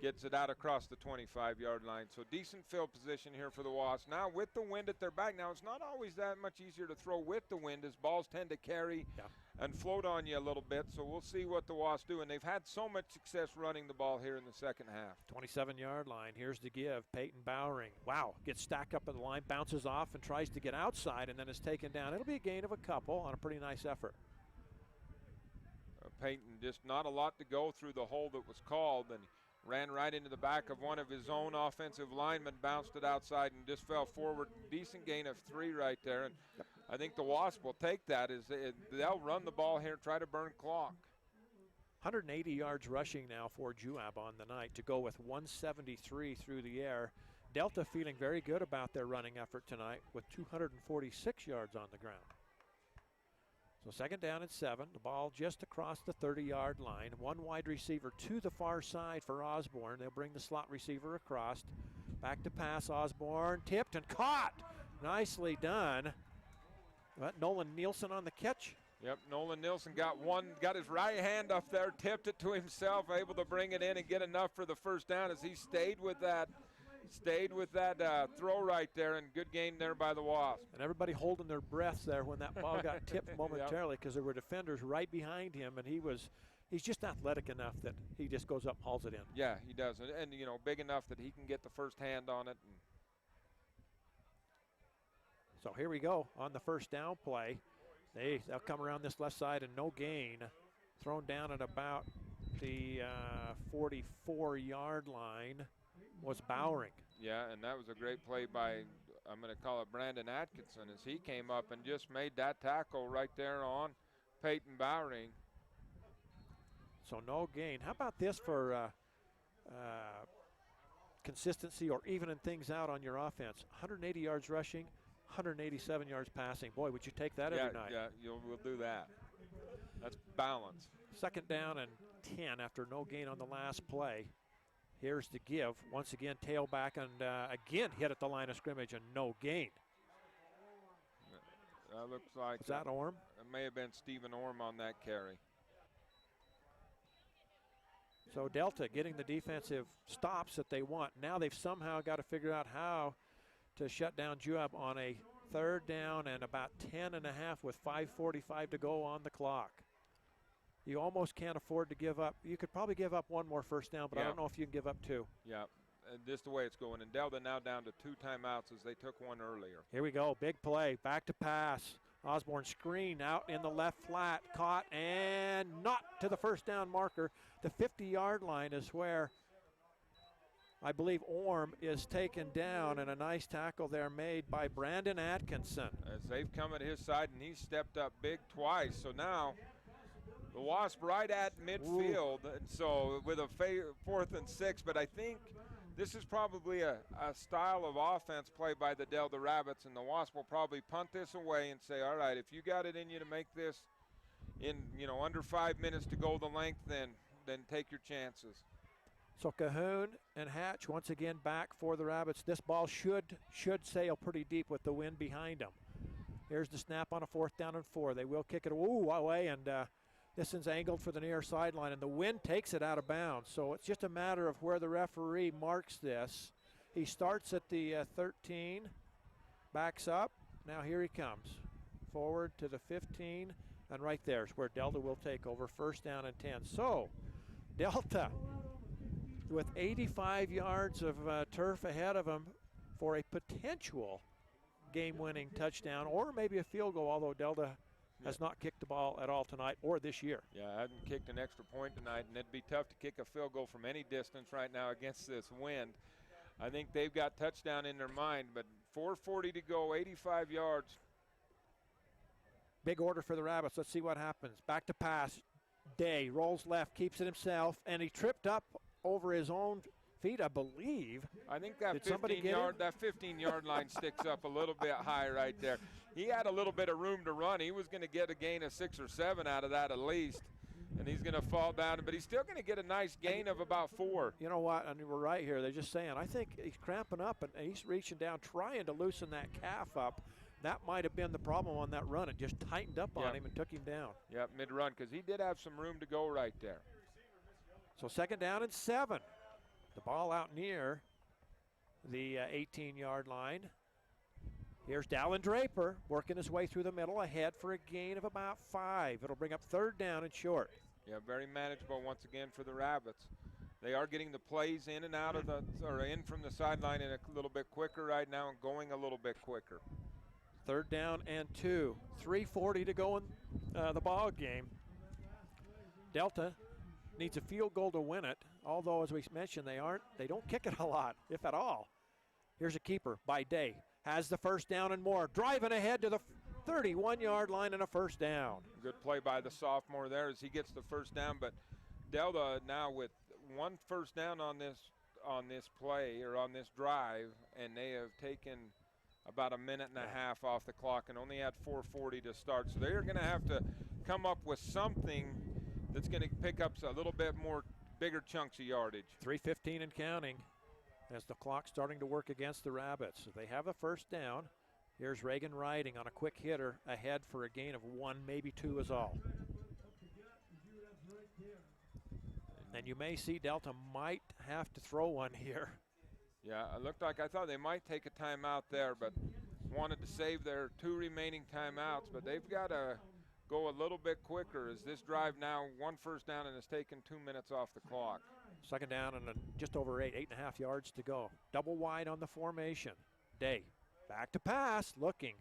gets it out across the 25-yard line. So decent field position here for the Wasps. Now with the wind at their back, now it's not always that much easier to throw with the wind as balls tend to carry and float on you a little bit. So we'll see what the Wasps do, and they've had so much success running the ball here in the second half. 27-yard line. Here's the give. Peyton Bowering. Wow, gets stacked up in the line, bounces off and tries to get outside, and then is taken down. It'll be a gain of a couple on a pretty nice effort. Peyton just not a lot to go through the hole that was called, and ran right into the back of one of his own offensive linemen, bounced it outside, and just fell forward. Decent gain of 3 right there, and I think the Wasps will take that. They'll run the ball here, try to burn clock. 180 yards rushing now for Juab on the night to go with 173 through the air. Delta feeling very good about their running effort tonight with 246 yards on the ground. So second down and 7. The ball just across the 30-yard line. One wide receiver to the far side for Osborne. They'll bring the slot receiver across. Back to pass. Osborne tipped and caught. Nicely done. Nolan Nielsen on the catch. Yep, Nolan Nielsen got his right hand up there, tipped it to himself, able to bring it in and get enough for the first down as he stayed with that throw right there, and good gain there by the Wasps. And everybody holding their breaths there when that ball got tipped momentarily, because there were defenders right behind him, and he's just athletic enough that he just goes up and hauls it in. Yeah, he does, and you know, big enough that he can get the first hand on it. So here we go on the first down play. They'll come around this left side and no gain. Thrown down at about the 44-yard line was Bowering. Yeah, and that was a great play by, I'm going to call it Brandon Atkinson, as he came up and just made that tackle right there on Peyton Bowering. So no gain. How about this for consistency or evening things out on your offense? 180 yards rushing, 187 yards passing. Boy, would you take that every night? Yeah, we'll do that. That's balance. Second down and 10 after no gain on the last play. Here's the give. Once again, tailback, and again hit at the line of scrimmage and no gain. That looks like. Is that Orm? It may have been Stephen Orm on that carry. So Delta getting the defensive stops that they want. Now they've somehow got to figure out how to shut down Juab on a third down and about 10 and a half with 5:45 to go on the clock. You almost can't afford to give up. You could probably give up one more first down, but I don't know if you can give up 2. Yeah, and just the way it's going. And Delta now down to 2 timeouts as they took one earlier. Here we go, big play, back to pass. Osborne screen out in the left flat, caught and not to the first down marker. The 50-yard line is where I believe Orm is taken down, and a nice tackle there made by Brandon Atkinson. As they've come at his side, and he's stepped up big twice. So now the Wasp right at midfield, and so with a 4th and 6, but I think this is probably a style of offense play by the Delta Rabbits, and the Wasp will probably punt this away and say, all right, if you got it in you to make this in, under 5 minutes to go the length, then take your chances. So Cahoon and Hatch once again back for the Rabbits. This ball should sail pretty deep with the wind behind them. Here's the snap on a 4th down and 4. They will kick it away, and this one's angled for the near sideline, and the wind takes it out of bounds. So it's just a matter of where the referee marks this. He starts at the 13, backs up. Now here he comes. Forward to the 15, and right there is where Delta will take over. First down and 10. So Delta with 85 yards of turf ahead of them for a potential game-winning touchdown or maybe a field goal, although Delta has not kicked the ball at all tonight or this year. Yeah, I haven't kicked an extra point tonight, and it'd be tough to kick a field goal from any distance right now against this wind. I think they've got touchdown in their mind, but 4:40 to go, 85 yards. Big order for the Rabbits. Let's see what happens. Back to pass. Day rolls left, keeps it himself, and he tripped up over his own feet, I believe. I think that 15-yard line sticks up a little bit high right there. He had a little bit of room to run. He was going to get a gain of 6 or 7 out of that at least, and he's going to fall down, but he's still going to get a nice gain of about 4. You know what? I mean, we're right here. They're just saying, I think he's cramping up, and he's reaching down, trying to loosen that calf up. That might have been the problem on that run. It just tightened up on him and took him down. Yeah, mid-run, because he did have some room to go right there. So second down and 7. The ball out near the 18-yard line. Here's Dallin Draper working his way through the middle ahead for a gain of about 5. It'll bring up third down and short. Yeah, very manageable once again for the Rabbits. They are getting the plays in and out of in from the sideline in a little bit quicker right now and going a little bit quicker. Third down and 2. 3:40 to go in the ball game. Delta needs a field goal to win it, although as we mentioned, they don't kick it a lot, if at all. Here's a keeper by Day. Has the first down and more. Driving ahead to the 31-yard line and a first down. Good play by the sophomore there as he gets the first down, but Delta now with one first down on this play or on this drive, and they have taken about a minute and a half off the clock and only had 4:40 to start. So they're going to have to come up with something that's going to pick up a little bit more bigger chunks of yardage. 3:15 and counting as the clock's starting to work against the Rabbits. They have the first down. Here's Reagan Riding on a quick hitter ahead for a gain of 1, maybe 2 is all. And you may see Delta might have to throw one here. Yeah, it looked like I thought they might take a timeout there, but wanted to save their 2 remaining timeouts. But they've got to go a little bit quicker as this drive now 1 first down and has taken 2 minutes off the clock. Second down and just over 8.5 yards to go. Double wide on the formation. Day back to pass, looking,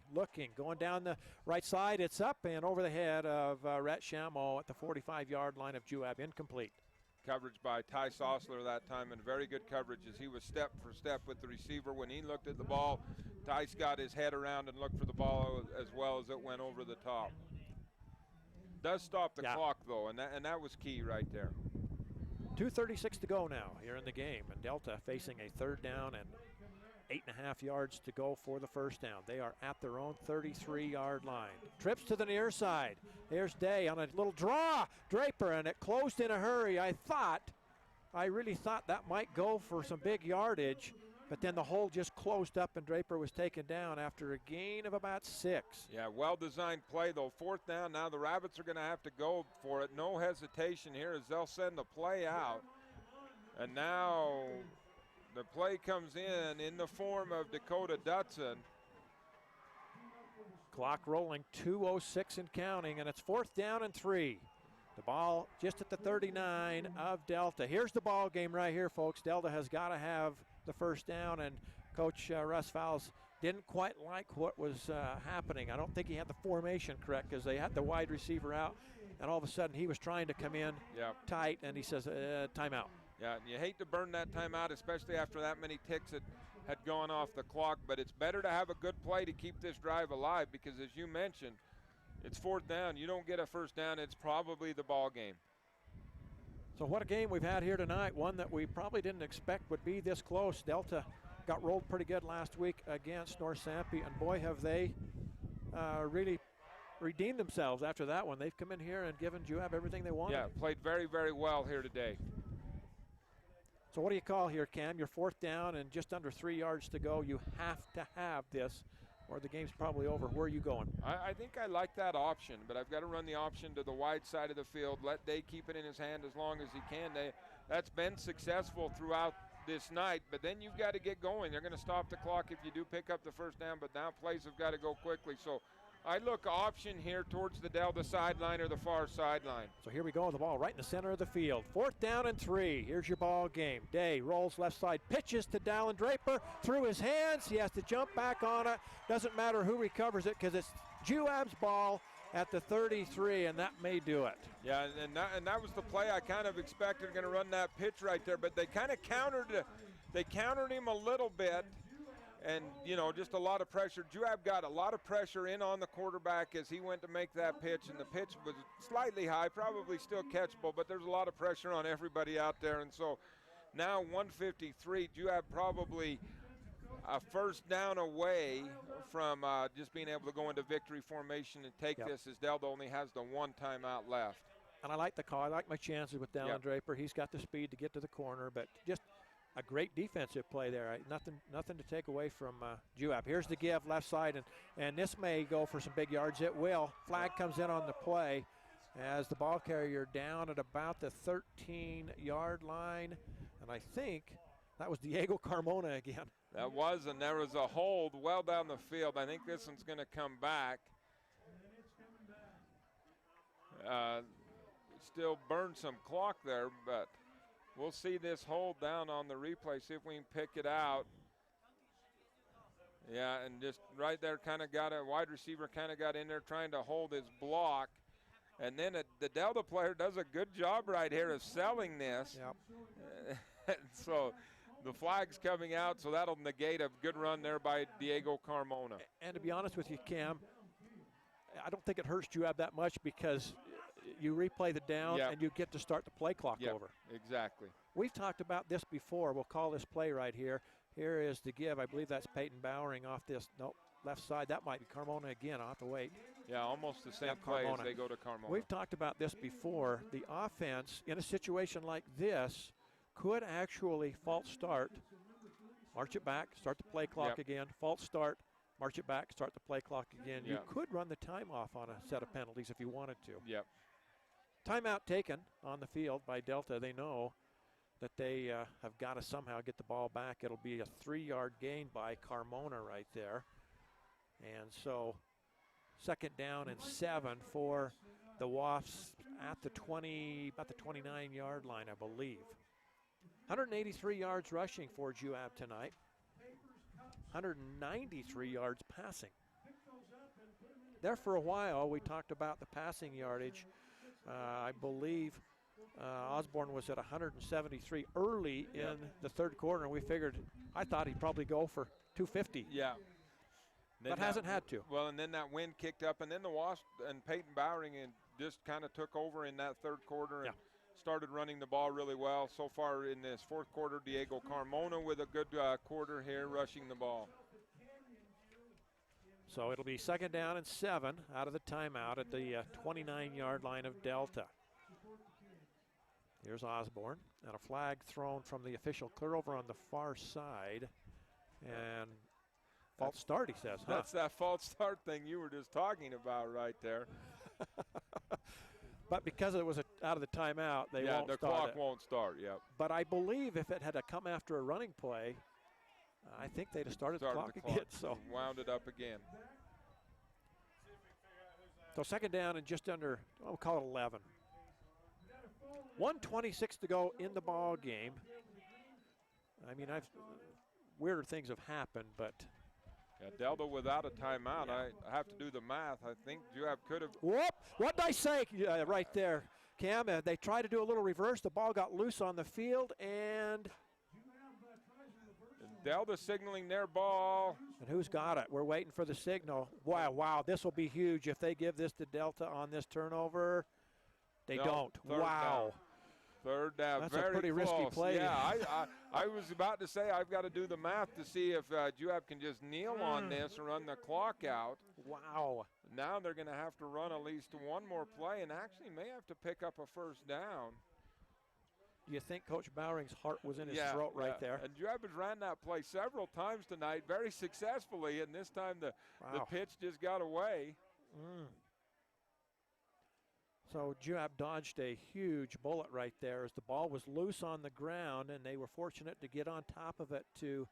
going down the right side. It's up and over the head of Rhett Shamo at the 45-yard line of Juab, incomplete. Coverage by Ty Sossler that time, and very good coverage as he was step for step with the receiver. When he looked at the ball, Ty's got his head around and looked for the ball as well as it went over the top. Does stop the clock though, and that was key right there. 2:36 to go now here in the game, and Delta facing a third down and 8.5 yards to go for the first down. They are at their own 33-yard line. Trips to the near side. Here's Day on a little draw. Draper, and it closed in a hurry. I really thought that might go for some big yardage, but then the hole just closed up and Draper was taken down after a gain of about 6. Yeah, well-designed play though. Fourth down, now the Rabbits are going to have to go for it. No hesitation here as they'll send the play out. And now the play comes in the form of Dakota Dutson. Clock rolling, 2:06 and counting, and it's 4th down and 3. The ball just at the 39 of Delta. Here's the ball game right here, folks. Delta has got to have the first down, and Coach Russ Fowles didn't quite like what was happening. I don't think he had the formation correct because they had the wide receiver out, and all of a sudden he was trying to come in tight, and he says, timeout. Yeah, and you hate to burn that timeout, especially after that many ticks that had gone off the clock, but it's better to have a good play to keep this drive alive because, as you mentioned, it's 4th down. You don't get a first down, it's probably the ball game. So what a game we've had here tonight, one that we probably didn't expect would be this close. Delta got rolled pretty good last week against North Sampy, and boy, have they really redeemed themselves after that one. They've come in here and given Juab everything they wanted. Yeah, played very, very well here today. So what do you call here, Cam? You're 4th down and just under 3 yards to go. You have to have this or the game's probably over. Where are you going? I think I like that option, but I've got to run the option to the wide side of the field. Let Day keep it in his hand as long as he can. That's been successful throughout this night, but then you've got to get going. They're going to stop the clock if you do pick up the first down, but now plays have got to go quickly. So I look option here towards the Delta sideline or the far sideline. So here we go, the ball right in the center of the field. 4th down and 3. Here's your ball game. Day rolls left side, pitches to Dallin Draper through his hands. He has to jump back on it. Doesn't matter who recovers it because it's Juab's ball at the 33, and that may do it. Yeah, and that was the play I kind of expected. Going to run that pitch right there, but they kind of countered him a little bit. And, you know, just a lot of pressure. Juab got a lot of pressure in on the quarterback as he went to make that pitch, and the pitch was slightly high, probably still catchable, but there's a lot of pressure on everybody out there. And so now 153, Juab probably a first down away from just being able to go into victory formation and take this as Delta only has the 1 timeout left. And I like the call. I like my chances with Dallin Draper. He's got the speed to get to the corner, but just a great defensive play there. Nothing to take away from Juab. Here's the give left side, and this may go for some big yards. It will. Flag comes in on the play as the ball carrier down at about the 13-yard line, and I think that was Diego Carmona again. That was, and there was a hold well down the field. I think this one's going to come back. Still burned some clock there, but we'll see this hold down on the replay, see if we can pick it out. Yeah, and just right there kind of got a wide receiver kind of got in there trying to hold his block. And then the Delta player does a good job right here of selling this. Yep. So the flag's coming out, so that'll negate a good run there by Diego Carmona. And to be honest with you, Cam, I don't think it hurts Juab that much because you replay the down and you get to start the play clock over. Exactly. We've talked about this before. We'll call this play right here. Here is the give. I believe that's Peyton Bowering off this. Nope, left side. That might be Carmona again. I'll have to wait. Yeah, almost the same play as they go to Carmona. We've talked about this before. The offense in a situation like this could actually false start, march it back, start the play clock again, false start, march it back, start the play clock again. You could run the time off on a set of penalties if you wanted to. Yep. Timeout taken on the field by Delta. They know that they have got to somehow get the ball back. It'll be a 3-yard gain by Carmona right there. And so 2nd down and 7 for the Wasps at the 20, about the 29-yard line, I believe. 183 yards rushing for Juab tonight. 193 yards passing. There for a while, we talked about the passing yardage. I believe Osborne was at 173 early in the 3rd quarter, and we figured, I thought he'd probably go for 250. Yeah. But hasn't had to. Well, and then that wind kicked up, and then the Wasps and Peyton Bowering just kind of took over in that 3rd quarter and started running the ball really well. So far in this 4th quarter, Diego Carmona with a good quarter here rushing the ball. So it'll be 2nd down and 7 out of the timeout at the 29-yard line of Delta. Here's Osborne, and a flag thrown from the official clear over on the far side. And false start, he says. That's that false start thing you were just talking about right there. But because it was out of the timeout, they won't start it. the clock won't start, But I believe if it had to come after a running play, I think they'd have started the clock again. So wound it up again. So 2nd down and just under, we'll call it 11. 1:26 to go in the ball game. I mean, weirder things have happened, but. Yeah, Delta without a timeout. I have to do the math. I think Juab could have. Whoop! What did I say right there, Cam? They tried to do a little reverse. The ball got loose on the field, and Delta signaling their ball. And who's got it? We're waiting for the signal. Wow, this will be huge if they give this to Delta on this turnover. They don't. Wow. Down. 3rd down. That's very a pretty close. risky play. Yeah, I was about to say I've got to do the math to see if Juab can just kneel on this and run the clock out. Wow. Now they're going to have to run at least one more play and actually may have to pick up a 1st down. You think Coach Bowering's heart was in his throat right there? And Juab has ran that play several times tonight very successfully, and this time the pitch just got away. So Juab dodged a huge bullet right there as the ball was loose on the ground, and they were fortunate to get on top of it to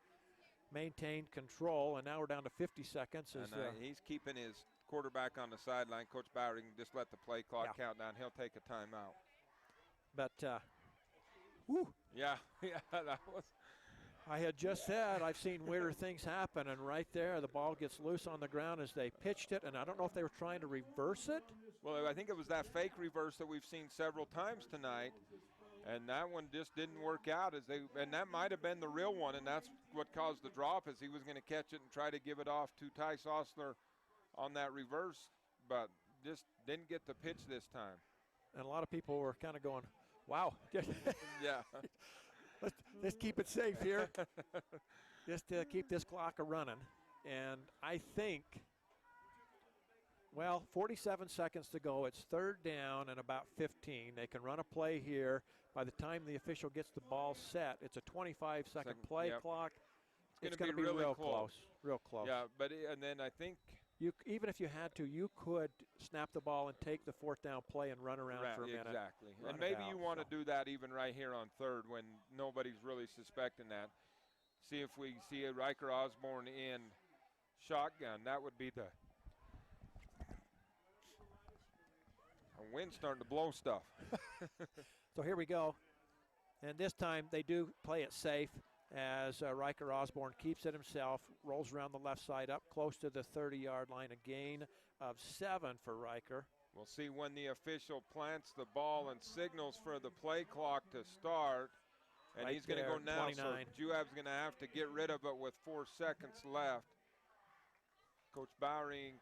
maintain control. And now we're down to 50 seconds. And he's keeping his quarterback on the sideline. Coach Bowering just let the play clock count down. He'll take a timeout. But, Yeah, that was. I had just said I've seen weirder things happen, and right there the ball gets loose on the ground as they pitched it, and I don't know if they were trying to reverse it. Well, I think it was that fake reverse that we've seen several times tonight, and that one just didn't work out. And that might have been the real one, and that's what caused the drop, is he was going to catch it and try to give it off to Tice Osler on that reverse, but just didn't get the pitch this time. And a lot of people were kind of going, wow. Yeah. Let's keep it safe here. Just keep this clock a-running. And I think, 47 seconds to go. It's 3rd down and about 15. They can run a play here. By the time the official gets the ball set, it's a 25-second play clock. It's going to be real close. Real close. Yeah, and then I think even if you had to, you could snap the ball and take the 4th down play and run around for a minute. Exactly. And maybe you want to do that even right here on 3rd when nobody's really suspecting that. See if we see a Riker Osborne in shotgun. That would be the wind starting to blow stuff. So here we go. And this time they do play it safe as Riker Osborne keeps it himself, rolls around the left side up close to the 30-yard line, a gain of 7 for Riker. We'll see when the official plants the ball and signals for the play clock to start. And Right he's going to go there, now, 29. so Juab's going to have to get rid of it with 4 seconds left. Coach Bowering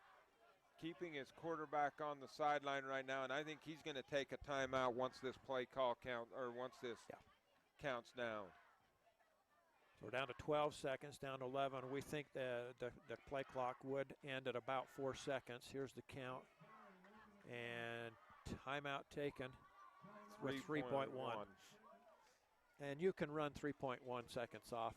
keeping his quarterback on the sideline right now, and I think he's going to take a timeout once this play call once this counts down. So we're down to 12 seconds, down to 11. We think the play clock would end at about 4 seconds. Here's the count. And timeout taken with 3.1. And you can run 3.1 seconds off,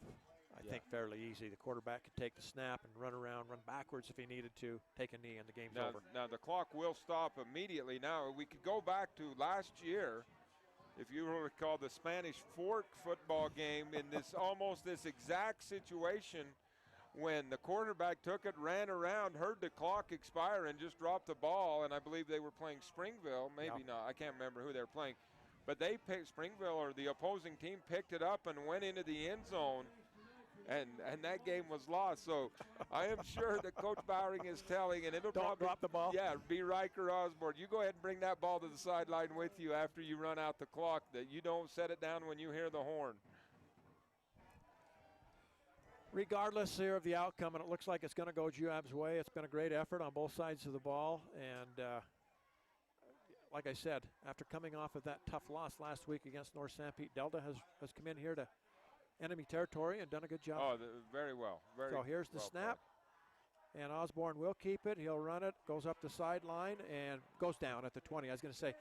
I think, fairly easy. The quarterback can take the snap and run around, run backwards if he needed to, take a knee, and the game's over. Now, the clock will stop immediately. Now, we could go back to last year, if you will recall, the Spanish Fork football game in this almost this exact situation when the quarterback took it, ran around, heard the clock expire, and just dropped the ball. And I believe they were playing Springville. Maybe not. I can't remember who they were playing. But they picked Springville, or the opposing team picked it up and went into the end zone. And that game was lost. So I am sure that Coach Bowering is telling, and it'll Don't drop the ball. Yeah, be Riker Osborne. You go ahead and bring that ball to the sideline with you after you run out the clock, that you don't set it down when you hear the horn. Regardless here of the outcome, and it looks like it's going to go Juab's way, it's been a great effort on both sides of the ball. And like I said, after coming off of that tough loss last week against North St. Pete, Delta has come in here to enemy territory and done a good job. Oh, very well. So here's the snap, and Osborne will keep it. He'll run it, goes up the sideline, and goes down at the 20. I was going to say,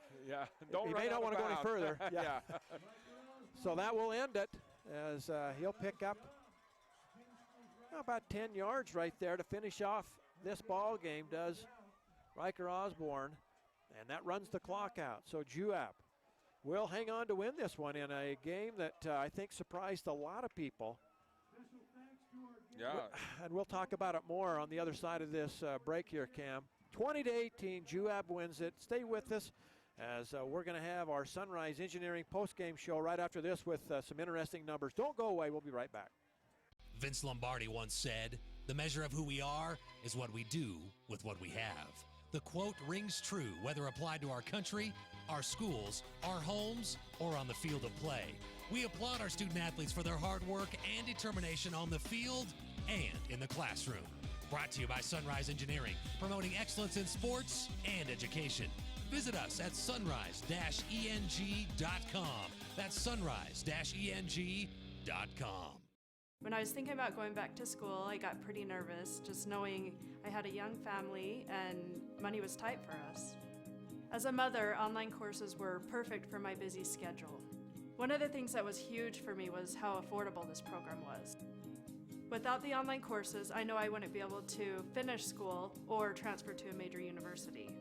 don't he run may not out want of to go any bounds. further. Yeah. So that will end it as he'll pick up about 10 yards right there to finish off this ball game, does Riker Osborne, and that runs the clock out. So Juab will hang on to win this one in a game that I think surprised a lot of people. Yeah. And we'll talk about it more on the other side of this break here, Cam. 20-18, Juab wins it. Stay with us as we're going to have our Sunrise Engineering postgame show right after this with some interesting numbers. Don't go away. We'll be right back. Vince Lombardi once said, "The measure of who we are is what we do with what we have." The quote rings true whether applied to our country, our schools, our homes, or on the field of play. We applaud our student athletes for their hard work and determination on the field and in the classroom. Brought to you by Sunrise Engineering, promoting excellence in sports and education. Visit us at sunrise-eng.com. That's sunrise-eng.com. When I was thinking about going back to school, I got pretty nervous, just knowing I had a young family and money was tight for us. As a mother, online courses were perfect for my busy schedule. One of the things that was huge for me was how affordable this program was. Without the online courses, I know I wouldn't be able to finish school or transfer to a major university.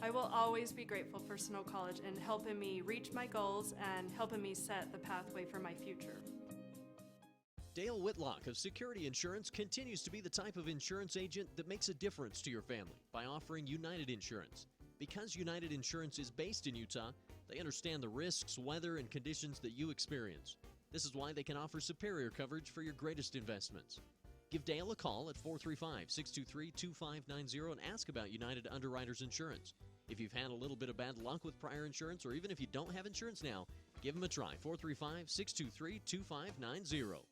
I will always be grateful for Snow College in helping me reach my goals and helping me set the pathway for my future. Dale Whitlock of Security Insurance continues to be the type of insurance agent that makes a difference to your family by offering United Insurance. Because United Insurance is based in Utah, they understand the risks, weather, and conditions that you experience. This is why they can offer superior coverage for your greatest investments. Give Dale a call at 435-623-2590 and ask about United Underwriters Insurance. If you've had a little bit of bad luck with prior insurance, or even if you don't have insurance now, give them a try. 435-623-2590.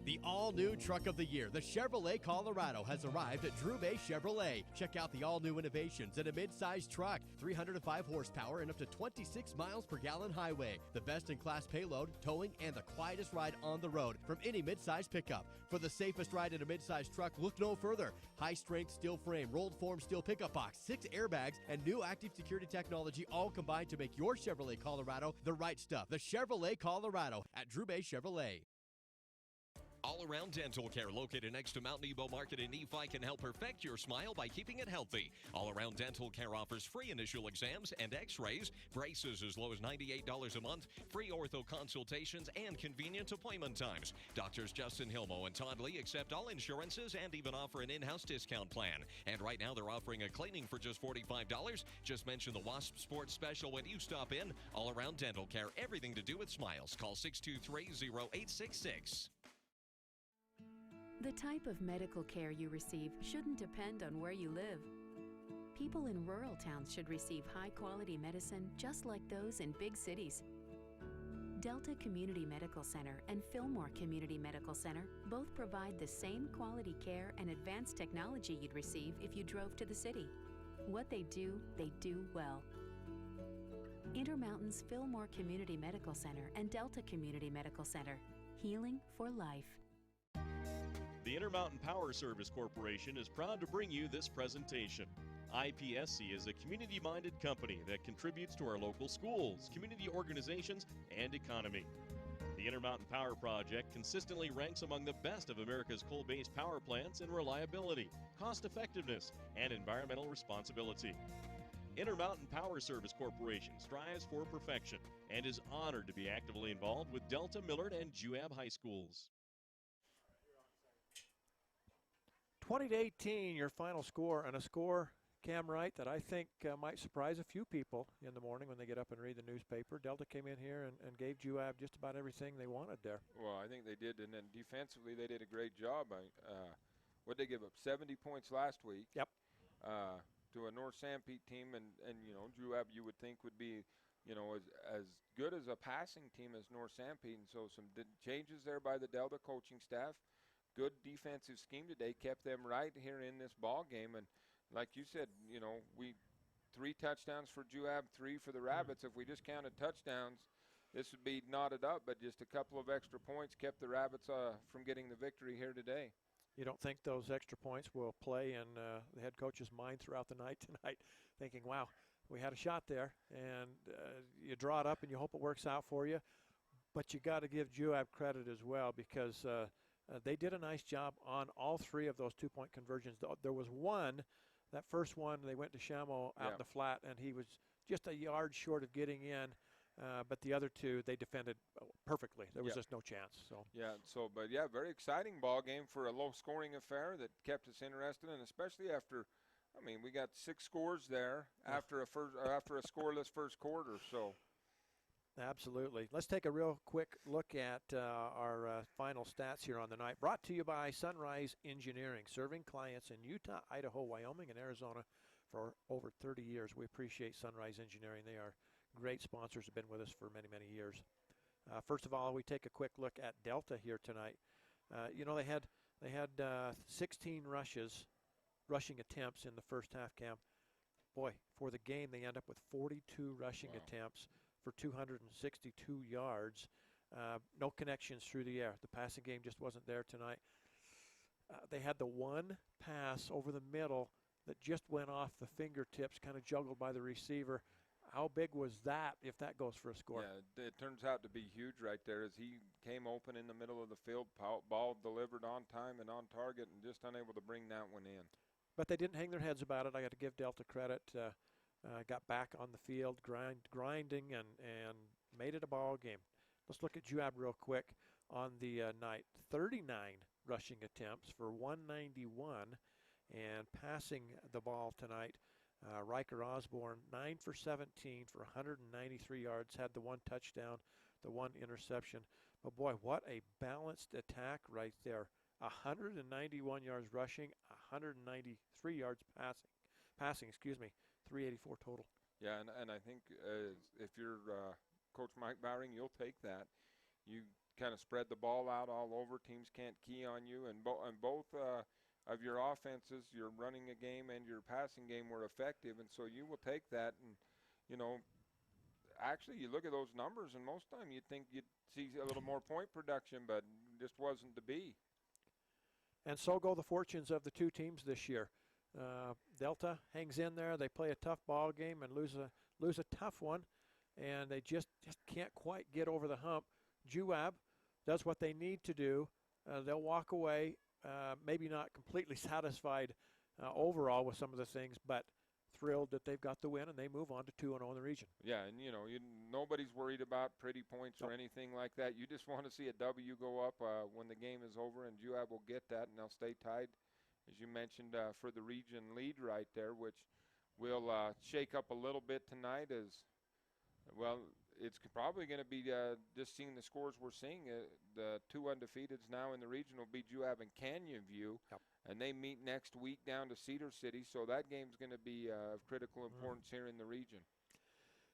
The all-new truck of the year, the Chevrolet Colorado, has arrived at Drew Bay Chevrolet. Check out the all-new innovations in a mid-size truck, 305 horsepower and up to 26 miles per gallon highway. The best-in-class payload, towing, and the quietest ride on the road from any mid-size pickup. For the safest ride in a mid-size truck, look no further. High-strength steel frame, rolled form steel pickup box, 6 airbags, and new active security technology all combined to make your Chevrolet Colorado the right stuff. The Chevrolet Colorado at Drew Bay Chevrolet. All Around Dental Care, located next to Mount Nebo Market in Nephi, can help perfect your smile by keeping it healthy. All Around Dental Care offers free initial exams and x-rays, braces as low as $98 a month, free ortho consultations, and convenient appointment times. Doctors Justin Hilmo and Todd Lee accept all insurances and even offer an in-house discount plan. And right now they're offering a cleaning for just $45. Just mention the Wasp Sports Special when you stop in. All Around Dental Care, everything to do with smiles. Call 623-0866. The type of medical care you receive shouldn't depend on where you live. People in rural towns should receive high-quality medicine just like those in big cities. Delta Community Medical Center and Fillmore Community Medical Center both provide the same quality care and advanced technology you'd receive if you drove to the city. What they do well. Intermountain's Fillmore Community Medical Center and Delta Community Medical Center. Healing for life. The Intermountain Power Service Corporation is proud to bring you this presentation. IPSC is a community-minded company that contributes to our local schools, community organizations, and economy. The Intermountain Power Project consistently ranks among the best of America's coal-based power plants in reliability, cost-effectiveness, and environmental responsibility. Intermountain Power Service Corporation strives for perfection and is honored to be actively involved with Delta, Millard, and Juab High Schools. 20-18, your final score, and a score, Cam Wright, that I think might surprise a few people in the morning when they get up and read the newspaper. Delta came in here and gave Juab just about everything they wanted there. Well, I think they did, and then defensively they did a great job. What they give up, 70 points last week. Yep. To a North Sanpete team, and you know, Juab you would think would be, you know, as good as a passing team as North Sanpete, and so some changes there by the Delta coaching staff. Good defensive scheme today kept them right here in this ball game, and like you said, you know, 3 touchdowns for Juab, 3 for the Rabbits. If we just counted touchdowns, this would be knotted up, but just a couple of extra points kept the Rabbits from getting the victory here today. You don't think those extra points will play in the head coach's mind throughout the night tonight, thinking, wow, we had a shot there, and you draw it up and you hope it works out for you. But you got to give Juab credit as well, because they did a nice job on all 3 of those 2-point conversions. There was one, that first one, they went to Shamo out in the flat, and he was just a yard short of getting in. But the other 2, they defended perfectly. There was just no chance. So but very exciting ball game for a low-scoring affair that kept us interested, and especially after, I mean, we got 6 scores there after a scoreless first quarter. So. Absolutely. Let's take a real quick look at our final stats here on the night. Brought to you by Sunrise Engineering, serving clients in Utah, Idaho, Wyoming, and Arizona for over 30 years. We appreciate Sunrise Engineering. They are great sponsors, have been with us for many, many years. First of all, we take a quick look at Delta here tonight. You know, they had 16 rushing attempts in the first half, Cam. Boy, for the game, they end up with 42 rushing attempts for 262 yards. No connections through the air. The passing game just wasn't there tonight. They had the one pass over the middle that just went off the fingertips, kind of juggled by the receiver. How big was that if that goes for a score? Yeah, it turns out to be huge right there as he came open in the middle of the field, ball delivered on time and on target, and just unable to bring that one in. But they didn't hang their heads about it. I got to give Delta credit. Got back on the field, grinding, and made it a ball game. Let's look at Juab real quick on the night. 39 rushing attempts for 191, and passing the ball tonight. Riker Osborne, 9 for 17 for 193 yards, had the 1 touchdown, the 1 interception. But boy, what a balanced attack right there. 191 yards rushing, 193 yards passing, 384 total. Yeah, and I think if you're Coach Mike Bowering, you'll take that. You kind of spread the ball out all over. Teams can't key on you, and both of your offenses, your running a game and your passing game were effective, and so you will take that. And, you know, actually you look at those numbers, and most time you'd think you'd see a little more point production, but just wasn't to be. And so go the fortunes of the 2 teams this year. Delta hangs in there. They play a tough ball game and lose a tough one, and they just can't quite get over the hump. Juab does what they need to do. They'll walk away, maybe not completely satisfied overall with some of the things, but thrilled that they've got the win, and they move on to 2-0 in the region. Yeah, and you know, nobody's worried about pretty points or anything like that. You just want to see a W go up when the game is over, and Juab will get that, and they'll stay tied, as you mentioned, for the region lead right there, which will shake up a little bit tonight. As well, it's probably going to be just seeing the scores we're seeing. The two undefeateds now in the region will be Juab and Canyon View, and they meet next week down to Cedar City. So that game's going to be of critical importance here in the region.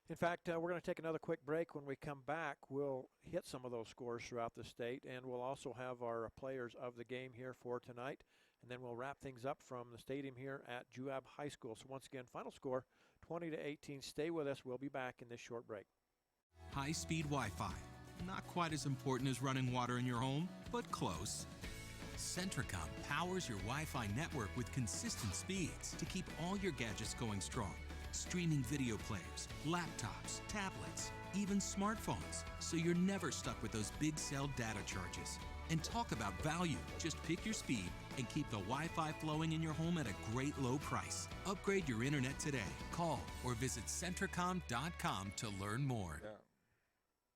In fact, we're going to take another quick break. When we come back, we'll hit some of those scores throughout the state, and we'll also have our players of the game here for tonight. And then we'll wrap things up from the stadium here at Juab High School. So once again, final score, 20-18. Stay with us. We'll be back in this short break. High-speed Wi-Fi. Not quite as important as running water in your home, but close. CentraCom powers your Wi-Fi network with consistent speeds to keep all your gadgets going strong. Streaming video players, laptops, tablets, even smartphones, so you're never stuck with those big cell data charges. And talk about value. Just pick your speed and keep the Wi-Fi flowing in your home at a great low price. Upgrade your internet today. Call or visit CentraCom.com to learn more.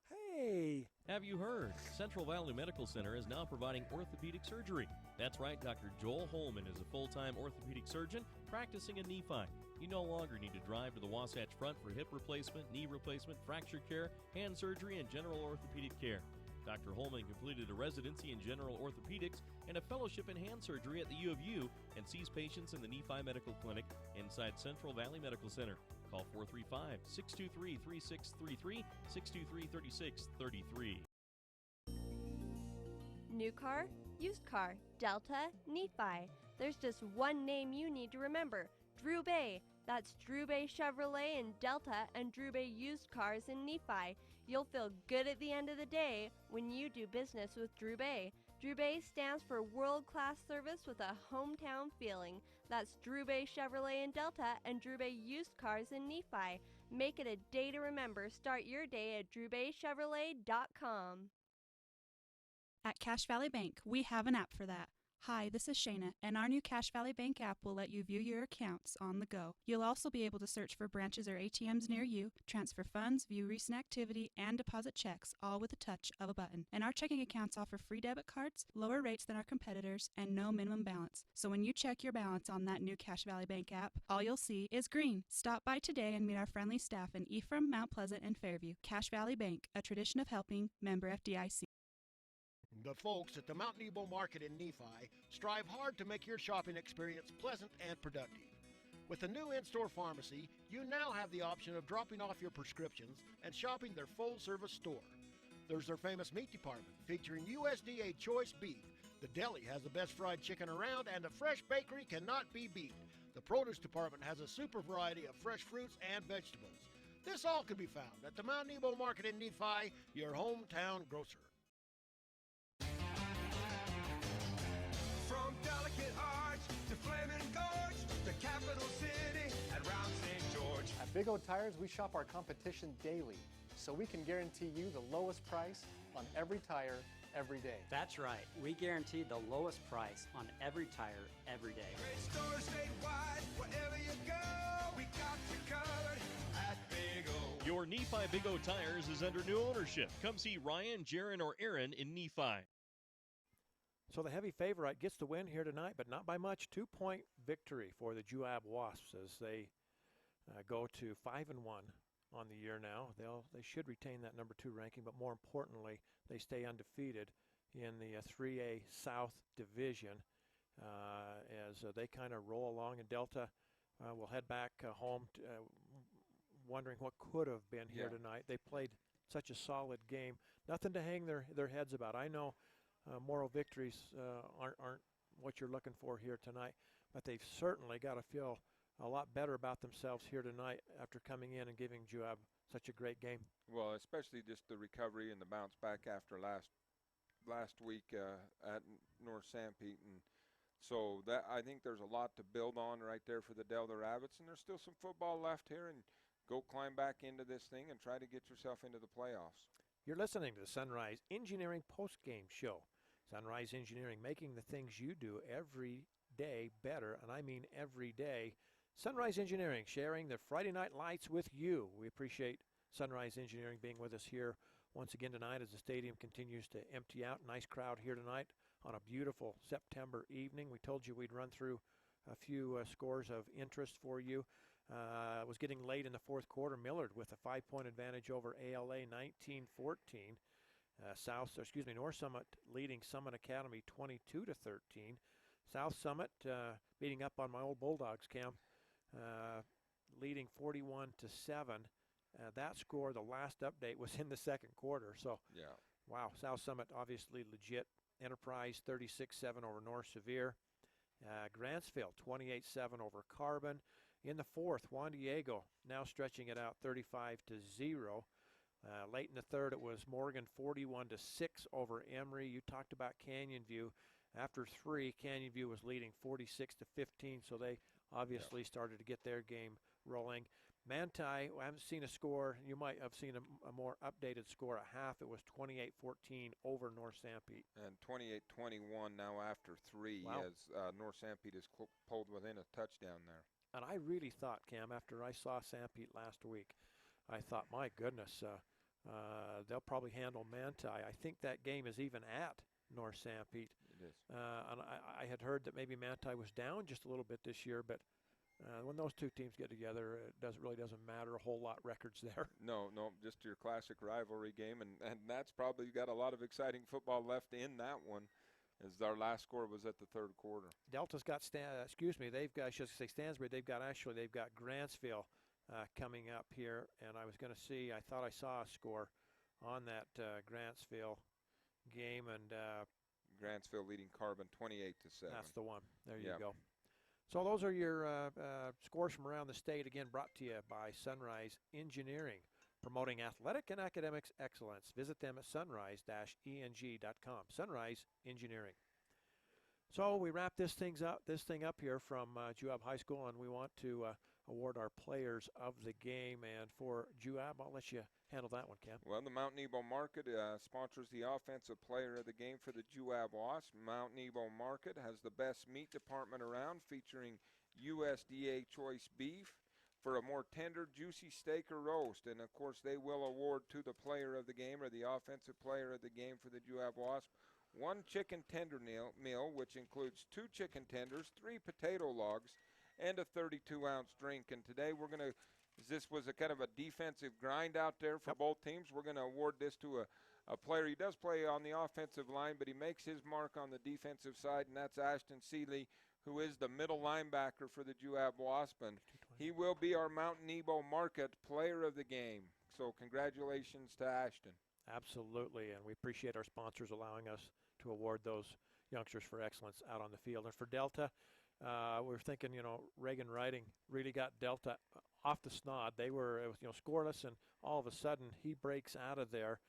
Hey! Have you heard? Central Valley Medical Center is now providing orthopedic surgery. That's right, Dr. Joel Holman is a full-time orthopedic surgeon practicing in Nephi. You no longer need to drive to the Wasatch Front for hip replacement, knee replacement, fracture care, hand surgery, and general orthopedic care. Dr. Holman completed a residency in general orthopedics and a fellowship in hand surgery at the U of U and sees patients in the Nephi Medical Clinic inside Central Valley Medical Center. Call 435-623-3633, 623-3633. New car, used car, Delta, Nephi. There's just one name you need to remember, Drew Bay. That's Drew Bay Chevrolet in Delta and Drew Bay Used Cars in Nephi. You'll feel good at the end of the day when you do business with Drew Bay. Drew Bay stands for world-class service with a hometown feeling. That's Drew Bay Chevrolet in Delta and Drew Bay Used Cars in Nephi. Make it a day to remember. Start your day at drewbaychevrolet.com. At Cache Valley Bank, we have an app for that. Hi, this is Shayna, and our new Cache Valley Bank app will let you view your accounts on the go. You'll also be able to search for branches or ATMs near you, transfer funds, view recent activity, and deposit checks, all with a touch of a button. And our checking accounts offer free debit cards, lower rates than our competitors, and no minimum balance. So when you check your balance on that new Cache Valley Bank app, all you'll see is green. Stop by today and meet our friendly staff in Ephraim, Mount Pleasant, and Fairview. Cache Valley Bank, a tradition of helping, member FDIC. The folks at the Mount Nebo Market in Nephi strive hard to make your shopping experience pleasant and productive. With a new in-store pharmacy, you now have the option of dropping off your prescriptions and shopping their full-service store. There's their famous meat department featuring USDA choice beef. The deli has the best fried chicken around, and the fresh bakery cannot be beat. The produce department has a super variety of fresh fruits and vegetables. This all can be found at the Mount Nebo Market in Nephi, your hometown grocer. From Delicate Arch to Flaming Gorge, the capital city, and round St. George. At Big O Tires, we shop our competition daily, so we can guarantee you the lowest price on every tire every day. That's right. We guarantee the lowest price on every tire every day. Great stores statewide, wherever you go, we got you covered at Big O. Your Nephi Big O Tires is under new ownership. Come see Ryan, Jaron, or Aaron in Nephi. So the heavy favorite gets the win here tonight, but not by much. 2-point victory for the Juab Wasps as they go to 5-1 on the year now. They should retain that number 2 ranking, but more importantly, they stay undefeated in the 3A South Division as they kind of roll along. And Delta will head back home wondering what could have been here tonight. They played such a solid game. Nothing to hang their heads about. I know moral victories aren't what you're looking for here tonight, but they've certainly got to feel a lot better about themselves here tonight after coming in and giving Juab such a great game. Well, especially just the recovery and the bounce back after last week at North Sanpete, and so that I think there's a lot to build on right there for the Delta Rabbits, and there's still some football left here, and go climb back into this thing and try to get yourself into the playoffs. You're listening to the Sunrise Engineering postgame show. Sunrise Engineering, making the things you do every day better, and I mean every day. Sunrise Engineering, sharing their Friday night lights with you. We appreciate Sunrise Engineering being with us here once again tonight as the stadium continues to empty out. Nice crowd here tonight on a beautiful September evening. We told you we'd run through a few scores of interest for you. was getting late in the fourth quarter. Millard with a 5-point advantage over ALA, 19-14. North Summit leading Summit Academy 22-13. South Summit beating up on my old Bulldogs, Cam, leading 41-7. That score, the last update, was in the second quarter. So, yeah, wow, South Summit obviously legit. Enterprise 36-7 over North Sevier. Grantsville 28-7 over Carbon. In the fourth, Juan Diego now stretching it out 35-0. Late in the third, it was Morgan 41-6 over Emory. You talked about Canyon View. After three, Canyon View was leading 46-15, so they obviously started to get their game rolling. Manti, I haven't seen a score. You might have seen a more updated score at half. It was 28-14 over North Sanpete. And 28-21 now after three, wow, as North Sanpete is pulled within a touchdown there. And I really thought, Cam, after I saw Sanpete last week, I thought, my goodness, they'll probably handle Manti. I think that game is even at North Sanpete. It is. And I had heard that maybe Manti was down just a little bit this year, but when those two teams get together, it really doesn't matter a whole lot records there. No, just your classic rivalry game, and that's probably got a lot of exciting football left in that one, as our last score was at the third quarter. Delta's got they've got, I should say Stansbury, they've got Grantsville coming up here, and I was going to see, I thought I saw a score on that Grantsville game, and Grantsville leading Carbon 28-7. That's the one. There you go. So those are your scores from around the state, again brought to you by Sunrise Engineering, promoting athletic and academics excellence. Visit them at sunrise-eng.com. Sunrise Engineering. So we wrap this thing up here from Juab High School, and we want to award our players of the game. And for Juab, I'll let you handle that one, Cam. Well, the Mount Nebo Market sponsors the offensive player of the game for the Juab Wasps. Mount Nebo Market has the best meat department around, featuring USDA choice beef for a more tender, juicy steak or roast. And, of course, they will award to the player of the game or the offensive player of the game for the Juab Wasps one chicken tender meal, which includes 2 chicken tenders, 3 potato logs, and a 32-ounce drink. And today we're going to, this was a kind of a defensive grind out there for both teams, we're going to award this to a player. He does play on the offensive line, but he makes his mark on the defensive side, and that's Ashton Seeley, who is the middle linebacker for the Juab Wasp, and he will be our Mount Nebo Market player of the game. So congratulations to Ashton. Absolutely, and we appreciate our sponsors allowing us to award those youngsters for excellence out on the field. And for Delta, we're thinking, Reagan Riding really got Delta off the snod. They were, scoreless, and all of a sudden he breaks out of there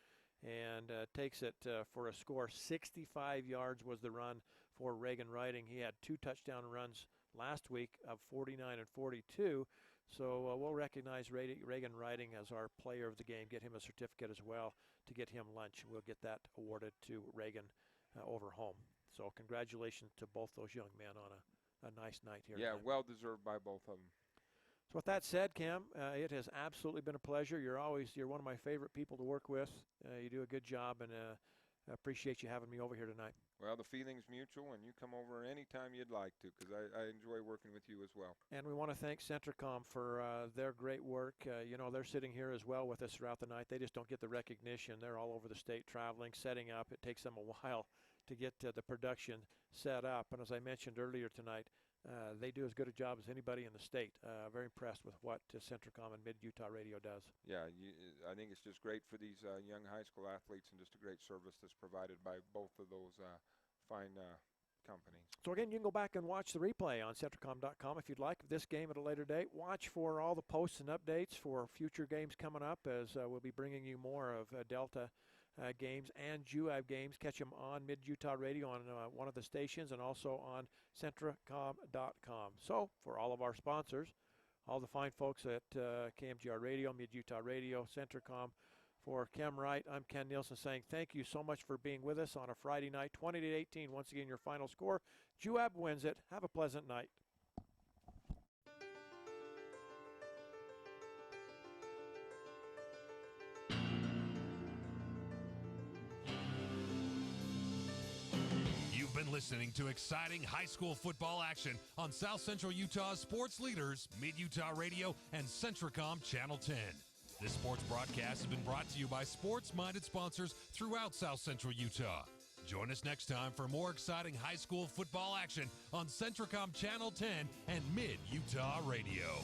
and takes it for a score. 65 yards was the run for Reagan Riding. He had 2 touchdown runs last week of 49 and 42. So we'll recognize Reagan Riding as our player of the game, get him a certificate as well to get him lunch. We'll get that awarded to Reagan over home. So congratulations to both those young men on a nice night here. Yeah, well deserved by both of them. So with that said, Cam, it has absolutely been a pleasure. You're one of my favorite people to work with. You do a good job, and I appreciate you having me over here tonight. Well, the feeling's mutual, and you come over anytime you'd like to, because I enjoy working with you as well. And we want to thank CentraCom for their great work. They're sitting here as well with us throughout the night. They just don't get the recognition. They're all over the state traveling, setting up. It takes them a while to get the production set up. And as I mentioned earlier tonight, they do as good a job as anybody in the state. Very impressed with what CentraCom and Mid-Utah Radio does. Yeah, I think it's just great for these young high school athletes, and just a great service that's provided by both of those fine companies. So again, you can go back and watch the replay on CentraCom.com if you'd like this game at a later date. Watch for all the posts and updates for future games coming up, as we'll be bringing you more of Delta games and Juab games. Catch them on Mid-Utah Radio on one of the stations, and also on CentraCom.com. So for all of our sponsors, all the fine folks at KMGR Radio, Mid-Utah Radio, CentraCom, for Cam Wright, I'm Ken Nielsen saying thank you so much for being with us on a Friday night. 20-18, once again, your final score. Juab wins it. Have a pleasant night. You've been listening to exciting high school football action on South Central Utah's sports leaders, Mid-Utah Radio and CentraCom Channel 10. This sports broadcast has been brought to you by sports-minded sponsors throughout South Central Utah. Join us next time for more exciting high school football action on CentraCom Channel 10 and Mid-Utah Radio.